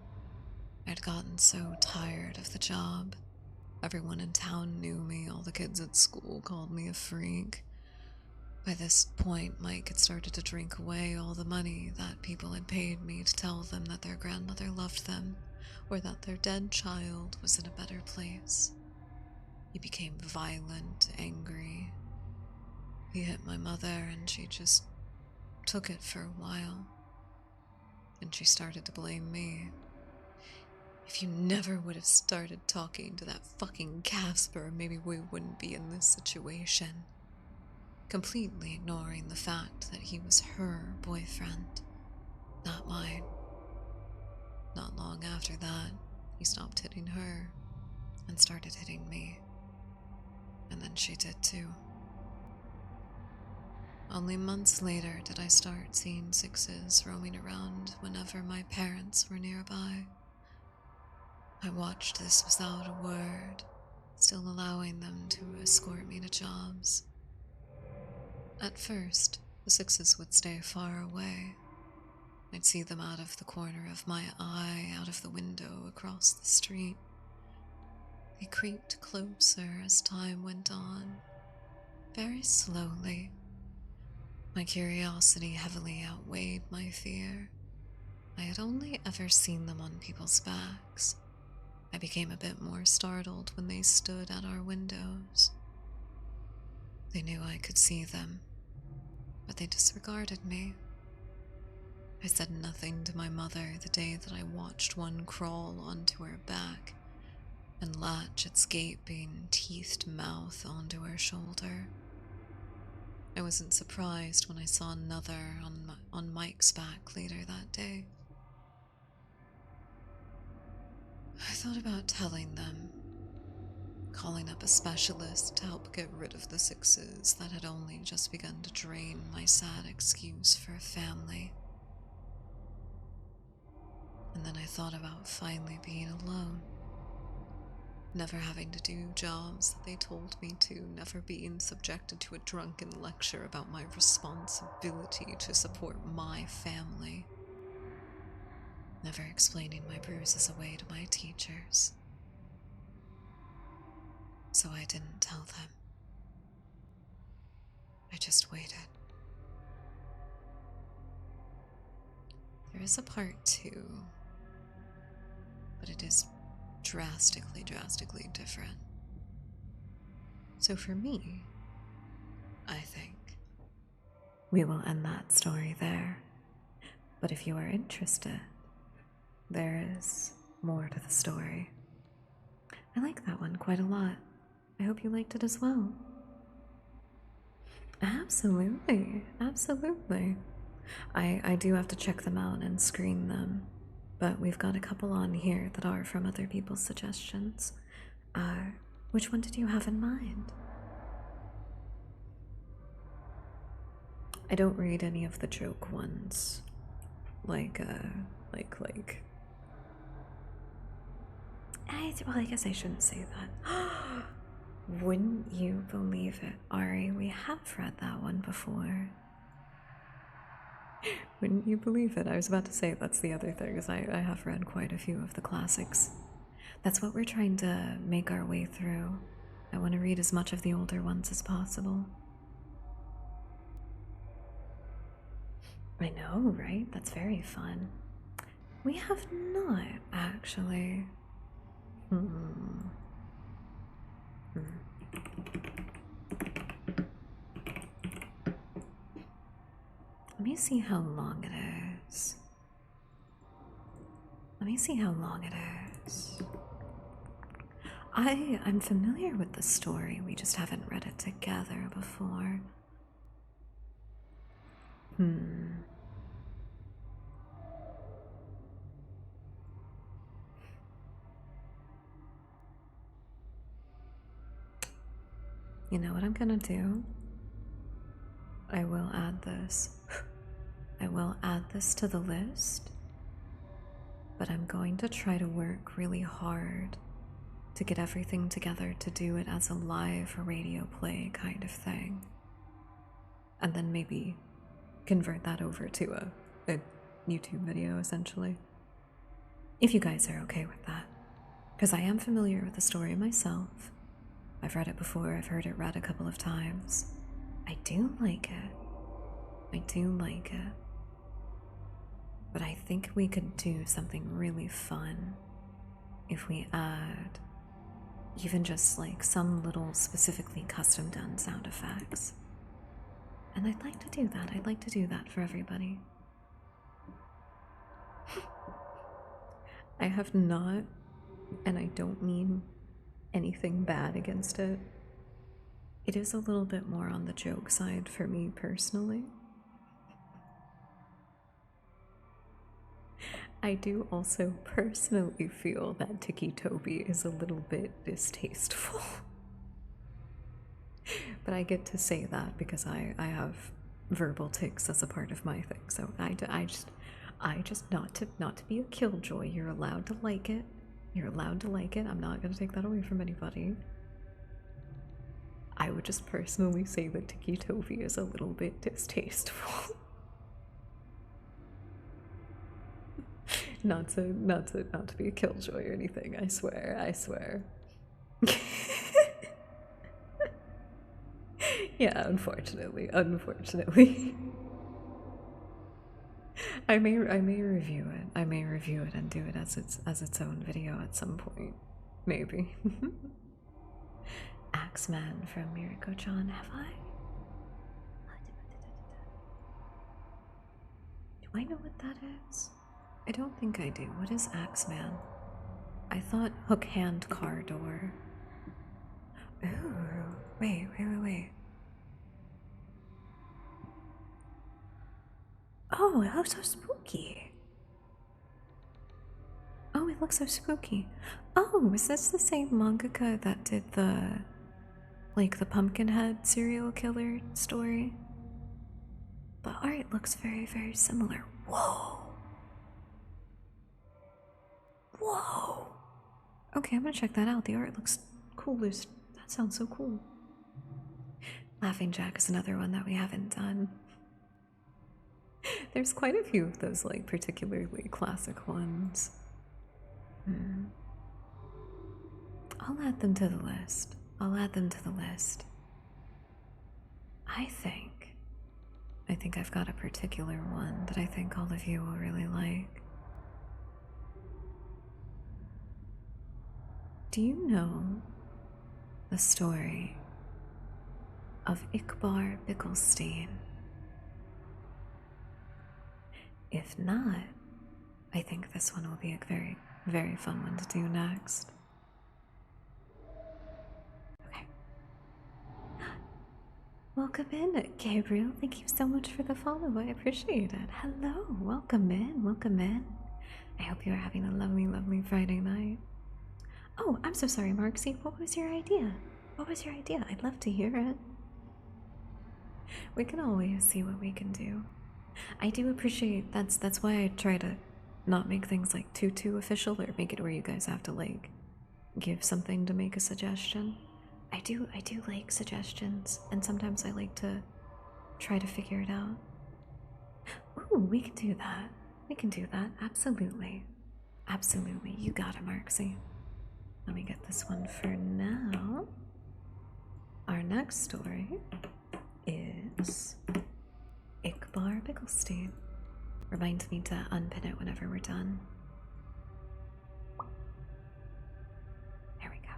I'd gotten so tired of the job. Everyone in town knew me, all the kids at school called me a freak. By this point, Mike had started to drink away all the money that people had paid me to tell them that their grandmother loved them, or that their dead child was in a better place. He became violent, angry. He hit my mother, and she just took it for a while. And she started to blame me. If you never would have started talking to that fucking Casper, maybe we wouldn't be in this situation. Completely ignoring the fact that he was her boyfriend, not mine. Not long after that, he stopped hitting her and started hitting me. And then she did too. Only months later did I start seeing sixes roaming around whenever my parents were nearby. I watched this without a word, still allowing them to escort me to jobs. At first, the sixes would stay far away. I'd see them out of the corner of my eye, out of the window across the street. They creeped closer as time went on, very slowly. My curiosity heavily outweighed my fear. I had only ever seen them on people's backs. I became a bit more startled when they stood at our windows. They knew I could see them, but they disregarded me. I said nothing to my mother the day that I watched one crawl onto her back and latch its gaping, teethed mouth onto her shoulder. I wasn't surprised when I saw another on Mike's back later that day. I thought about telling them, calling up a specialist to help get rid of the sixes that had only just begun to drain my sad excuse for a family. And then I thought about finally being alone. Never having to do jobs that they told me to, never being subjected to a drunken lecture about my responsibility to support my family. Never explaining my bruises away to my teachers. So I didn't tell them. I just waited. There is a part 2, but it is drastically different. So for me, I think we will end that story there. But if you are interested, there is more to the story. I like that one quite a lot. I hope you liked it as well. Absolutely. I do have to check them out and screen them, but we've got a couple on here that are from other people's suggestions. Which one did you have in mind? I don't read any of the joke ones. I guess I shouldn't say that. Wouldn't you believe it, Ari? We have read that one before. Wouldn't you believe it? I was about to say that's the other thing, is I have read quite a few of the classics. That's what we're trying to make our way through. I want to read as much of the older ones as possible. I know, right? That's very fun. We have not, actually. Let me see how long it is. I'm familiar with the story, we just haven't read it together before. You know what I'm gonna do? I will add this. I will add this to the list, but I'm going to try to work really hard to get everything together to do it as a live radio play kind of thing. And then maybe convert that over to a YouTube video, essentially. If you guys are okay with that. Because I am familiar with the story myself. I've read it before, I've heard it read a couple of times. I do like it. I do like it. But I think we could do something really fun if we add even just like some little specifically custom done sound effects. And I'd like to do that. I'd like to do that for everybody. I have not, and I don't mean anything bad against it. It is a little bit more on the joke side for me personally. I do also personally feel that Tiki Toby is a little bit distasteful. But I get to say that because I have verbal tics as a part of my thing. So I just not to be a killjoy. You're allowed to like it. You're allowed to like it. I'm not gonna take that away from anybody. I would just personally say that Tiki Toby is a little bit distasteful. not to be a killjoy or anything. I swear. I swear. Yeah, unfortunately. I may review it. I may review it and do it as its own video at some point. Maybe. Axeman from Miriko-chan, have I? Do I know what that is? I don't think I do. What is Axeman? I thought hook hand car door. Ooh, wait. Oh, it looks so spooky. Oh, it looks so spooky. Oh, is this the same mangaka that did the Pumpkinhead serial killer story? The art looks very, very similar. Whoa. Whoa. Okay, I'm gonna check that out. The art looks cool. That sounds so cool. Laughing Jack is another one that we haven't done. There's quite a few of those, like, particularly classic ones. I'll add them to the list. I think I've got a particular one that I think all of you will really like. Do you know the story of Ikbar Bickelstein? If not, I think this one will be a very, very fun one to do next. Okay. Welcome in, Gabriel. Thank you so much for the follow. I appreciate it. Hello. Welcome in. I hope you are having a lovely, lovely Friday night. Oh, I'm so sorry, Marksy. What was your idea? I'd love to hear it. We can always see what we can do. I do appreciate that's why I try to not make things like too official or make it where you guys have to like give something to make a suggestion. I do like suggestions, and sometimes I like to try to figure it out. Ooh, we can do that. Absolutely. You got it, Marksy. Let me get this one for now. Our next story is Ikbar Bickelstein. Reminds me to unpin it whenever we're done. There we go.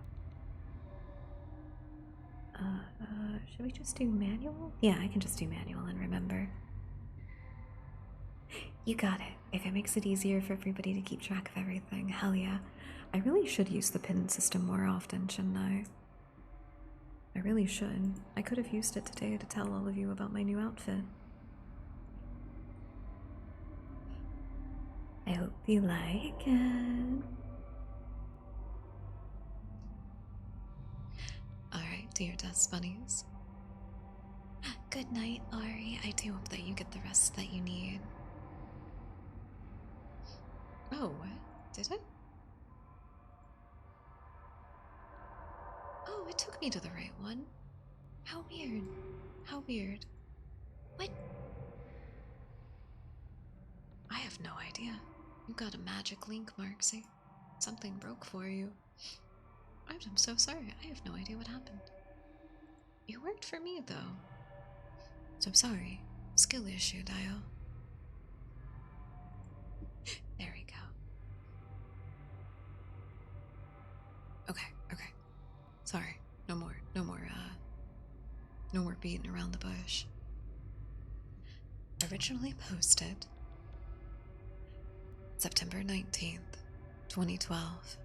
Should we just do manual? Yeah, I can just do manual and remember. You got it. If it makes it easier for everybody to keep track of everything, hell yeah. I really should use the pin system more often, shouldn't I? I really should. I could have used it today to tell all of you about my new outfit. I hope you like it. Alright, dear dust bunnies. Good night, Ari. I do hope that you get the rest that you need. Oh, what? Did it? Oh, it took me to the right one. How weird. What? no idea. You got a magic link, Marksy. Something broke for you. I'm so sorry. I have no idea what happened. You worked for me, though. So I'm sorry. Skill issue, Dio. There we go. Okay. Sorry. No more beating around the bush. Originally posted September 19th, 2012.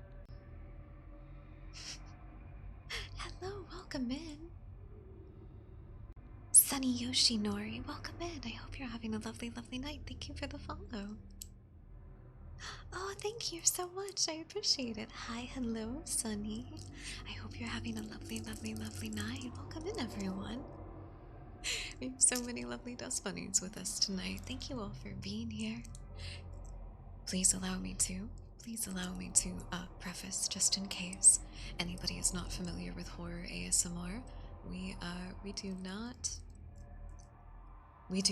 Hello, welcome in. Sunny Yoshinori, welcome in. I hope you're having a lovely, lovely night. Thank you for the follow. Oh, thank you so much. I appreciate it. Hi, hello, Sunny. I hope you're having a lovely, lovely, lovely night. Welcome in, everyone. We have so many lovely dust bunnies with us tonight. Thank you all for being here. Please allow me to preface, just in case anybody is not familiar with horror ASMR, we do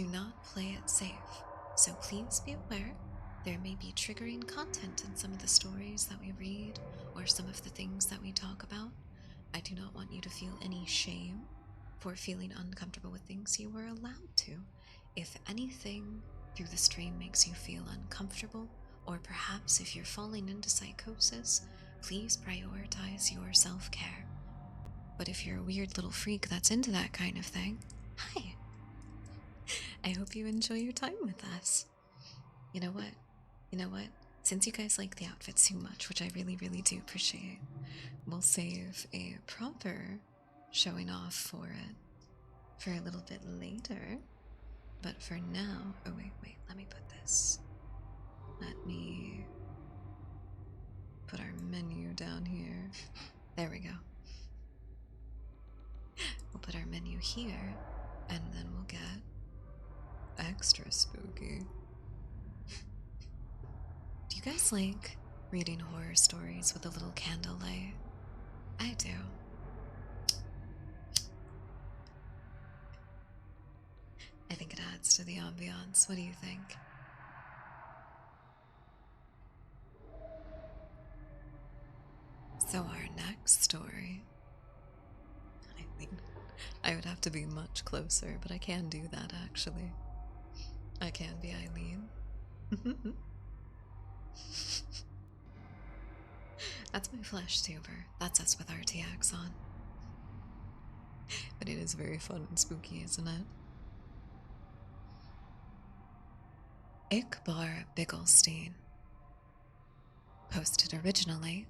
not play it safe. So please be aware there may be triggering content in some of the stories that we read or some of the things that we talk about. I do not want you to feel any shame for feeling uncomfortable with things. You are allowed to. If anything through the stream makes you feel uncomfortable, or perhaps if you're falling into psychosis, please prioritize your self-care. But if you're a weird little freak that's into that kind of thing, hi. I hope you enjoy your time with us. You know what? Since you guys like the outfits too much, which I really, really do appreciate, we'll save a proper showing off for it for a little bit later. But for now, oh wait, let me put this. Let me put our menu down here. There we go. We'll put our menu here, and then we'll get extra spooky. Do you guys like reading horror stories with a little candlelight? I do. I think it adds to the ambiance. What do you think? So our next story, I think I would have to be much closer, but I can do that actually. I can be Eileen. That's my flesh tuber. That's us with RTX on. But it is very fun and spooky, isn't it? Ikbar Bigglestein. Posted originally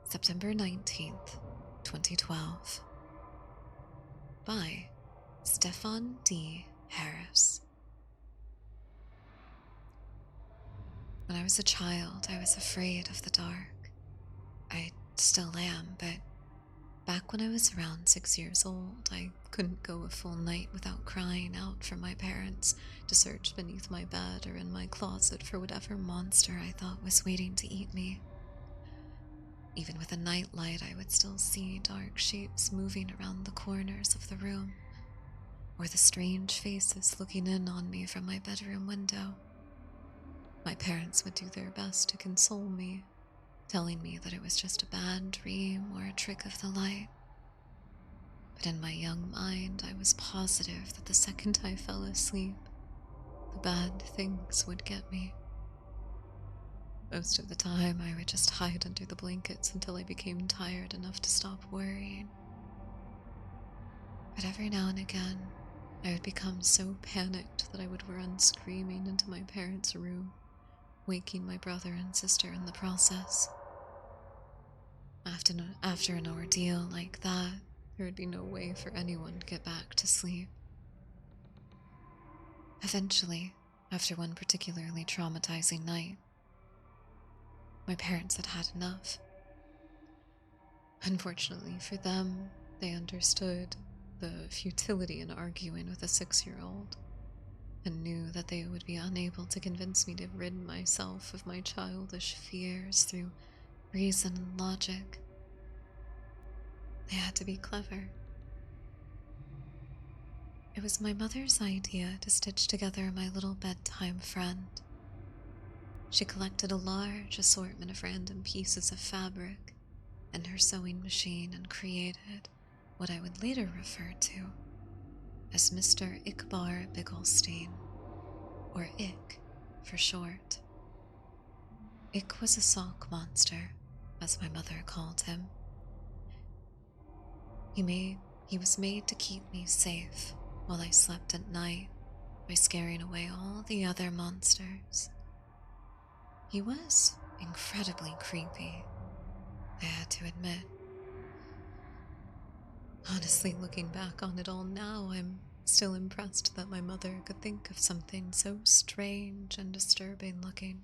September 19th, 2012. By Stefan D. Harris. When I was a child, I was afraid of the dark. I still am, but back when I was around 6 years old, I couldn't go a full night without crying out for my parents to search beneath my bed or in my closet for whatever monster I thought was waiting to eat me. Even with a nightlight, I would still see dark shapes moving around the corners of the room, or the strange faces looking in on me from my bedroom window. My parents would do their best to console me, telling me that it was just a bad dream or a trick of the light. But in my young mind, I was positive that the second I fell asleep, the bad things would get me. Most of the time, I would just hide under the blankets until I became tired enough to stop worrying. But every now and again, I would become so panicked that I would run screaming into my parents' room, waking my brother and sister in the process. After an ordeal like that, there would be no way for anyone to get back to sleep. Eventually, after one particularly traumatizing night, my parents had had enough. Unfortunately for them, they understood the futility in arguing with a 6-year-old and knew that they would be unable to convince me to rid myself of my childish fears through reason and logic. They had to be clever. It was my mother's idea to stitch together my little bedtime friend. She collected a large assortment of random pieces of fabric and her sewing machine and created what I would later refer to as Mr. Ickbar Bickelstein, or Ick for short. Ick was a sock monster, as my mother called him. He was made to keep me safe while I slept at night by scaring away all the other monsters. He was incredibly creepy, I had to admit. Honestly, looking back on it all now, I'm still impressed that my mother could think of something so strange and disturbing looking.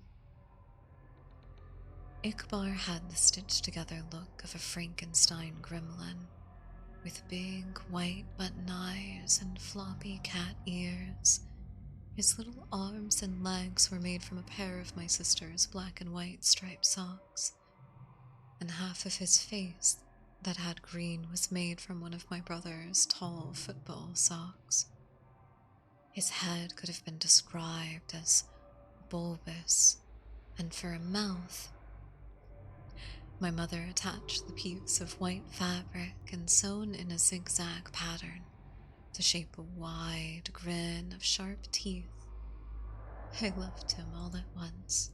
Ickbar had the stitched together look of a Frankenstein gremlin, with big white button eyes and floppy cat ears. His little arms and legs were made from a pair of my sister's black and white striped socks, and half of his face that had green was made from one of my brother's tall football socks. His head could have been described as bulbous, and for a mouth, my mother attached the piece of white fabric and sewn in a zigzag pattern to shape a wide grin of sharp teeth. I loved him all at once.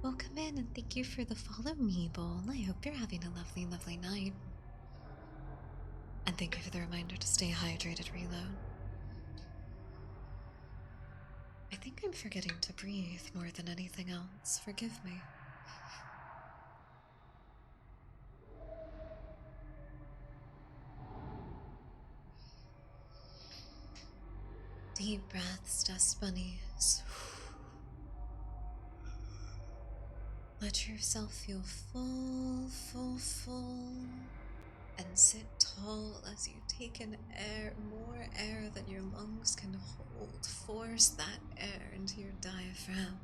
Welcome in and thank you for the follow me, Bowl. I hope you're having a lovely, lovely night. And thank you for the reminder to stay hydrated, Reload. I think I'm forgetting to breathe more than anything else. Forgive me. Deep breaths, dust bunnies. Let yourself feel full, full, full. And sit tall as you take in more air than your lungs can hold. Force that air into your diaphragm.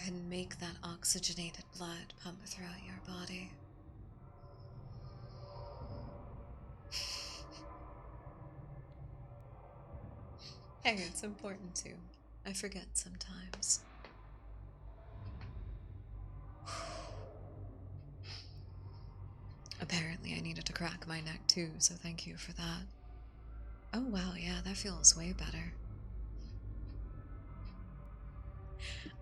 And make that oxygenated blood pump throughout your body. Hey, it's important too. I forget sometimes. Apparently, I needed to crack my neck too, so thank you for that. Oh wow, yeah, that feels way better.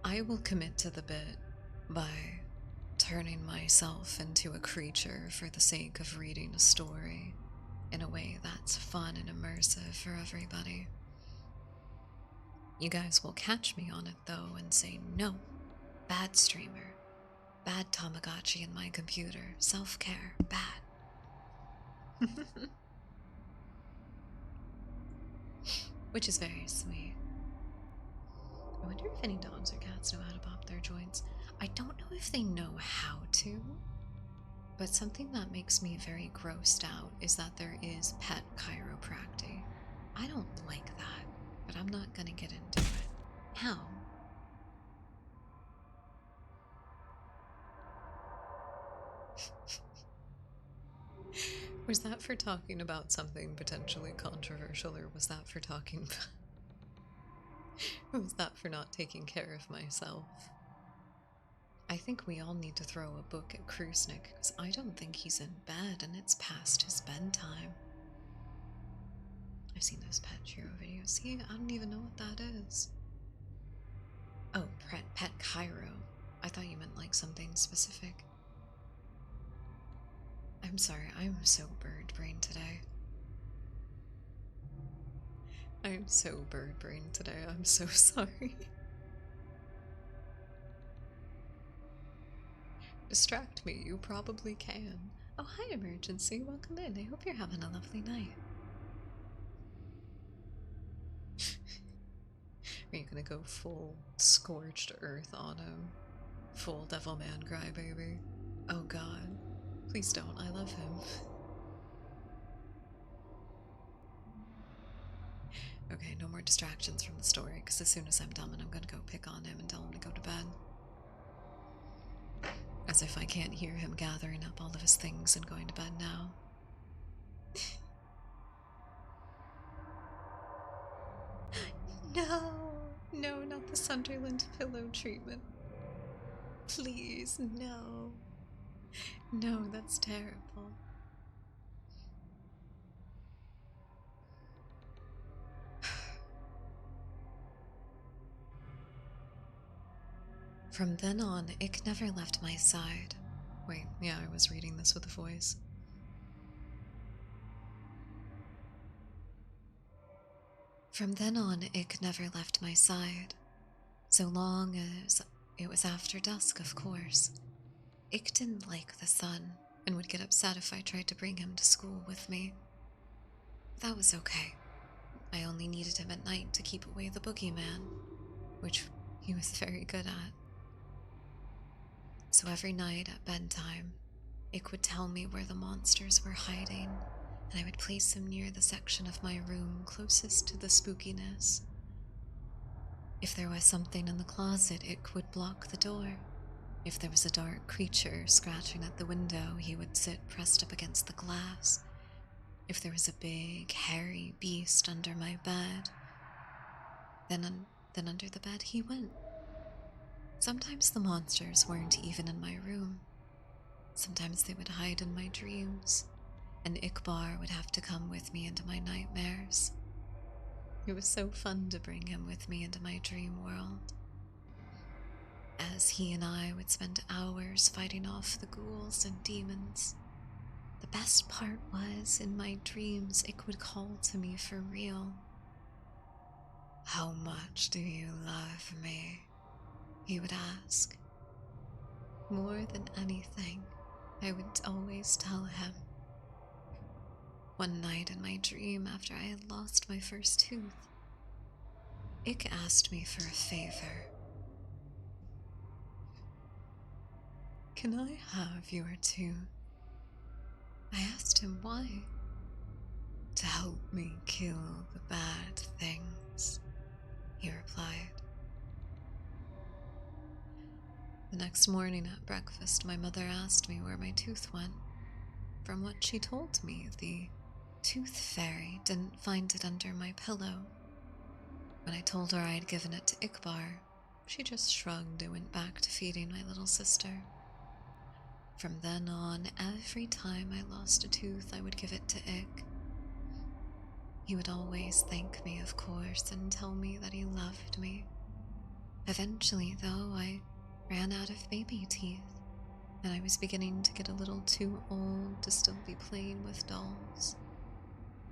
I will commit to the bit by turning myself into a creature for the sake of reading a story in a way that's fun and immersive for everybody. You guys will catch me on it though and say, no, bad streamer, bad Tamagotchi in my computer, self-care, bad. Which is very sweet. I wonder if any dogs or cats know how to pop their joints. I don't know if they know how to, but something that makes me very grossed out is that there is pet chiropractic. I don't like that, but I'm not gonna get into it. How? Was that for talking about something potentially controversial, or was that for talking about... or was that for not taking care of myself? I think we all need to throw a book at Krusnik, because I don't think he's in bed and it's past his bedtime. I've seen those pet Chiro videos. See, I don't even know what that is. Oh, pet Cairo. I thought you meant like something specific. I'm sorry, I'm so bird-brained today. I'm so bird-brained today, I'm so sorry. Distract me, you probably can. Oh, hi, Emergency, welcome in. I hope you're having a lovely night. Are you gonna go full scorched earth on him? Full Devilman Crybaby? Oh god. Please don't, I love him. Okay, no more distractions from the story, because as soon as I'm done, I'm gonna go pick on him and tell him to go to bed. As if I can't hear him gathering up all of his things and going to bed now. No! Sunderland pillow treatment. Please, no. No, that's terrible. From then on, Ick never left my side. Wait, yeah, I was reading this with a voice. From then on, Ick never left my side. So long as it was after dusk, of course. Ick didn't like the sun and would get upset if I tried to bring him to school with me. That was okay. I only needed him at night to keep away the boogeyman, which he was very good at. So every night at bedtime, Ick would tell me where the monsters were hiding, and I would place him near the section of my room closest to the spookiness. If there was something in the closet, Ick would block the door. If there was a dark creature scratching at the window, he would sit pressed up against the glass. If there was a big, hairy beast under my bed, then under the bed he went. Sometimes the monsters weren't even in my room. Sometimes they would hide in my dreams, and Ikbar would have to come with me into my nightmares. It was so fun to bring him with me into my dream world, as he and I would spend hours fighting off the ghouls and demons. The best part was, in my dreams, Ick would call to me for real. "How much do you love me?" he would ask. More than anything, I would always tell him. One night in my dream, after I had lost my first tooth, Ick asked me for a favor. "Can I have your tooth?" I asked him why. "To help me kill the bad things," he replied. The next morning at breakfast, my mother asked me where my tooth went. From what she told me, the tooth fairy didn't find it under my pillow. When I told her I had given it to Ikbar, she just shrugged and went back to feeding my little sister. From then on, every time I lost a tooth, I would give it to Ick. He would always thank me, of course, and tell me that he loved me. Eventually, though, I ran out of baby teeth, and I was beginning to get a little too old to still be playing with dolls.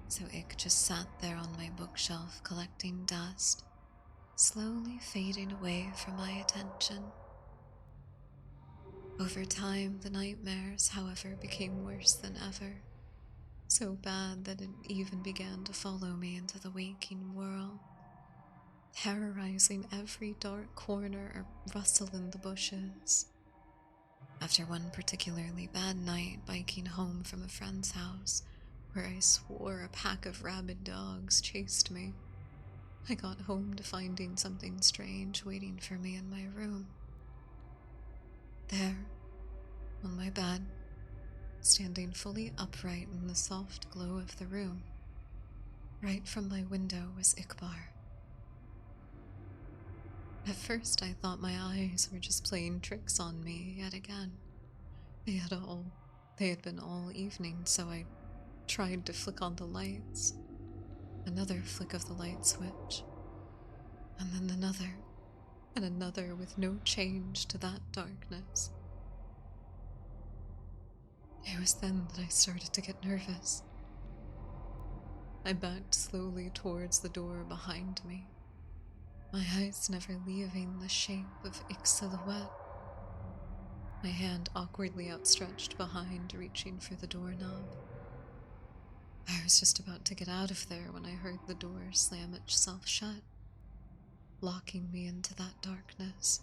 So Ick just sat there on my bookshelf collecting dust, slowly fading away from my attention. Over time, the nightmares, however, became worse than ever, so bad that it even began to follow me into the waking world, terrorizing every dark corner or rustle in the bushes. After one particularly bad night biking home from a friend's house, where I swore a pack of rabid dogs chased me, I got home to finding something strange waiting for me in my room. There, on my bed, standing fully upright in the soft glow of the room, right from my window, was Ikbar. At first I thought my eyes were just playing tricks on me yet again. They had been all evening, so I tried to flick on the lights. Another flick of the light switch, and then another, and another, with no change to that darkness. It was then that I started to get nervous. I backed slowly towards the door behind me, my eyes never leaving the shape of Ick's silhouette, my hand awkwardly outstretched behind, reaching for the doorknob. I was just about to get out of there when I heard the door slam itself shut, locking me into that darkness.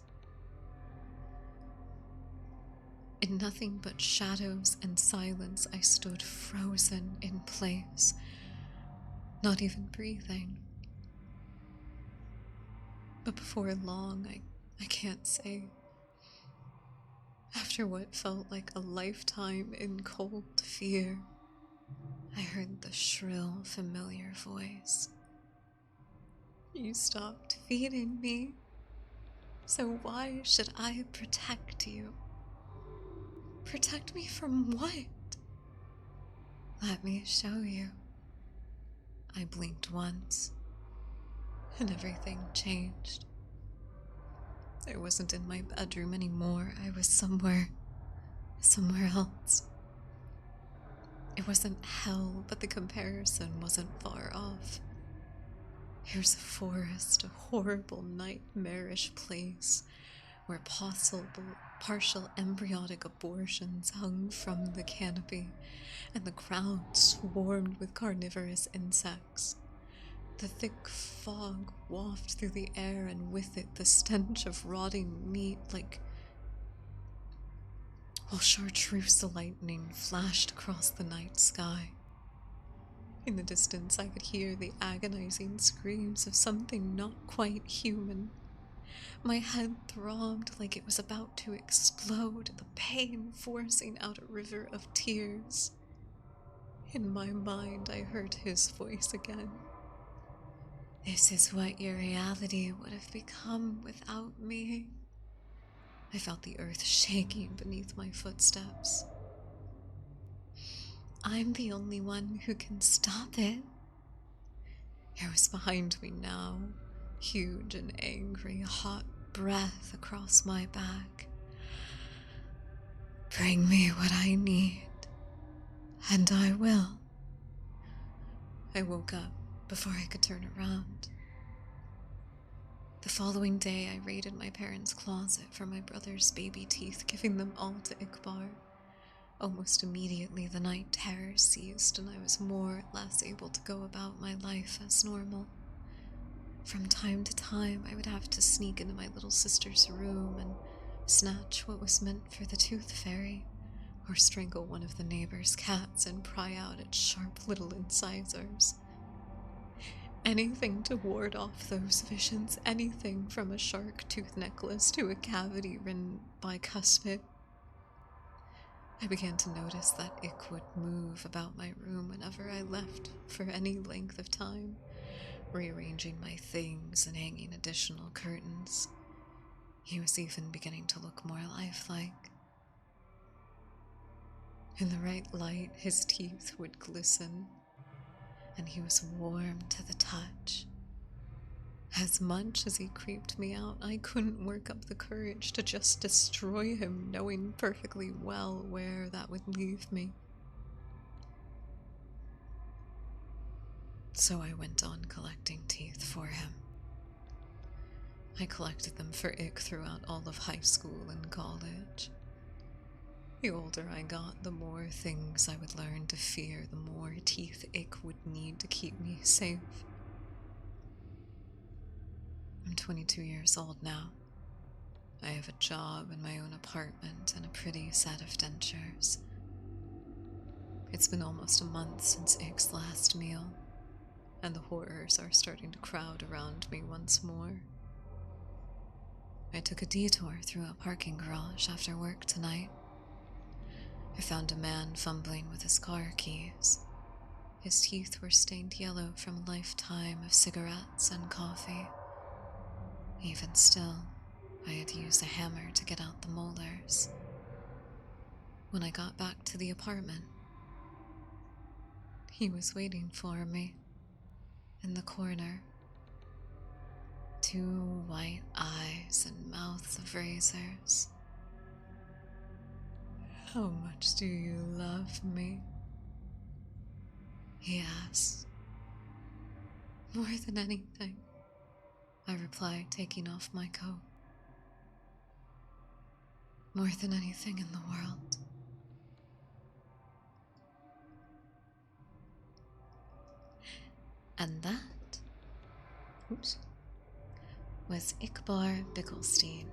In nothing but shadows and silence, I stood frozen in place, not even breathing. But before long, I can't say. After what felt like a lifetime in cold fear, I heard the shrill, familiar voice. "You stopped feeding me. So why should I protect you? Protect me from what? Let me show you. I blinked once, and everything changed. I wasn't in my bedroom anymore. I was somewhere else. It wasn't hell, but the comparison wasn't far off. Here's a forest, a horrible, nightmarish place where partial embryonic abortions hung from the canopy, and the ground swarmed with carnivorous insects. The thick fog wafted through the air, and with it the stench of rotting meat, while chartreuse lightning flashed across the night sky. In the distance, I could hear the agonizing screams of something not quite human. My head throbbed like it was about to explode, the pain forcing out a river of tears. In my mind, I heard his voice again. This is what your reality would have become without me. I felt the earth shaking beneath my footsteps. I'm the only one who can stop it. It was behind me now, huge and angry, hot breath across my back. Bring me what I need, and I will. I woke up before I could turn around. The following day, I raided my parents' closet for my brother's baby teeth, giving them all to Ikbar. Almost immediately, the night terror ceased, and I was more or less able to go about my life as normal. From time to time, I would have to sneak into my little sister's room and snatch what was meant for the tooth fairy, or strangle one of the neighbor's cats and pry out its sharp little incisors. Anything to ward off those visions, anything from a shark tooth necklace to a cavity ridden by cuspid. I began to notice that Ick would move about my room whenever I left for any length of time, rearranging my things and hanging additional curtains. He was even beginning to look more lifelike. In the right light, his teeth would glisten, and he was warm to the touch. As much as he creeped me out, I couldn't work up the courage to just destroy him, knowing perfectly well where that would leave me. So I went on collecting teeth for him. I collected them for Ick throughout all of high school and college. The older I got, the more things I would learn to fear, the more teeth Ick would need to keep me safe. I'm 22 years old now. I have a job and my own apartment and a pretty set of dentures. It's been almost a month since Ick's last meal, and the horrors are starting to crowd around me once more. I took a detour through a parking garage after work tonight. I found a man fumbling with his car keys. His teeth were stained yellow from a lifetime of cigarettes and coffee. Even still, I had used a hammer to get out the molars. When I got back to the apartment, he was waiting for me in the corner. 2 white eyes and mouths of razors. How much do you love me? He asked. More than anything, I replied, taking off my coat. More than anything in the world. And that, was Ikbar Bickelstein.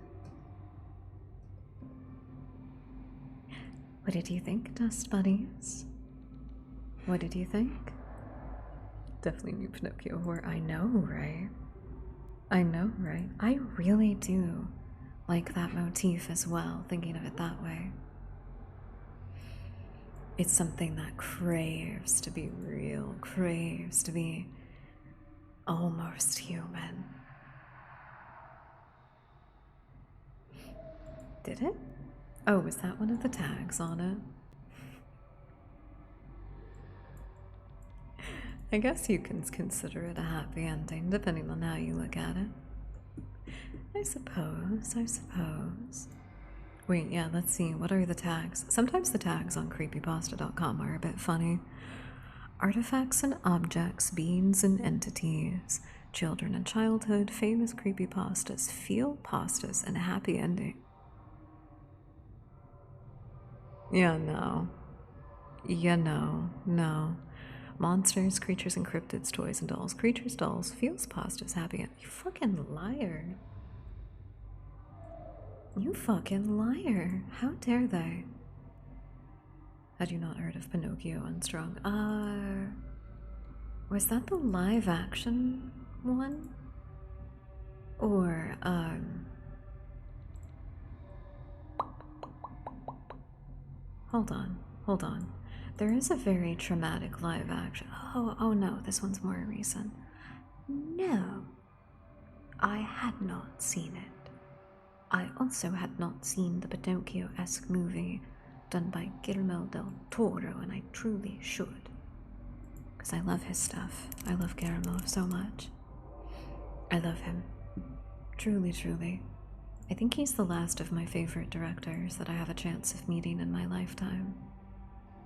What did you think, Dust Bunnies? What did you think? Definitely new Pinocchio horror. I know, right? I know, right? I really do like that motif as well, thinking of it that way. It's something that craves to be real, craves to be almost human. Did it? Oh, was that one of the tags on it? I guess you can consider it a happy ending, depending on how you look at it. I suppose, I suppose. Wait, yeah, let's see. What are the tags? Sometimes the tags on creepypasta.com are a bit funny. Artifacts and objects, beings and entities, children and childhood, famous creepypastas, field pastas, and a happy ending. Yeah, no. Yeah, no. Monsters, creatures and cryptids, toys and dolls, creatures, dolls, feels pastas, happy ending. You fucking liar. You fucking liar. How dare they? Had you not heard of Pinocchio Unstrung? Was that the live action one? Or, hold on. There is a very traumatic live action. Oh no, this one's more recent. No, I had not seen it. I also had not seen the Pinocchio-esque movie done by Guillermo del Toro, and I truly should. Because I love his stuff. I love Guillermo so much. I love him. Truly, truly. I think he's the last of my favorite directors that I have a chance of meeting in my lifetime.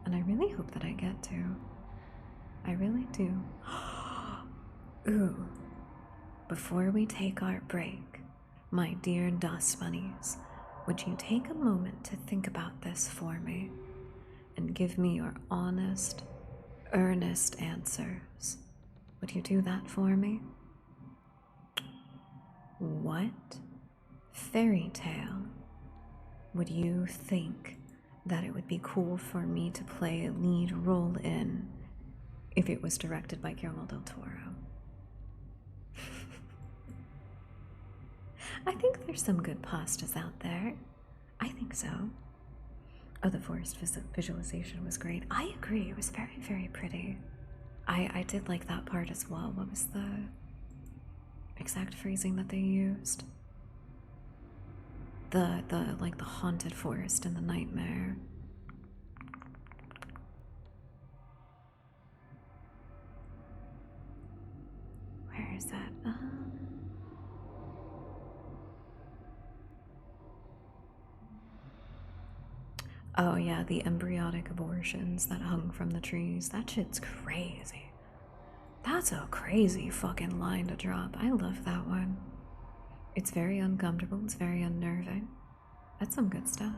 And I really hope that I get to. I really do. Ooh. Before we take our break, my dear dust bunnies, would you take a moment to think about this for me and give me your honest, earnest answers? Would you do that for me? What fairy tale would you think that it would be cool for me to play a lead role in if it was directed by Guillermo del Toro? I think there's some good pastas out there. I think so. Oh, the forest visualization was great. I agree, it was very, very pretty. I did like that part as well. What was the exact phrasing that they used? The like the haunted forest and the nightmare. Where is that? Oh yeah, the embryonic abortions that hung from the trees. That shit's crazy. That's a crazy fucking line to drop. I love that one. It's very uncomfortable, it's very unnerving. That's some good stuff.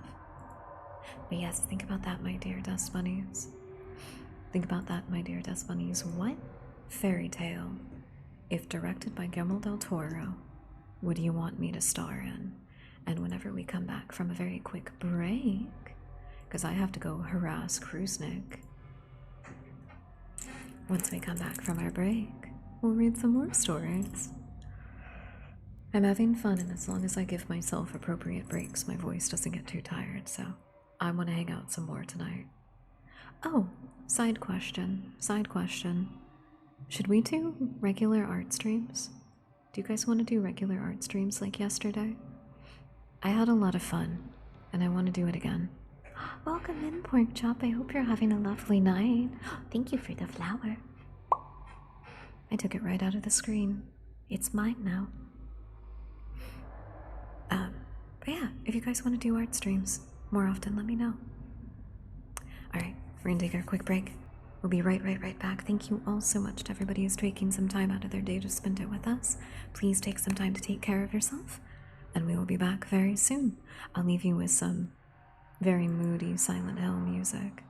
But yes, think about that, my dear dust bunnies. Think about that, my dear dust bunnies. What fairy tale, if directed by Guillermo del Toro, would you want me to star in? And whenever we come back from a very quick break, because I have to go harass Kruznik, once we come back from our break, we'll read some more stories. I'm having fun, and as long as I give myself appropriate breaks, my voice doesn't get too tired, so I want to hang out some more tonight. Oh, side question. Should we do regular art streams? Do you guys want to do regular art streams like yesterday? I had a lot of fun, and I want to do it again. Welcome in, Pork Chop. I hope you're having a lovely night. Thank you for the flower. I took it right out of the screen. It's mine now. But yeah, if you guys want to do art streams more often, let me know. Alright, we're gonna take our quick break. We'll be right back. Thank you all so much to everybody who's taking some time out of their day to spend it with us. Please take some time to take care of yourself, and we will be back very soon. I'll leave you with some very moody Silent Hill music.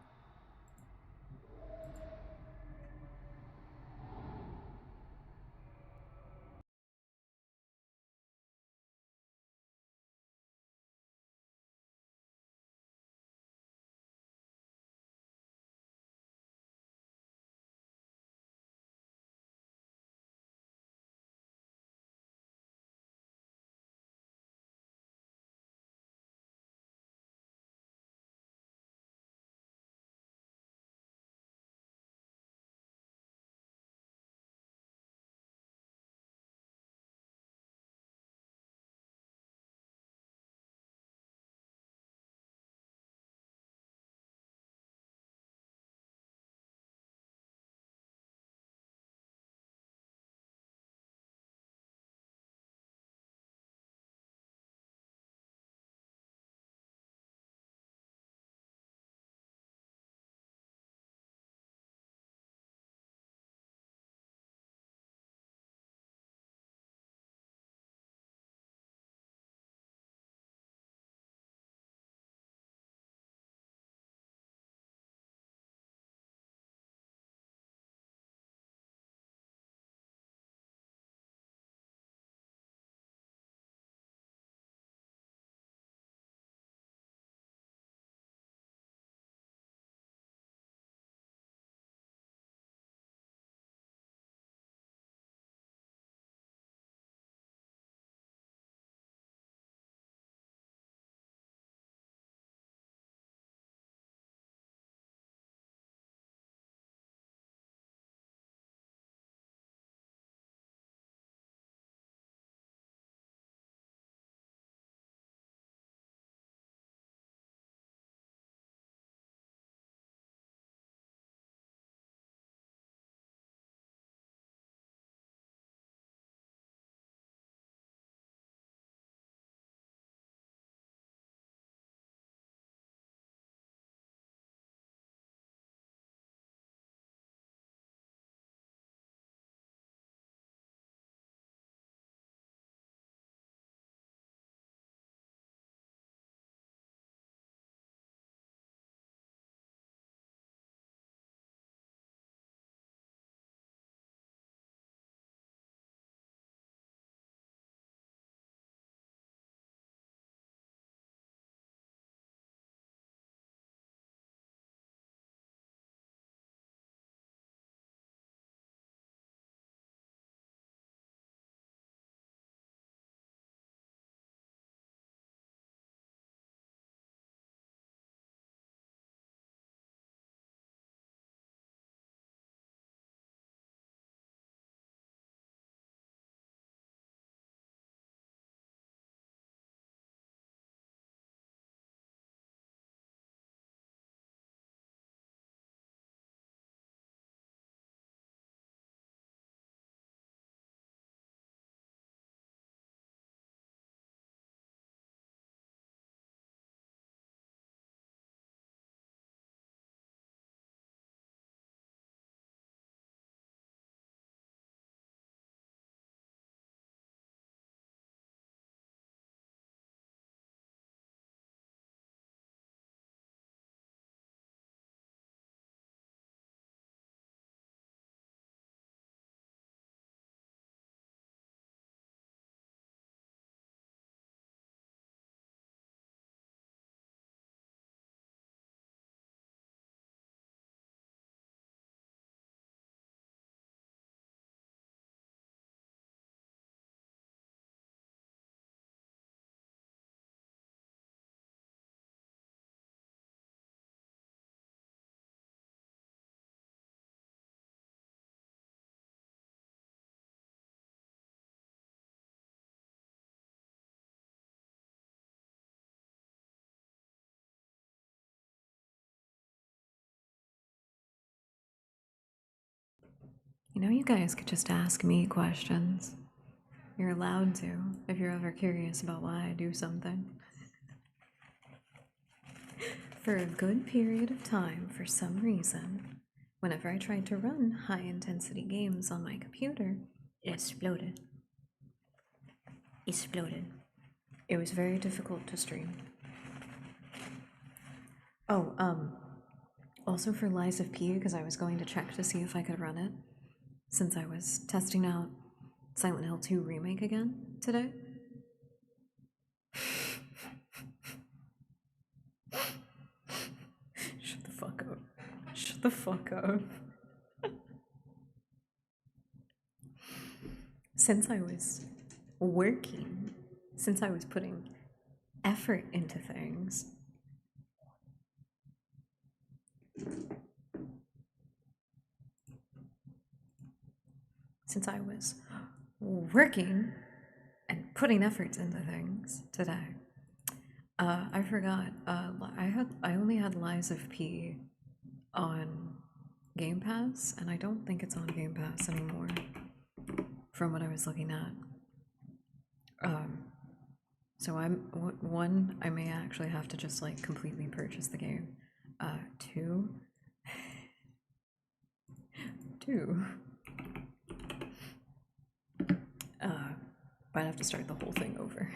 You know, you guys could just ask me questions. You're allowed to, if you're ever curious about why I do something. For a good period of time, for some reason, whenever I tried to run high-intensity games on my computer, it exploded. Exploded. It was very difficult to stream. Oh, also for Lies of P, because I was going to check to see if I could run it, since I was testing out Silent Hill 2 Remake again today. Shut the fuck up. Shut the fuck up. Since I was working, since I was putting effort into things, since I was working and putting efforts into things today, I forgot. I only had Lies of P on Game Pass, and I don't think it's on Game Pass anymore. From what I was looking at, so I may actually have to just like completely purchase the game. Two, I'd have to start the whole thing over,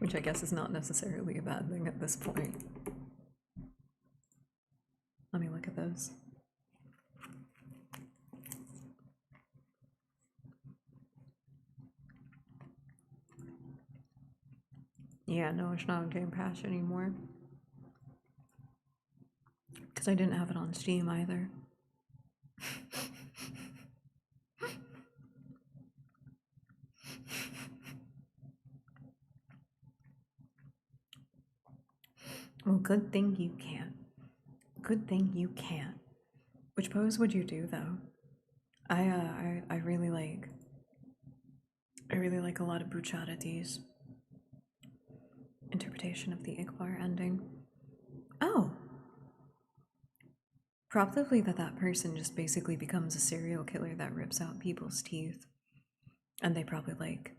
which I guess is not necessarily a bad thing at this point. Let me look at those. Yeah, no, it's not on Game Pass anymore. Because I didn't have it on Steam either. Well, good thing you can't. Good thing you can't. Which pose would you do though? I really like. I really like a lot of Bucciarati's interpretation of the Igbar ending. Oh, probably that person just basically becomes a serial killer that rips out people's teeth, and they probably like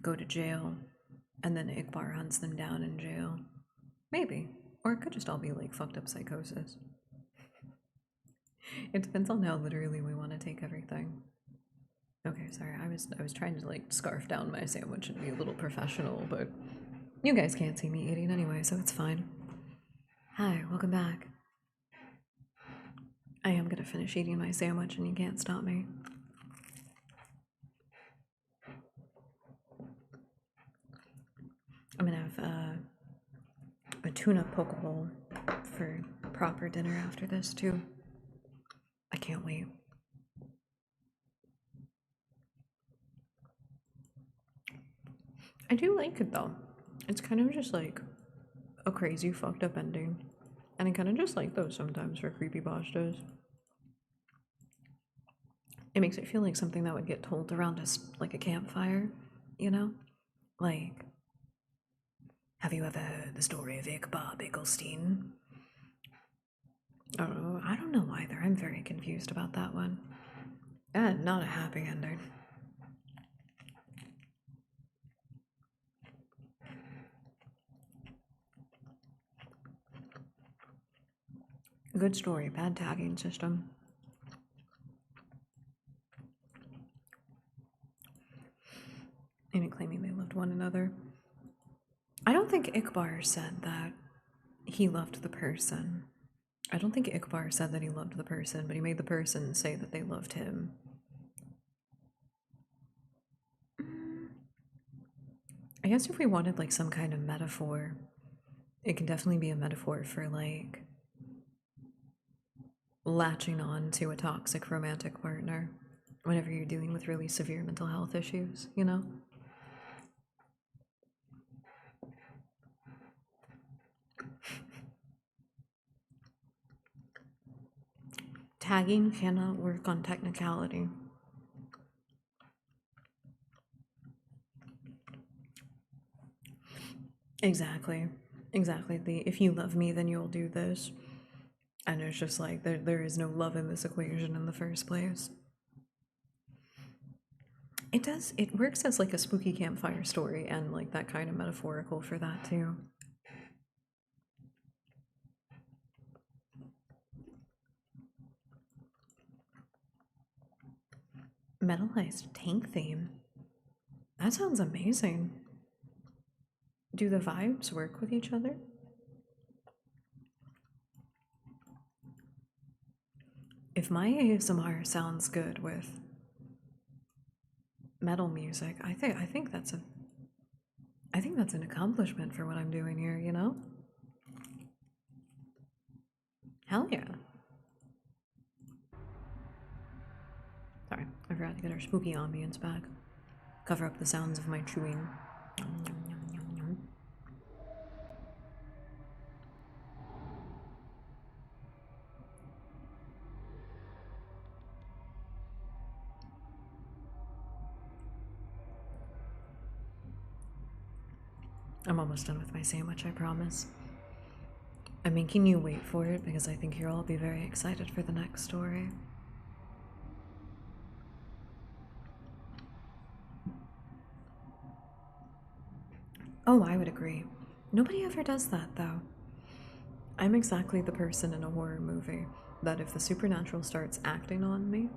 go to jail, and then Igbar hunts them down in jail. Maybe, or it could just all be like fucked up psychosis. It depends on how literally we want to take everything. Okay, sorry, I was trying to like scarf down my sandwich and be a little professional, but you guys can't see me eating anyway, so it's fine. Hi, welcome back. I am gonna finish eating my sandwich and you can't stop me. I'm gonna have a tuna poke bowl for proper dinner after this too. I can't wait. I do like it though. It's kind of just like a crazy fucked up ending. And I kind of just like those sometimes for creepypastas. It makes it feel like something that would get told around us like a campfire, you know? Like, have you ever heard the story of Ichabod Bickelstein? Oh, I don't know either. I'm very confused about that one. And not a happy ending. Good story, bad tagging system. And claiming they loved one another. I don't think Ikbar said that he loved the person. I don't think Ikbar said that he loved the person, but he made the person say that they loved him. I guess if we wanted like some kind of metaphor, it can definitely be a metaphor for like latching on to a toxic romantic partner whenever you're dealing with really severe mental health issues, you know? Tagging cannot work on technicality. Exactly. Exactly. The if you love me, then you'll do this. And it's just like there is no love in this equation in the first place. It does, it works as like a spooky campfire story and like that kind of metaphorical for that too. Metalized tank theme. That sounds amazing. Do the vibes work with each other? If my ASMR sounds good with metal music, I think that's an accomplishment for what I'm doing here, you know? Hell yeah. Sorry, I forgot to get our spooky ambience back. Cover up the sounds of my chewing. Yum, yum, yum, yum, yum. I'm almost done with my sandwich, I promise. I'm making you wait for it because I think you'll all be very excited for the next story. Oh, I would agree. Nobody ever does that, though. I'm exactly the person in a horror movie that if the supernatural starts acting on me,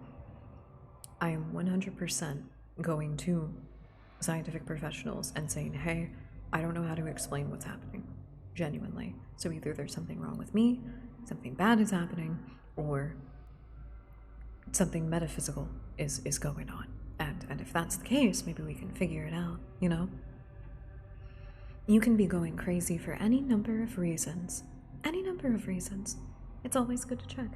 I am 100% going to scientific professionals and saying, hey, I don't know how to explain what's happening. Genuinely. So either there's something wrong with me, something bad is happening, or something metaphysical is going on. And if that's the case, maybe we can figure it out, you know? You can be going crazy for any number of reasons. Any number of reasons. It's always good to check.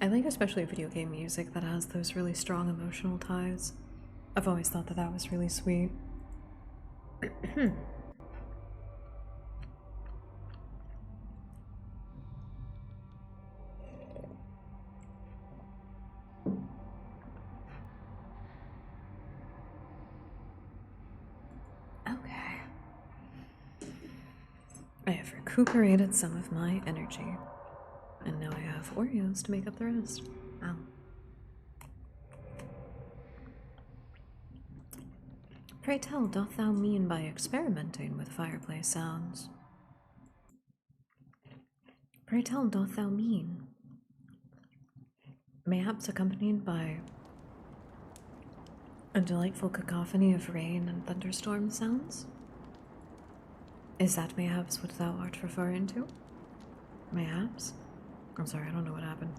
I like especially video game music that has those really strong emotional ties. I've always thought that that was really sweet. Okay. I have recuperated some of my energy. And now I have Oreos to make up the rest. Ow. Pray tell, doth thou mean by experimenting with fireplace sounds? Pray tell, doth thou mean? Mayhaps accompanied by a delightful cacophony of rain and thunderstorm sounds? Is that mayhaps what thou art referring to? Mayhaps? I'm sorry, I don't know what happened.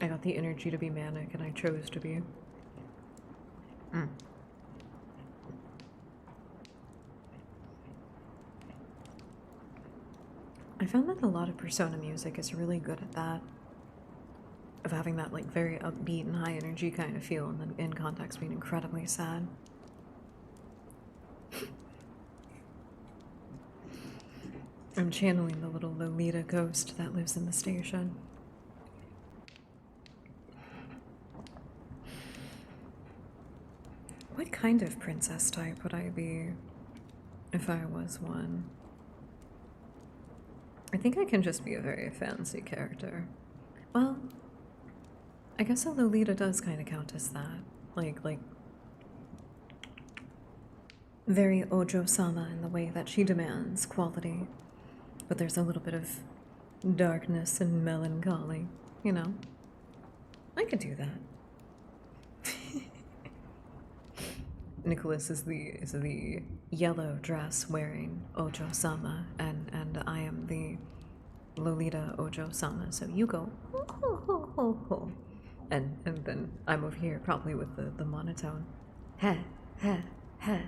I got the energy to be manic and I chose to be. I found that a lot of Persona music is really good at that. Of having that like very upbeat and high energy kind of feel and then in context being incredibly sad. I'm channeling the little Lolita ghost that lives in the station. What kind of princess type would I be if I was one? I think I can just be a very fancy character. Well, I guess a Lolita does kind of count as that. Like, very Ojo-sama in the way that she demands quality. But there's a little bit of darkness and melancholy, you know? I could do that. Nicholas is the yellow dress wearing Ojo-sama, and I am the Lolita Ojo-sama. So you go ho ho ho ho ho, and then I'm over here probably with the monotone, heh heh heh.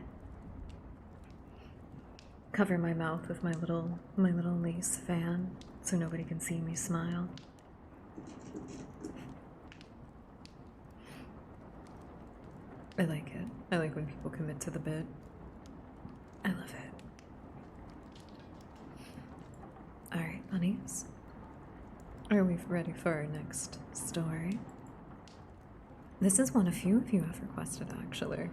Cover my mouth with my little lace fan so nobody can see me smile. I like it. I like when people commit to the bit. I love it. bunnies. Are we ready for our next story? This is one a few of you have requested, actually.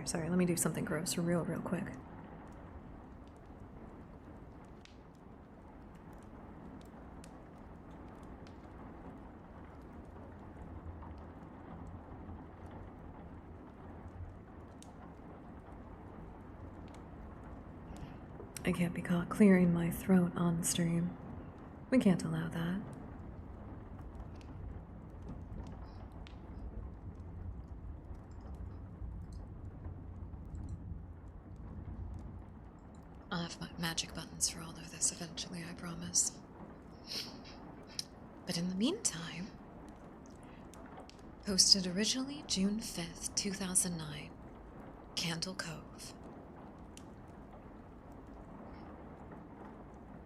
Sorry, let me do something gross real quick. I can't be caught clearing my throat on stream. We can't allow that. I'll have magic buttons for all of this eventually, I promise. But in the meantime, posted originally June 5th, 2009, Candle Cove.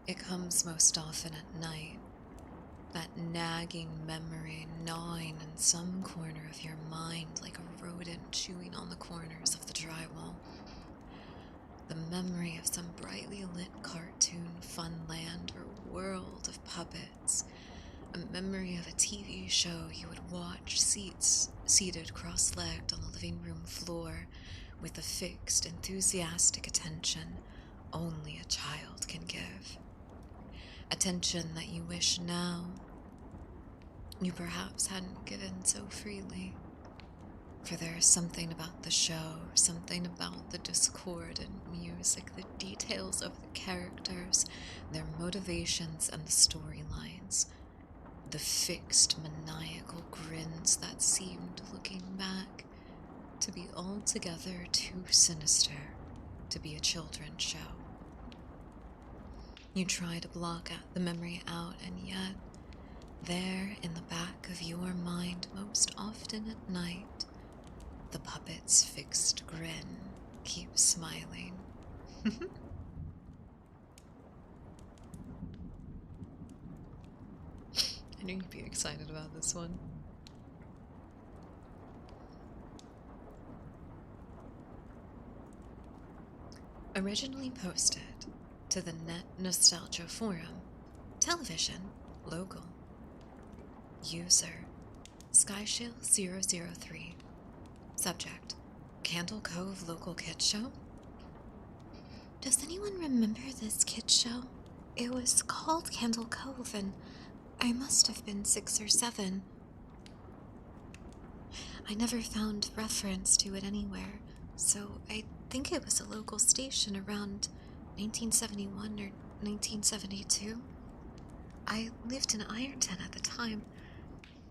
It comes most often at night, that nagging memory gnawing in some corner of your mind like a rodent chewing on the corners of the drywall. The memory of some brightly lit cartoon funland or world of puppets. A memory of a TV show you would watch seated cross-legged on the living room floor with a fixed, enthusiastic attention only a child can give. Attention that you wish now you perhaps hadn't given so freely. For there is something about the show, something about the discordant music, the details of the characters, their motivations and the storylines, the fixed maniacal grins that seemed, looking back, to be altogether too sinister to be a children's show. You try to block the memory out, and yet, there in the back of your mind, most often at night, the puppet's fixed grin keeps smiling. I knew you'd be excited about this one. Originally posted to the Net Nostalgia Forum, television, local. User, Skyshill003. Subject, Candle Cove Local Kids Show. Does anyone remember this kids show? It was called Candle Cove, and I must have been 6 or 7. I never found reference to it anywhere, so I think it was a local station around 1971 or 1972. I lived in Ironton at the time.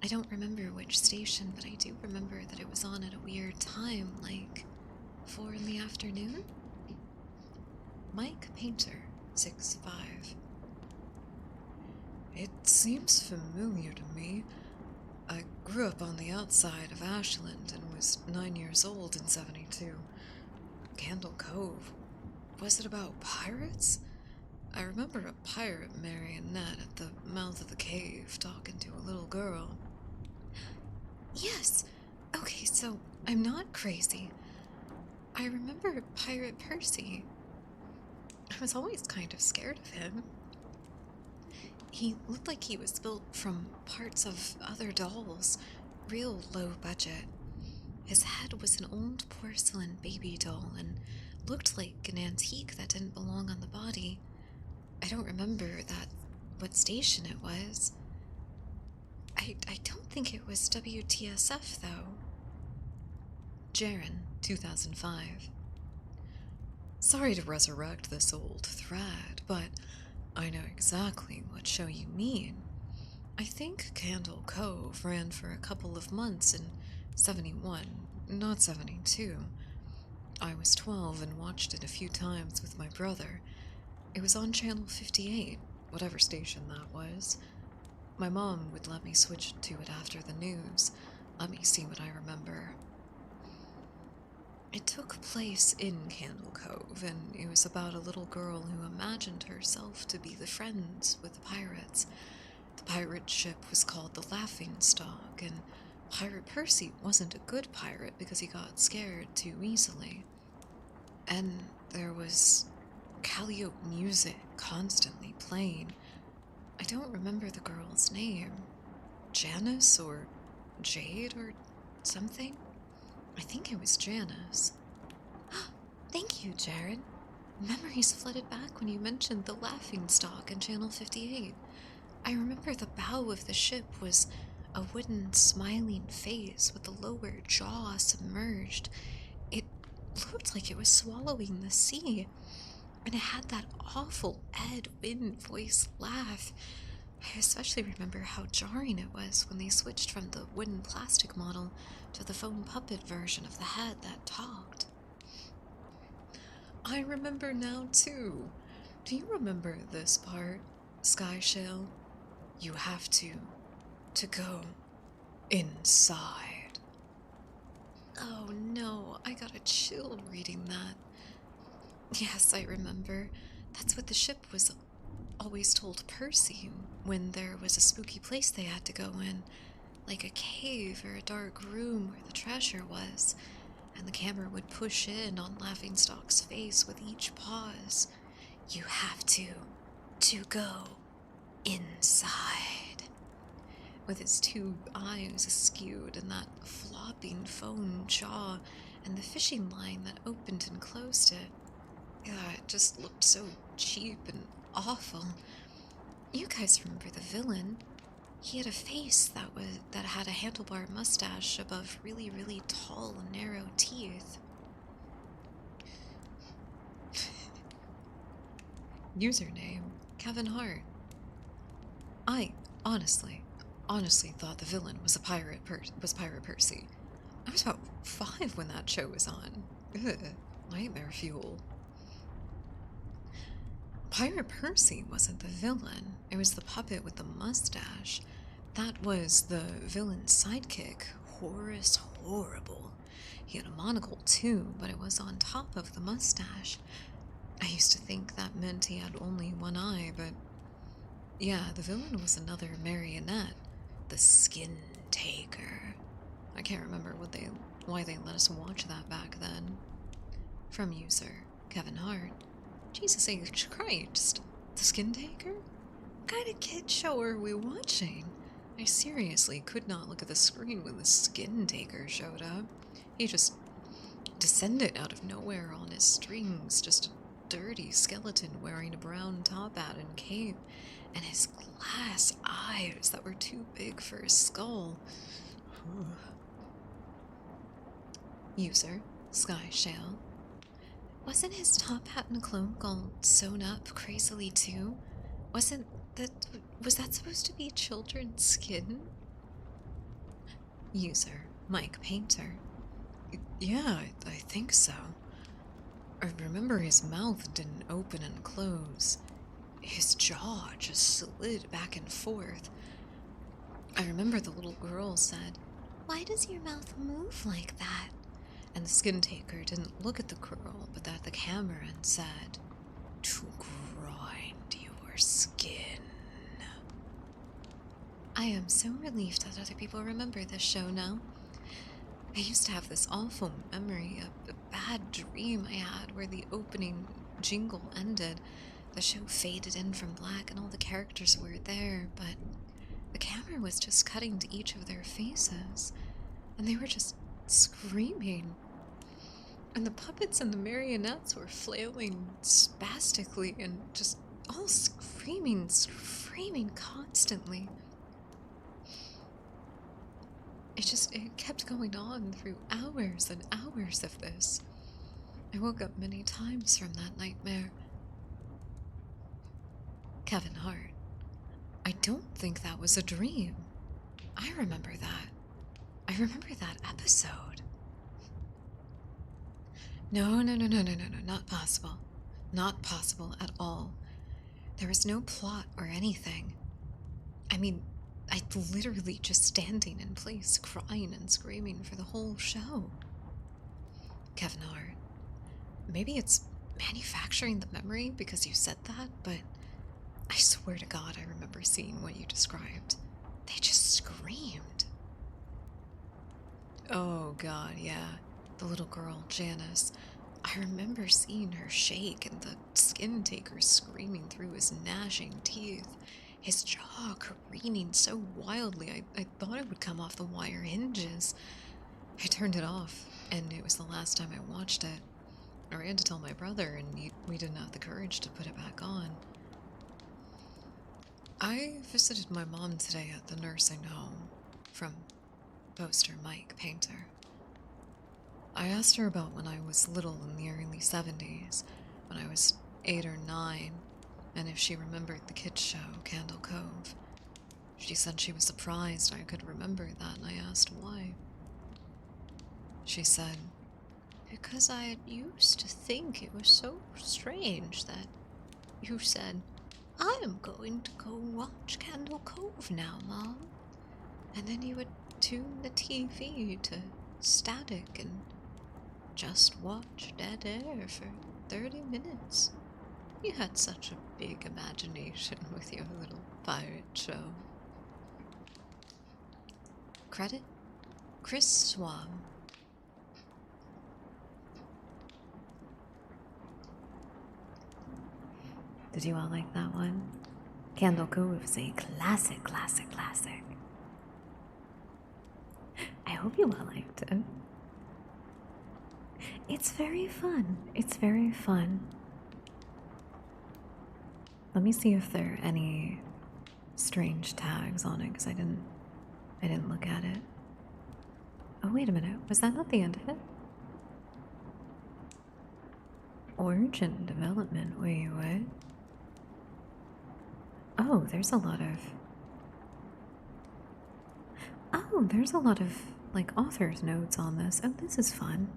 I don't remember which station, but I do remember that it was on at a weird time, like 4 in the afternoon. Mike Painter, 6'5". It seems familiar to me. I grew up on the outside of Ashland and was 9 years old in 72. Candle Cove. Was it about pirates? I remember a pirate marionette at the mouth of the cave talking to a little girl. Yes. Okay, so I'm not crazy. I remember Pirate Percy. I was always kind of scared of him. He looked like he was built from parts of other dolls, real low budget. His head was an old porcelain baby doll and looked like an antique that didn't belong on the body. I don't remember what station it was. I don't think it was WTSF, though. Jaren, 2005. Sorry to resurrect this old thread, but I know exactly what show you mean. I think Candle Cove ran for a couple of months in 71, not 72. I was 12 and watched it a few times with my brother. It was on Channel 58, whatever station that was. My mom would let me switch to it after the news. Let me see what I remember. It took place in Candle Cove, and it was about a little girl who imagined herself to be the friends with the pirates. The pirate ship was called the Laughing Stock, and Pirate Percy wasn't a good pirate because he got scared too easily. And there was Calliope music constantly playing. I don't remember the girl's name. Janice or Jade or something? I think it was Janice. Thank you, Jared. Memories flooded back when you mentioned the laughing stock in Channel 58. I remember the bow of the ship was a wooden smiling face with the lower jaw submerged. It looked like it was swallowing the sea, and it had that awful Ed Wynn voice laugh. I especially remember how jarring it was when they switched from the wooden plastic model to the foam puppet version of the head that talked. I remember now too. Do you remember this part, Skyshell? You have to go inside. Oh no, I got a chill reading that. Yes, I remember. That's what the ship was always told Percy when there was a spooky place they had to go in, like a cave or a dark room where the treasure was, and the camera would push in on Laughingstock's face with each pause. You have to go inside. With his two eyes askewed and that flopping foam jaw and the fishing line that opened and closed it. Yeah, it just looked so cheap and awful. You guys remember the villain? He had a face that had a handlebar mustache above really, really tall and narrow teeth. Username, Kevin Hart. I honestly thought the villain was Pirate Percy. I was about 5 when that show was on. Ugh, nightmare fuel. Pirate Percy wasn't the villain. It was the puppet with the mustache. That was the villain's sidekick, Horace Horrible. He had a monocle too, but it was on top of the mustache. I used to think that meant he had only one eye, but yeah, the villain was another marionette, the Skin Taker. I can't remember why they let us watch that back then. From user Kevin Hart. Jesus H. Christ, the Skin Taker? What kind of kid show are we watching? I seriously could not look at the screen when the Skin Taker showed up. He just descended out of nowhere on his strings, just a dirty skeleton wearing a brown top hat and cape, and his glass eyes that were too big for his skull. User Sky Shale. Wasn't his top hat and cloak all sewn up crazily too? Was that supposed to be children's skin? User Mike Painter. Yeah, I think so. I remember his mouth didn't open and close. His jaw just slid back and forth. I remember the little girl said, "Why does your mouth move like that?" And the Skin Taker didn't look at the girl, but at the camera and said, "To grind your skin." I am so relieved that other people remember this show now. I used to have this awful memory of a bad dream I had where the opening jingle ended. The show faded in from black and all the characters were there, but the camera was just cutting to each of their faces, and they were just screaming. And the puppets and the marionettes were flailing spastically and just all screaming constantly. It kept going on through hours and hours of this. I woke up many times from that nightmare. Kevin Hart. I don't think that was a dream. I remember that. I remember that episode. No, not possible. Not possible at all. There was no plot or anything. I mean, I'd literally just standing in place, crying and screaming for the whole show. Kevin Hart. Maybe it's manufacturing the memory because you said that, but I swear to God I remember seeing what you described. They just screamed. Oh God, yeah. The little girl, Janice. I I remember seeing her shake and the skin taker screaming through his gnashing teeth, his jaw careening so wildly I thought it would come off the wire hinges. I turned it off, and it was the last time I watched it. I ran to tell my brother, and we didn't have the courage to put it back on. I visited my mom today at the nursing home from poster Mike Painter. I asked her about when I was little in the early 70s, when I was 8 or 9, and if she remembered the kids' show, Candle Cove. She said she was surprised I could remember that, and I asked why. She said, because I used to think it was so strange that you said, I am going to go watch Candle Cove now, Mom. And then you would tune the TV to static and just watch dead air for 30 minutes. You had such a big imagination with your little pirate show. Credit? Chris Swab. Did you all like that one? Candle Cove is a classic. I hope you all liked it. It's very fun. It's very fun. Let me see if there are any strange tags on it, because I didn't look at it. Oh, wait a minute. Was that not the end of it? Origin development. Wait, what? Oh, there's a lot of... Oh, there's a lot of, like, author's notes on this. Oh, this is fun.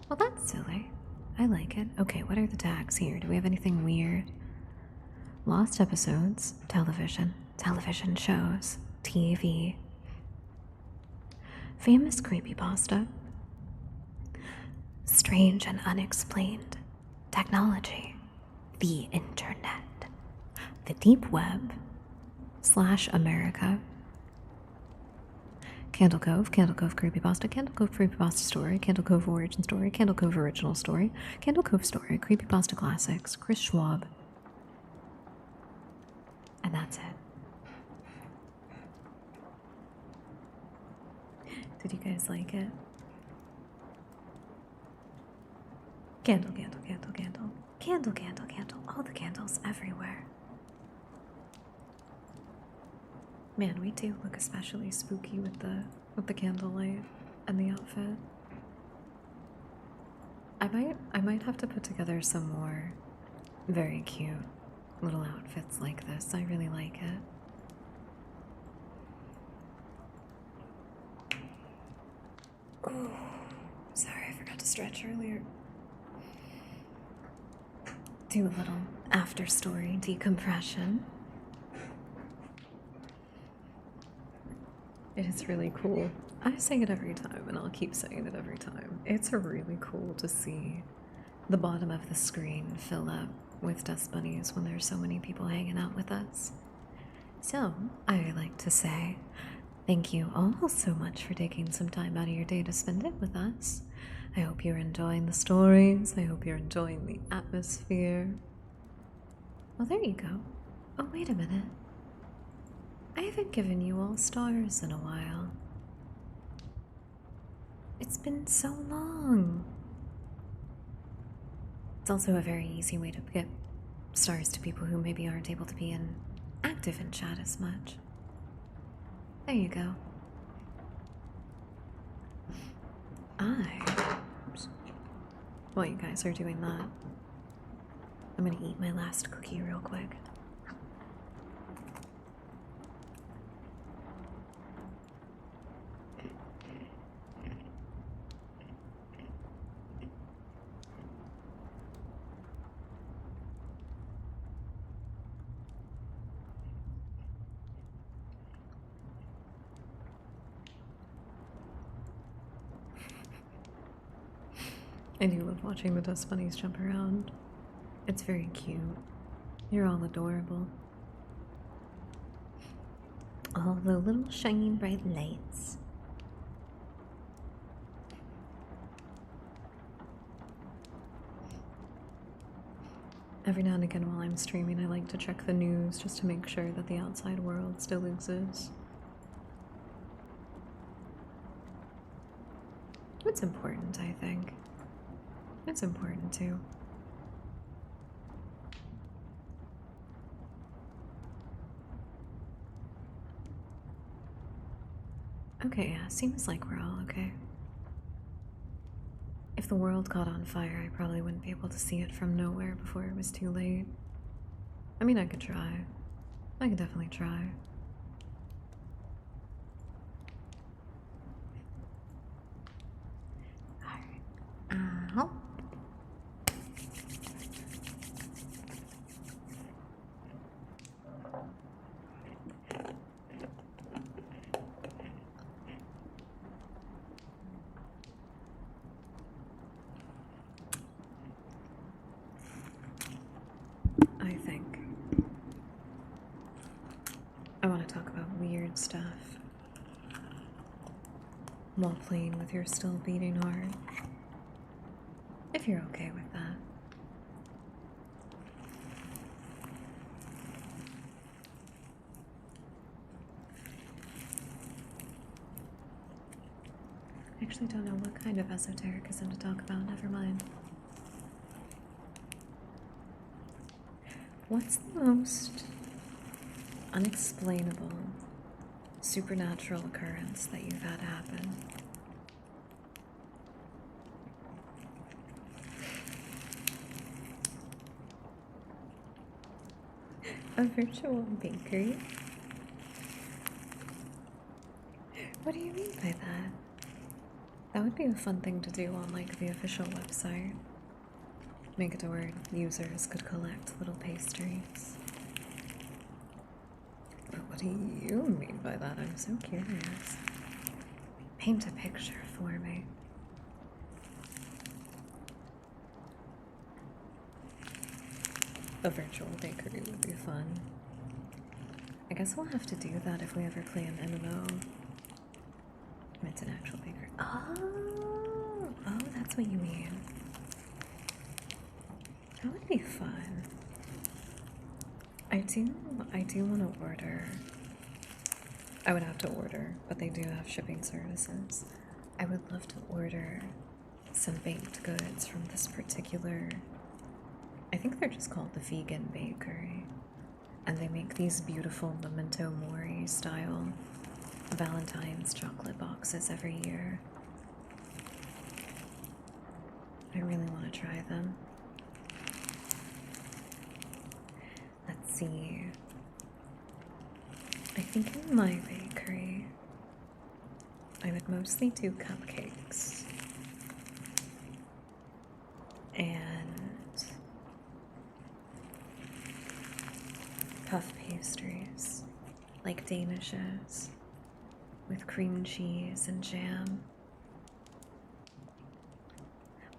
Well, that's silly. I like it. Okay, what are the tags here? Do we have anything weird? Lost episodes, television shows, TV. Famous creepypasta. Strange and unexplained. Technology. The internet. The deep web. / America. Candle Cove Creepypasta, Candle Cove Creepypasta Story, Candle Cove Origin Story, Candle Cove Original Story, Candle Cove Story, Creepypasta Classics, Chris Schwab. And that's it. Did you guys like it? Candle. All the candles everywhere. Man, we do look especially spooky with the candlelight and the outfit. I might have to put together some more very cute little outfits like this. I really like it. Oh, sorry, I forgot to stretch earlier. Do a little after story decompression. It is really cool. I say it every time, and I'll keep saying it every time. It's really cool to see the bottom of the screen fill up with dust bunnies when there's so many people hanging out with us. So, I like to say thank you all so much for taking some time out of your day to spend it with us. I hope you're enjoying the stories. I hope you're enjoying the atmosphere. Well, there you go. Oh, wait a minute. I haven't given you all stars in a while. It's been so long. It's also a very easy way to get stars to people who maybe aren't able to be active in chat as much. There you go. While you guys are doing that, I'm gonna eat my last cookie real quick. I do love watching the dust bunnies jump around. It's very cute. You're all adorable. Oh, All the little shiny bright lights. Every now and again while I'm streaming, I like to check the news just to make sure that the outside world still exists. It's important, I think. It's important too. Okay, yeah, seems like we're all okay. If the world caught on fire, I probably wouldn't be able to see it from nowhere before it was too late. I mean, I could try. I could definitely try. Alright. I think I want to talk about weird stuff while playing with your still beating heart. If you're okay with that. I actually don't know what kind of esotericism to talk about, never mind. What's the most unexplainable supernatural occurrence that you've had happen? A virtual bakery? What do you mean by that? That would be a fun thing to do on, like, the official website. Make it to where users could collect little pastries. But what do you mean by that? I'm so curious. Paint a picture for me. A virtual bakery would be fun. I guess we'll have to do that if we ever play an MMO. It's an actual bakery. Oh, that's what you mean. That would be fun. I do want to order. I would have to order, but they do have shipping services. I would love to order some baked goods from this particular, I think they're just called the Vegan Bakery. And they make these beautiful Memento Mori style Valentine's chocolate boxes every year. I really want to try them. Let's see. I think in my bakery, I would mostly do cupcakes and puff pastries, like danishes, with cream cheese and jam.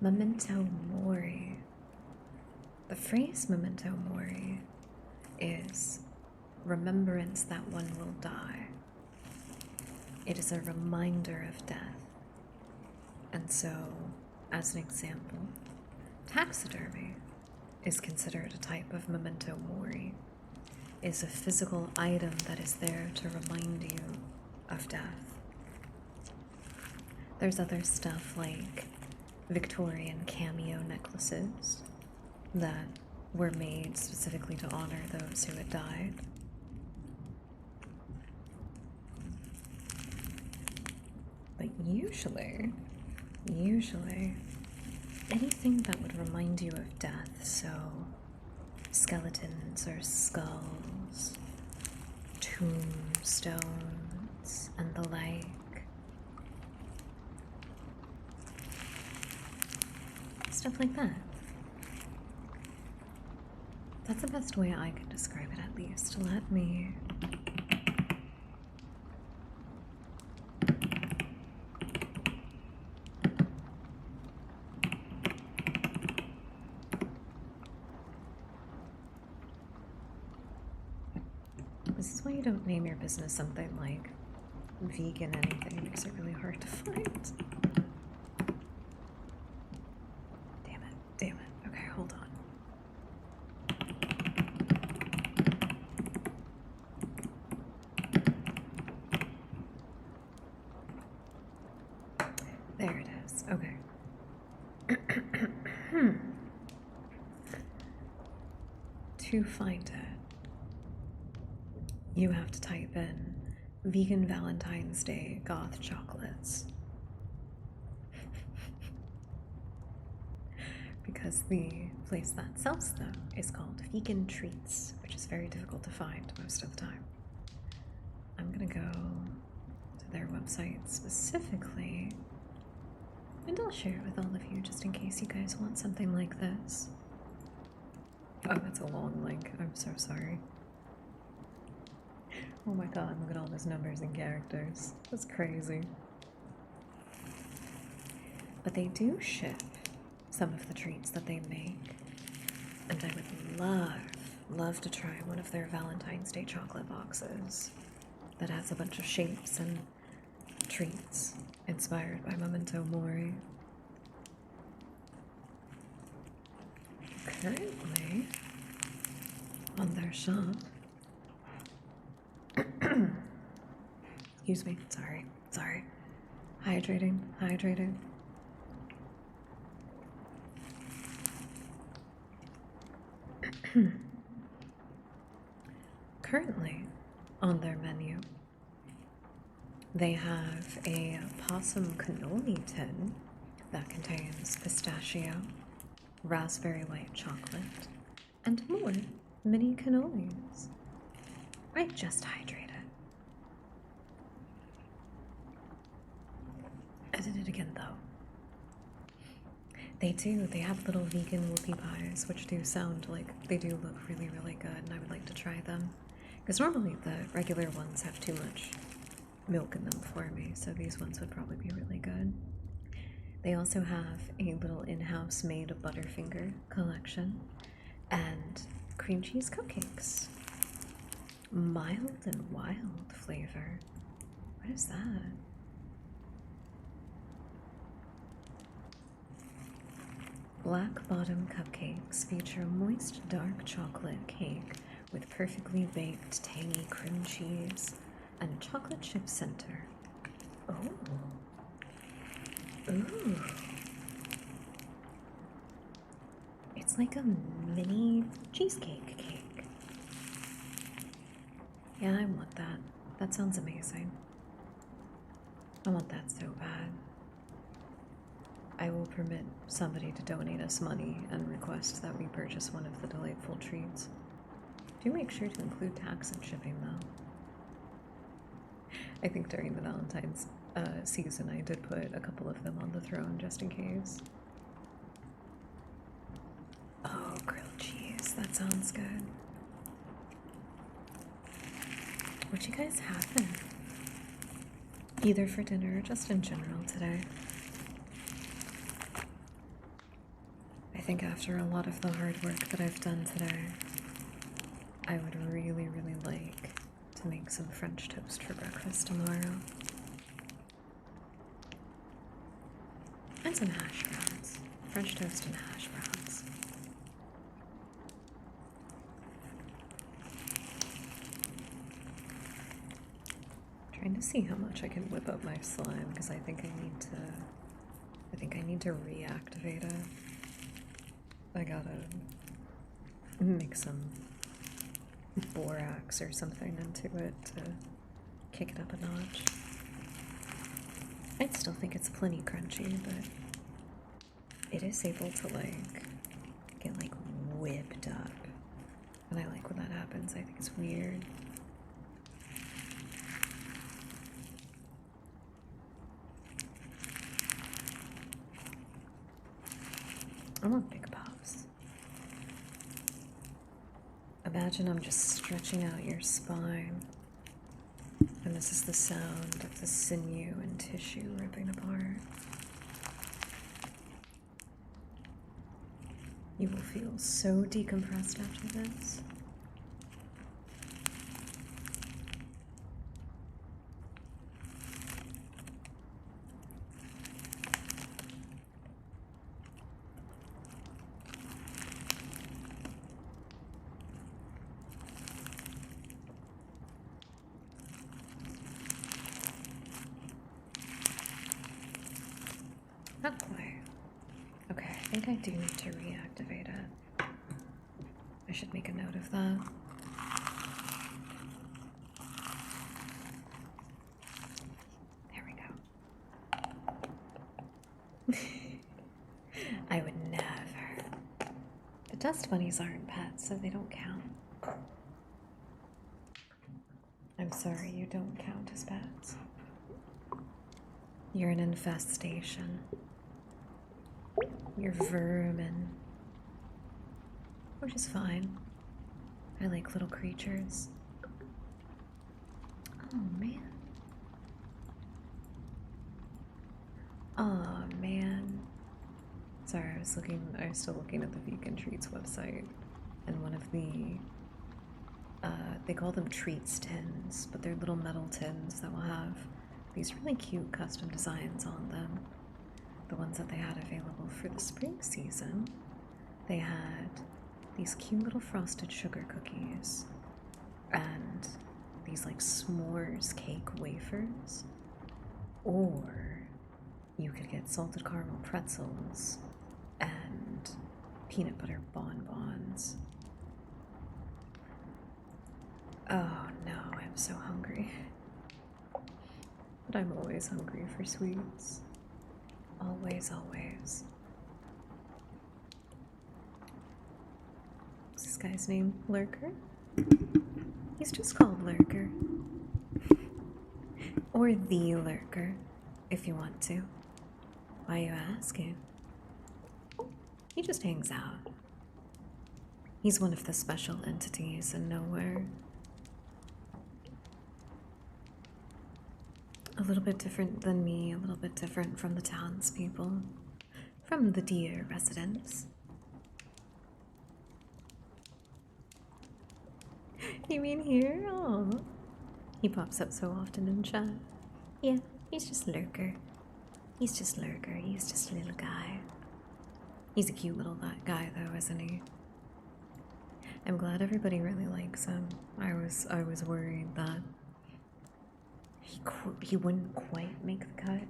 Memento Mori. The phrase Memento Mori is remembrance that one will die. It is a reminder of death. And so, as an example, taxidermy is considered a type of memento mori. Is a physical item that is there to remind you of death. There's other stuff like Victorian cameo necklaces that were made specifically to honor those who had died. But usually, anything that would remind you of death, so skeletons or skulls, tombstones, and the like. Stuff like that. That's the best way I can describe it, at least. Let me... This is why you don't name your business something like vegan anything. It makes it really hard to find. Damn it, damn it. Okay, hold on. There it is. Okay. To find it, you have to type in vegan Valentine's Day goth chocolates. Because the place that sells them is called Vegan Treats, which is very difficult to find most of the time. I'm gonna go to their website specifically, and I'll share it with all of you just in case you guys want something like this. Oh, that's a long link. I'm so sorry. Oh my god, look at all those numbers and characters. That's crazy. But they do ship some of the treats that they make, and I would love to try one of their Valentine's Day chocolate boxes that has a bunch of shapes and treats inspired by Memento Mori. Currently, on their shop, excuse me, sorry, hydrating. Currently, on their menu, they have a possum cannoli tin that contains pistachio, raspberry white chocolate, and more mini cannolis. I just hydrated. I did it again though. They have little vegan whoopie pies, which do sound like they do look really, really good, and I would like to try them. Because normally the regular ones have too much milk in them for me, so these ones would probably be really good. They also have a little in-house made Butterfinger collection and cream cheese cupcakes. Mild and wild flavor. What is that? Black bottom cupcakes feature a moist dark chocolate cake with perfectly baked tangy cream cheese and a chocolate chip center. Oh. Ooh. It's like a mini cheesecake cake. Yeah, I want that. That sounds amazing. I want that so bad. I will permit somebody to donate us money and request that we purchase one of the delightful treats. Do make sure to include tax and shipping, though. I think during the Valentine's season, I did put a couple of them on the throne just in case. Oh, grilled cheese. That sounds good. What you guys having? Either for dinner or just in general today? I think after a lot of the hard work that I've done today, I would really, really like to make some French toast for breakfast tomorrow. And some hash browns. French toast and hash browns. Trying to see how much I can whip up my slime because I think I need to reactivate it. I gotta mix some borax or something into it to kick it up a notch. I still think it's plenty crunchy, but it is able to get whipped up. And I like when that happens. I think it's weird. I want big puffs. Imagine I'm just stretching out your spine, and this is the sound of the sinew and tissue ripping apart. You will feel so decompressed after this. Not quite. Okay, I think I do need to reactivate it. I should make a note of that. There we go. I would never. The dust bunnies aren't pets, so they don't count. I'm sorry, you don't count as pets. You're an infestation. You're vermin. Which is fine. I like little creatures. Oh, man. Oh, man. Sorry, I was still looking at the Vegan Treats website, and one of the, they call them treats tins, but they're little metal tins that will have these really cute custom designs on them. The ones that they had available for the spring season, they had these cute little frosted sugar cookies and these like s'mores cake wafers, or you could get salted caramel pretzels and peanut butter bonbons. Oh no, I'm so hungry. But I'm always hungry for sweets. Always, always. What's this guy's name? Lurker? He's just called Lurker. Or the Lurker, if you want to. Why are you asking? He just hangs out. He's one of the special entities in nowhere. A little bit different than me, a little bit different from the townspeople, from the dear residents. You mean here? Oh, he pops up so often in chat. Yeah, he's just Lurker. He's just Lurker. He's just a little guy. He's a cute little guy, though, isn't he? I'm glad everybody really likes him. I was worried that he wouldn't quite make the cut,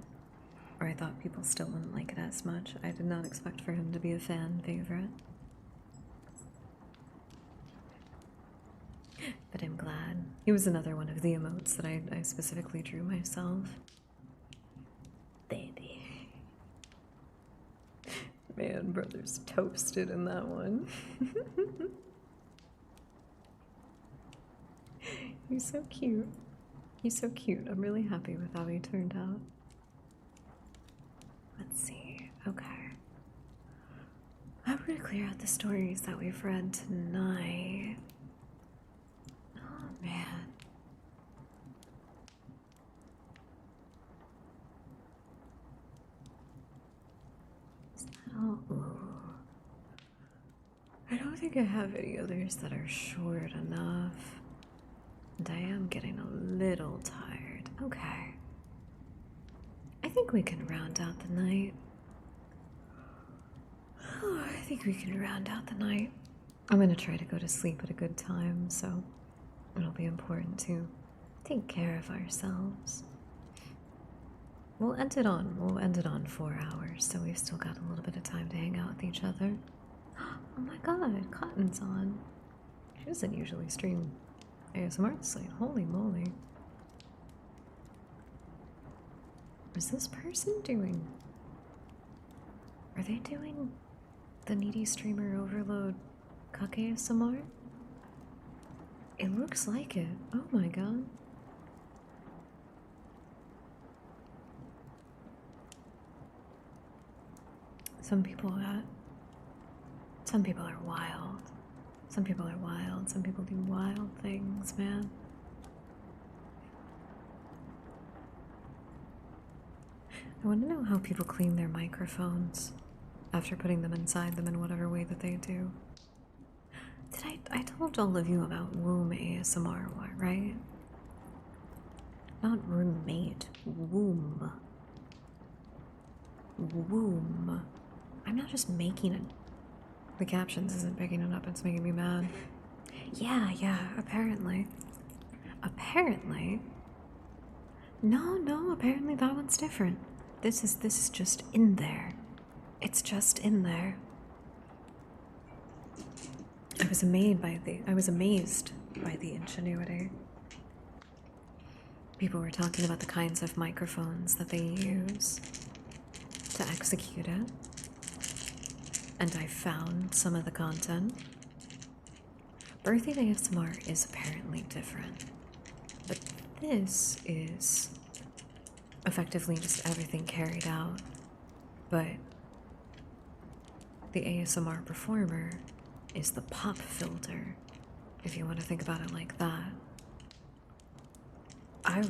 or I thought people still wouldn't like it as much. I did not expect for him to be a fan favorite. But I'm glad. He was another one of the emotes that I specifically drew myself. Baby. Man, brother's toasted in that one. He's so cute. He's so cute. I'm really happy with how he turned out. Let's see. Okay. I'm gonna clear out the stories that we've read tonight. Oh, man. Is that all? Ooh. I don't think I have any others that are short enough. And I am getting a little tired. Okay. I think we can round out the night. Oh, I think we can round out the night. I'm gonna try to go to sleep at a good time, so it'll be important to take care of ourselves. We'll end it on 4 hours, so we've still got a little bit of time to hang out with each other. Oh my god, Cotton's on. She doesn't usually stream ASMR this late. Holy moly. Is this person doing... Are they doing the Needy Streamer Overload Cuck ASMR? It looks like it. Oh my god. Some people are wild. Some people are wild. Some people do wild things, man. I want to know how people clean their microphones after putting them inside them in whatever way that they do. I told all of you about womb ASMR, right? Not roommate, womb. Womb. I'm not just making it. The captions isn't picking it up, it's making me mad. Yeah, apparently. Apparently. No, apparently that one's different. This is just in there. It's just in there. I was amazed by the ingenuity. People were talking about the kinds of microphones that they use to execute it. And I found some of the content. Birthing ASMR is apparently different. But this is effectively just everything carried out. But the ASMR performer is the pop filter, if you want to think about it like that. I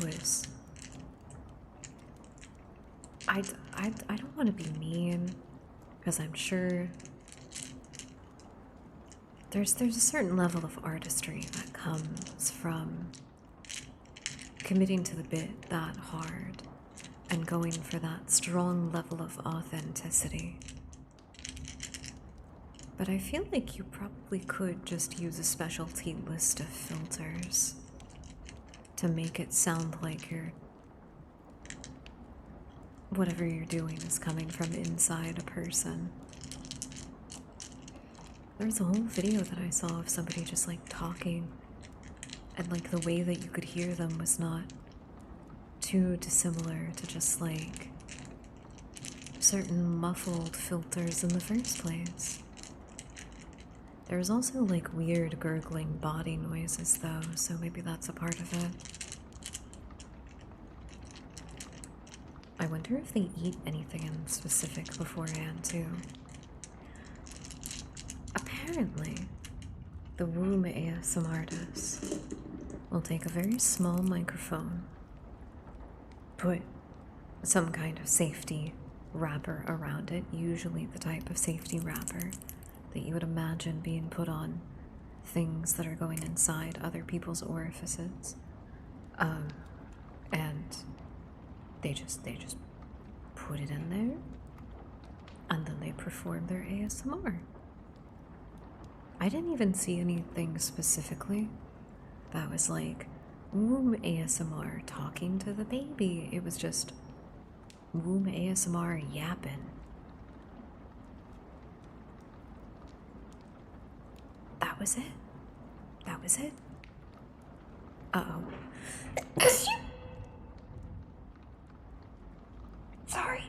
don't want to be mean, because I'm sure there's a certain level of artistry that comes from committing to the bit that hard and going for that strong level of authenticity. But I feel like you probably could just use a specialty list of filters to make it sound like whatever you're doing is coming from inside a person. There's a whole video that I saw of somebody just like talking, and like the way that you could hear them was not too dissimilar to just like certain muffled filters in the first place. There's also like weird gurgling body noises though, so maybe that's a part of it. I wonder if they eat anything in specific beforehand too. Apparently, the womb ASMR artist will take a very small microphone, put some kind of safety wrapper around it, usually the type of safety wrapper that you would imagine being put on things that are going inside other people's orifices. And they just put it in there, and then they perform their ASMR. I didn't even see anything specifically that was like womb ASMR talking to the baby. It was just womb ASMR yapping. That was it. That was it. Uh-oh. Sorry.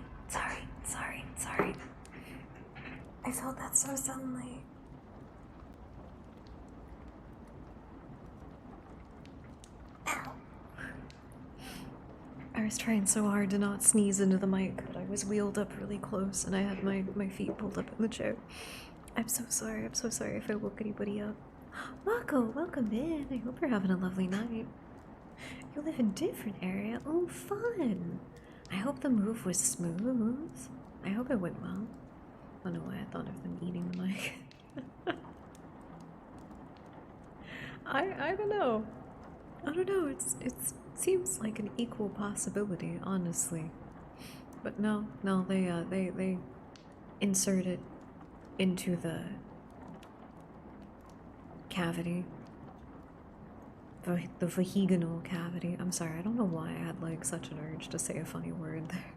I felt that so suddenly. Ow. I was trying so hard to not sneeze into the mic, but I was wheeled up really close and I had my feet pulled up in the chair. I'm so sorry if I woke anybody up. Marco, welcome in. I hope you're having a lovely night. You live in a different area. Oh, fun. I hope the move was smooth. I hope it went well. I don't know why I thought of them eating the mic. I don't know. I don't know. It seems like an equal possibility, honestly. But no, they insert it into the cavity. The vaginal cavity. I'm sorry, I don't know why I had like such an urge to say a funny word there.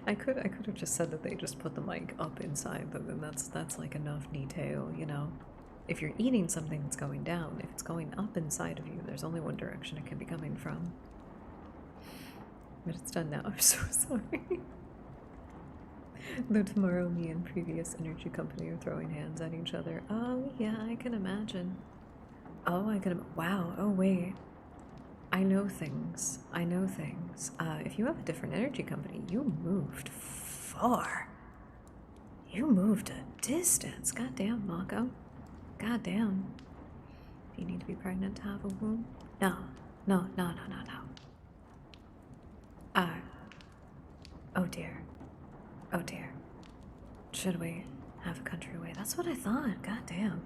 I could have just said that they just put the mic up inside, but then that's like enough detail, you know. If you're eating something that's going down, if it's going up inside of you, there's only one direction it can be coming from. But it's done now. I'm so sorry. Though tomorrow me and previous energy company are throwing hands at each other. Oh yeah, I can imagine. Oh, wow, oh wait. I know things. If you have a different energy company, you moved far. You moved a distance. Goddamn, Mako. Goddamn. Do you need to be pregnant to have a womb? No. Oh dear. Should we have a country away? That's what I thought. Goddamn.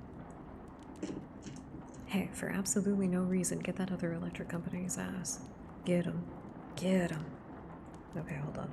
Hey, for absolutely no reason, get that other electric company's ass. Get him. Okay, hold on.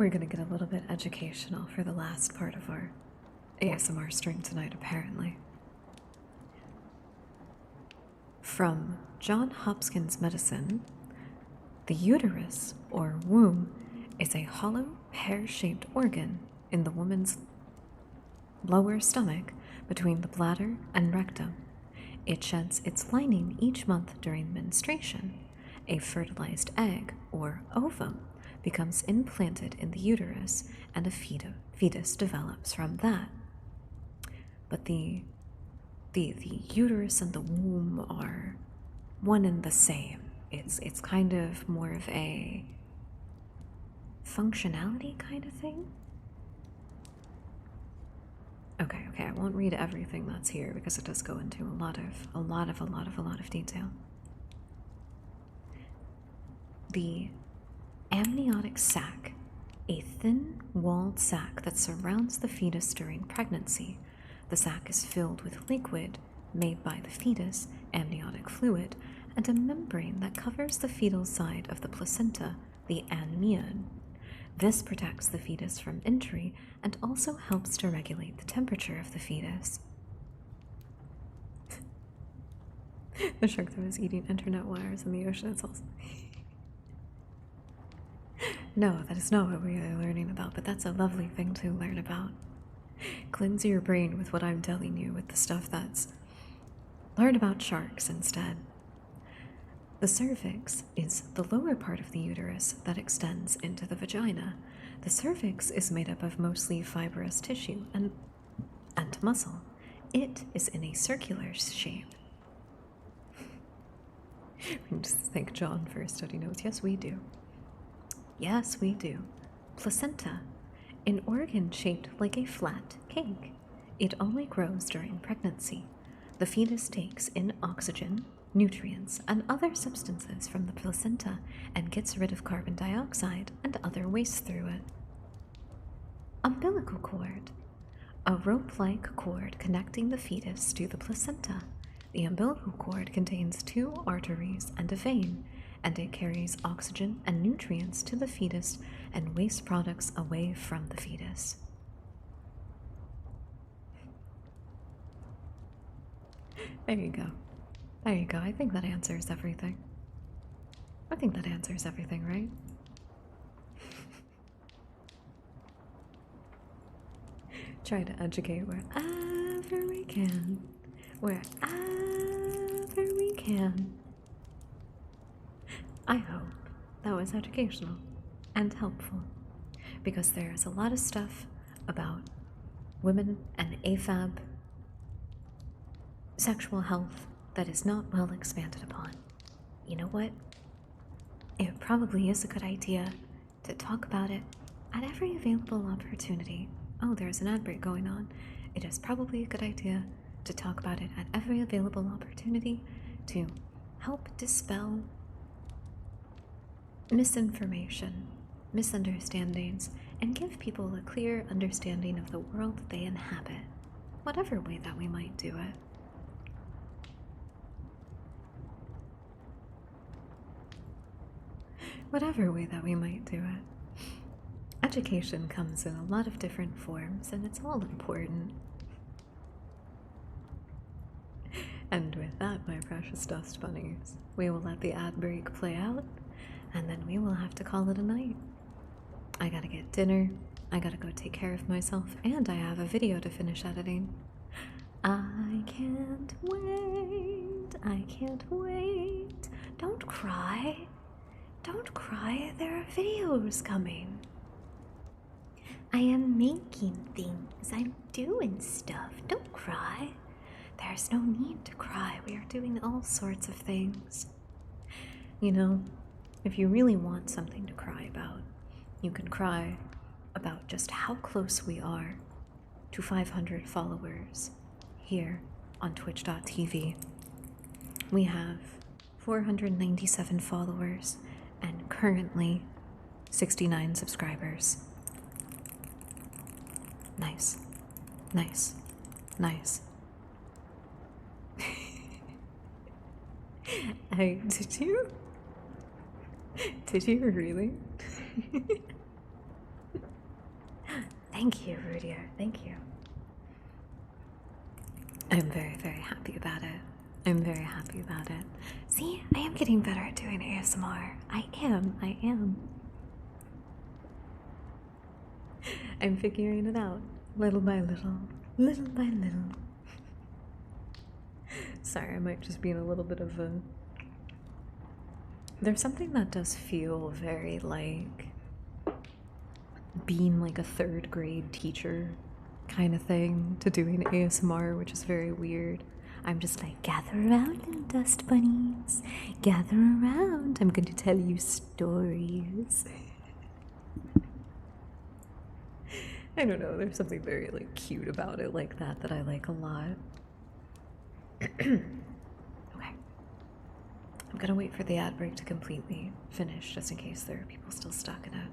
We're gonna get a little bit educational for the last part of our ASMR stream tonight, apparently. From John Hopkins Medicine, the uterus, or womb, is a hollow, pear-shaped organ in the woman's lower stomach between the bladder and rectum. It sheds its lining each month during menstruation. A fertilized egg, or ovum, becomes implanted in the uterus, and a fetus develops from that. But the uterus and the womb are one and the same. It's kind of more of a functionality kind of thing. Okay, I won't read everything that's here because it does go into a lot of detail. The amniotic sac, a thin-walled sac that surrounds the fetus during pregnancy. The sac is filled with liquid made by the fetus, amniotic fluid, and a membrane that covers the fetal side of the placenta, the amnion. This protects the fetus from injury and also helps to regulate the temperature of the fetus. The shark that was eating internet wires in the ocean, it's also... No, that is not what we are learning about, but that's a lovely thing to learn about. Cleanse your brain with what I'm telling you with the stuff that's... Learn about sharks instead. The cervix is the lower part of the uterus that extends into the vagina. The cervix is made up of mostly fibrous tissue and muscle. It is in a circular shape. We just thank John for his study notes. Yes, we do. Yes, we do. Placenta, an organ shaped like a flat cake. It only grows during pregnancy. The fetus takes in oxygen, nutrients, and other substances from the placenta and gets rid of carbon dioxide and other waste through it. Umbilical cord, a rope-like cord connecting the fetus to the placenta. The umbilical cord contains 2 arteries and a vein, and it carries oxygen and nutrients to the fetus and waste products away from the fetus. There you go. There you go. I think that answers everything. I think that answers everything, right? Try to educate wherever we can. Wherever we can. I hope that was educational and helpful, because there is a lot of stuff about women and AFAB, sexual health, that is not well expanded upon. You know what? It probably is a good idea to talk about it at every available opportunity. Oh, there's an ad break going on. It is probably a good idea to talk about it at every available opportunity to help dispel misinformation, misunderstandings, and give people a clear understanding of the world that they inhabit, whatever way that we might do it. Whatever way that we might do it. Education comes in a lot of different forms, and it's all important. And with that, my precious dust bunnies, we will let the ad break play out, and then we will have to call it a night. I gotta get dinner, I gotta go take care of myself, and I have a video to finish editing. I can't wait, I can't wait. Don't cry. Don't cry, there are videos coming. I am making things, I'm doing stuff. Don't cry. There's no need to cry. We are doing all sorts of things. You know, if you really want something to cry about, you can cry about just how close we are to 500 followers here on twitch.tv. We have 497 followers and currently 69 subscribers. Nice. Nice. Nice. Did you? Did you really? Thank you, Rudier. Thank you. I'm very, very happy about it. I'm very happy about it. See, I am getting better at doing ASMR. I am. I'm figuring it out little by little, little by little. Sorry, I might just be in a little bit of a. There's something that does feel very like being like a third grade teacher kind of thing to doing ASMR, which is very weird. I'm just like, gather around, little dust bunnies. Gather around. I'm going to tell you stories. I don't know, there's something very like cute about it like that I like a lot. Okay. I'm gonna wait for the ad break to completely finish just in case there are people still stuck in it.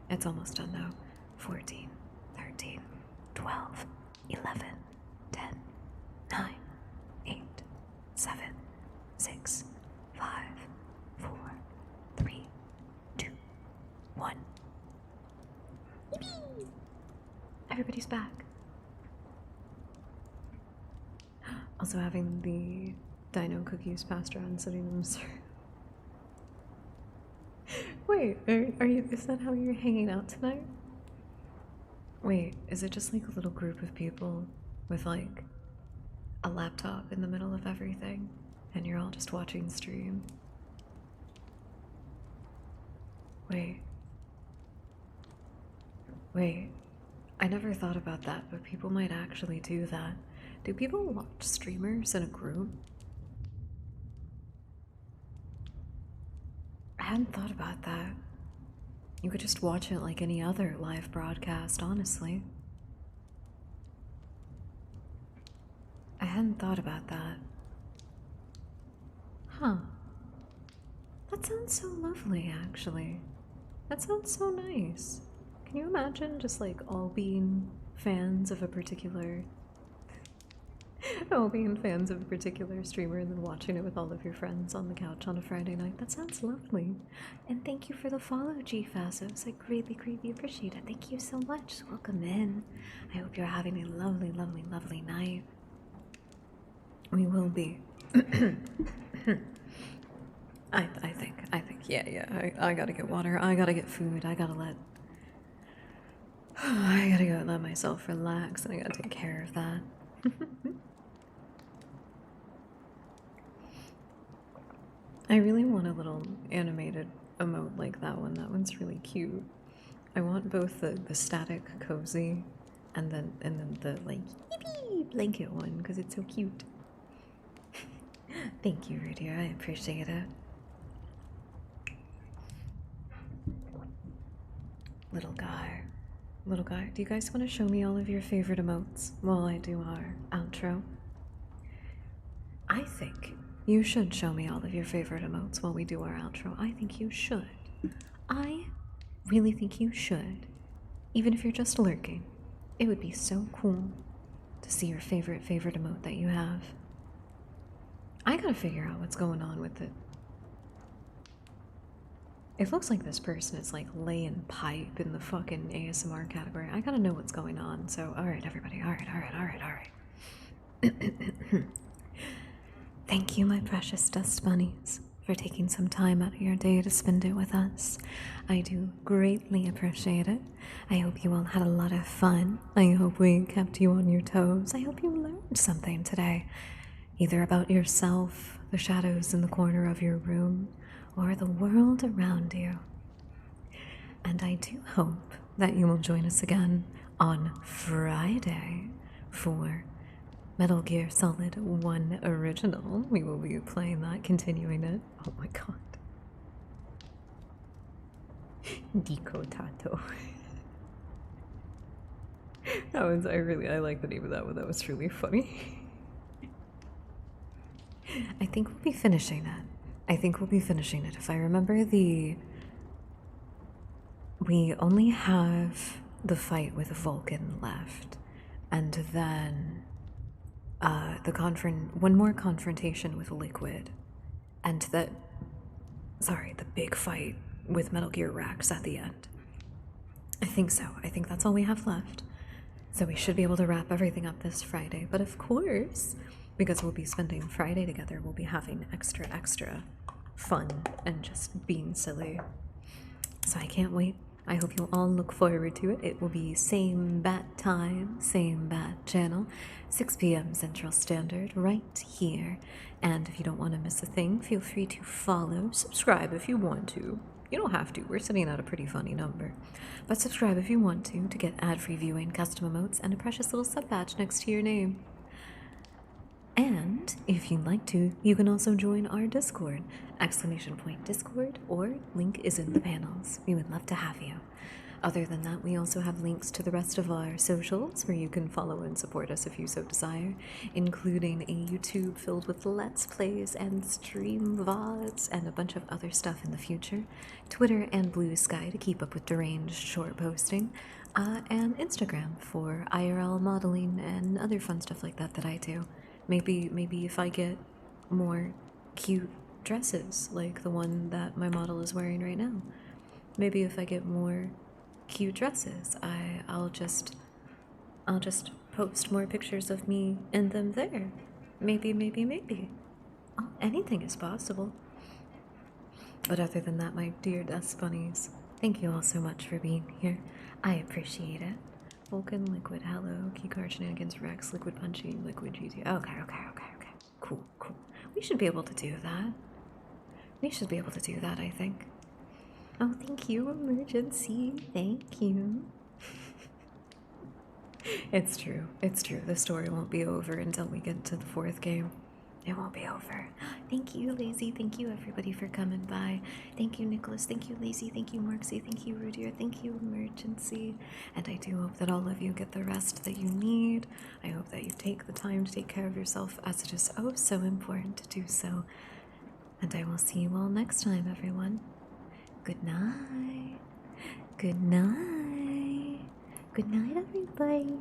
It's almost done though. 14, 13, 12, 11, 10, 9, 8, 7, 6, 5, 4, 3, 2, 1. Yippee! Everybody's back. Also having the dino cookies passed around, sitting them. Wait, are you? Is that how you're hanging out tonight? Wait, is it just like a little group of people with like a laptop in the middle of everything, and you're all just watching stream? Wait, I never thought about that, but people might actually do that. Do people watch streamers in a group? I hadn't thought about that. You could just watch it like any other live broadcast, honestly. I hadn't thought about that. Huh. That sounds so lovely, actually. That sounds so nice. Can you imagine just like all being fans of a particular streamer and then watching it with all of your friends on the couch on a Friday night? That sounds lovely. And thank you for the follow, GFasos. I greatly, greatly appreciate it. Thank you so much. Welcome in. I hope you're having a lovely, lovely, lovely night. We will be. I think, yeah. I gotta get water. I gotta get food. I gotta go let myself relax, and I gotta take care of that. I really want a little animated emote like that one. That one's really cute. I want both the static cozy and then the like yippee blanket one because it's so cute. Thank you, Rudy. I appreciate it. Little guy, do you guys want to show me all of your favorite emotes while I do our outro? I think you should show me all of your favorite emotes while we do our outro. I think you should. I really think you should. Even if you're just lurking. It would be so cool to see your favorite emote that you have. I gotta figure out what's going on with it. It looks like this person is like laying pipe in the fucking ASMR category. I gotta know what's going on. So, alright, everybody. Alright. Thank you, my precious dust bunnies, for taking some time out of your day to spend it with us. I do greatly appreciate it. I hope you all had a lot of fun. I hope we kept you on your toes. I hope you learned something today, either about yourself, the shadows in the corner of your room, or the world around you. And I do hope that you will join us again on Friday for Metal Gear Solid 1 Original. We will be playing that, continuing it. Oh my god. Dico Tato. I like the name of that one. That was really funny. I think we'll be finishing it. If I remember we only have the fight with Vulcan left, and then one more confrontation with Liquid, and the big fight with Metal Gear Rex at the end. I think so. I think that's all we have left. So we should be able to wrap everything up this Friday. But of course, because we'll be spending Friday together, we'll be having extra fun and just being silly. So I can't wait. I hope you'll all look forward to it. It will be same bat time, same bat channel, 6 p.m. Central Standard, right here. And if you don't want to miss a thing, feel free to follow, subscribe if you want to. You don't have to, we're sitting at a pretty funny number. But subscribe if you want to get ad-free viewing, custom emotes, and a precious little sub badge next to your name. And if you'd like to, you can also join our Discord, !Discord, or link is in the panels. We would love to have you. Other than that, we also have links to the rest of our socials where you can follow and support us if you so desire, including a YouTube filled with Let's Plays and stream VODs and a bunch of other stuff in the future, Twitter and Blue Sky to keep up with deranged short posting, and Instagram for IRL modeling and other fun stuff like that that I do. Maybe if I get more cute dresses like the one that my model is wearing right now. Maybe if I get more cute dresses, I'll just post more pictures of me in them there. Maybe. Oh, anything is possible. But other than that, my dear dust bunnies, thank you all so much for being here. I appreciate it. Vulcan, Liquid, Hello, Keycard, Shenanigans, Rex, Liquid Punching, Liquid GT. Okay. Cool. We should be able to do that. I think. Oh, thank you, Emergency. Thank you. It's true. The story won't be over until we get to the 4th game. It won't be over. Thank you, Lazy. Thank you, everybody, for coming by. Thank you, Nicholas. Thank you, Lazy. Thank you, Marksy. Thank you, Rudier. Thank you, Emergency. And I do hope that all of you get the rest that you need. I hope that you take the time to take care of yourself, as it is oh so important to do so. And I will see you all next time, everyone. Good night. Good night. Good night, everybody.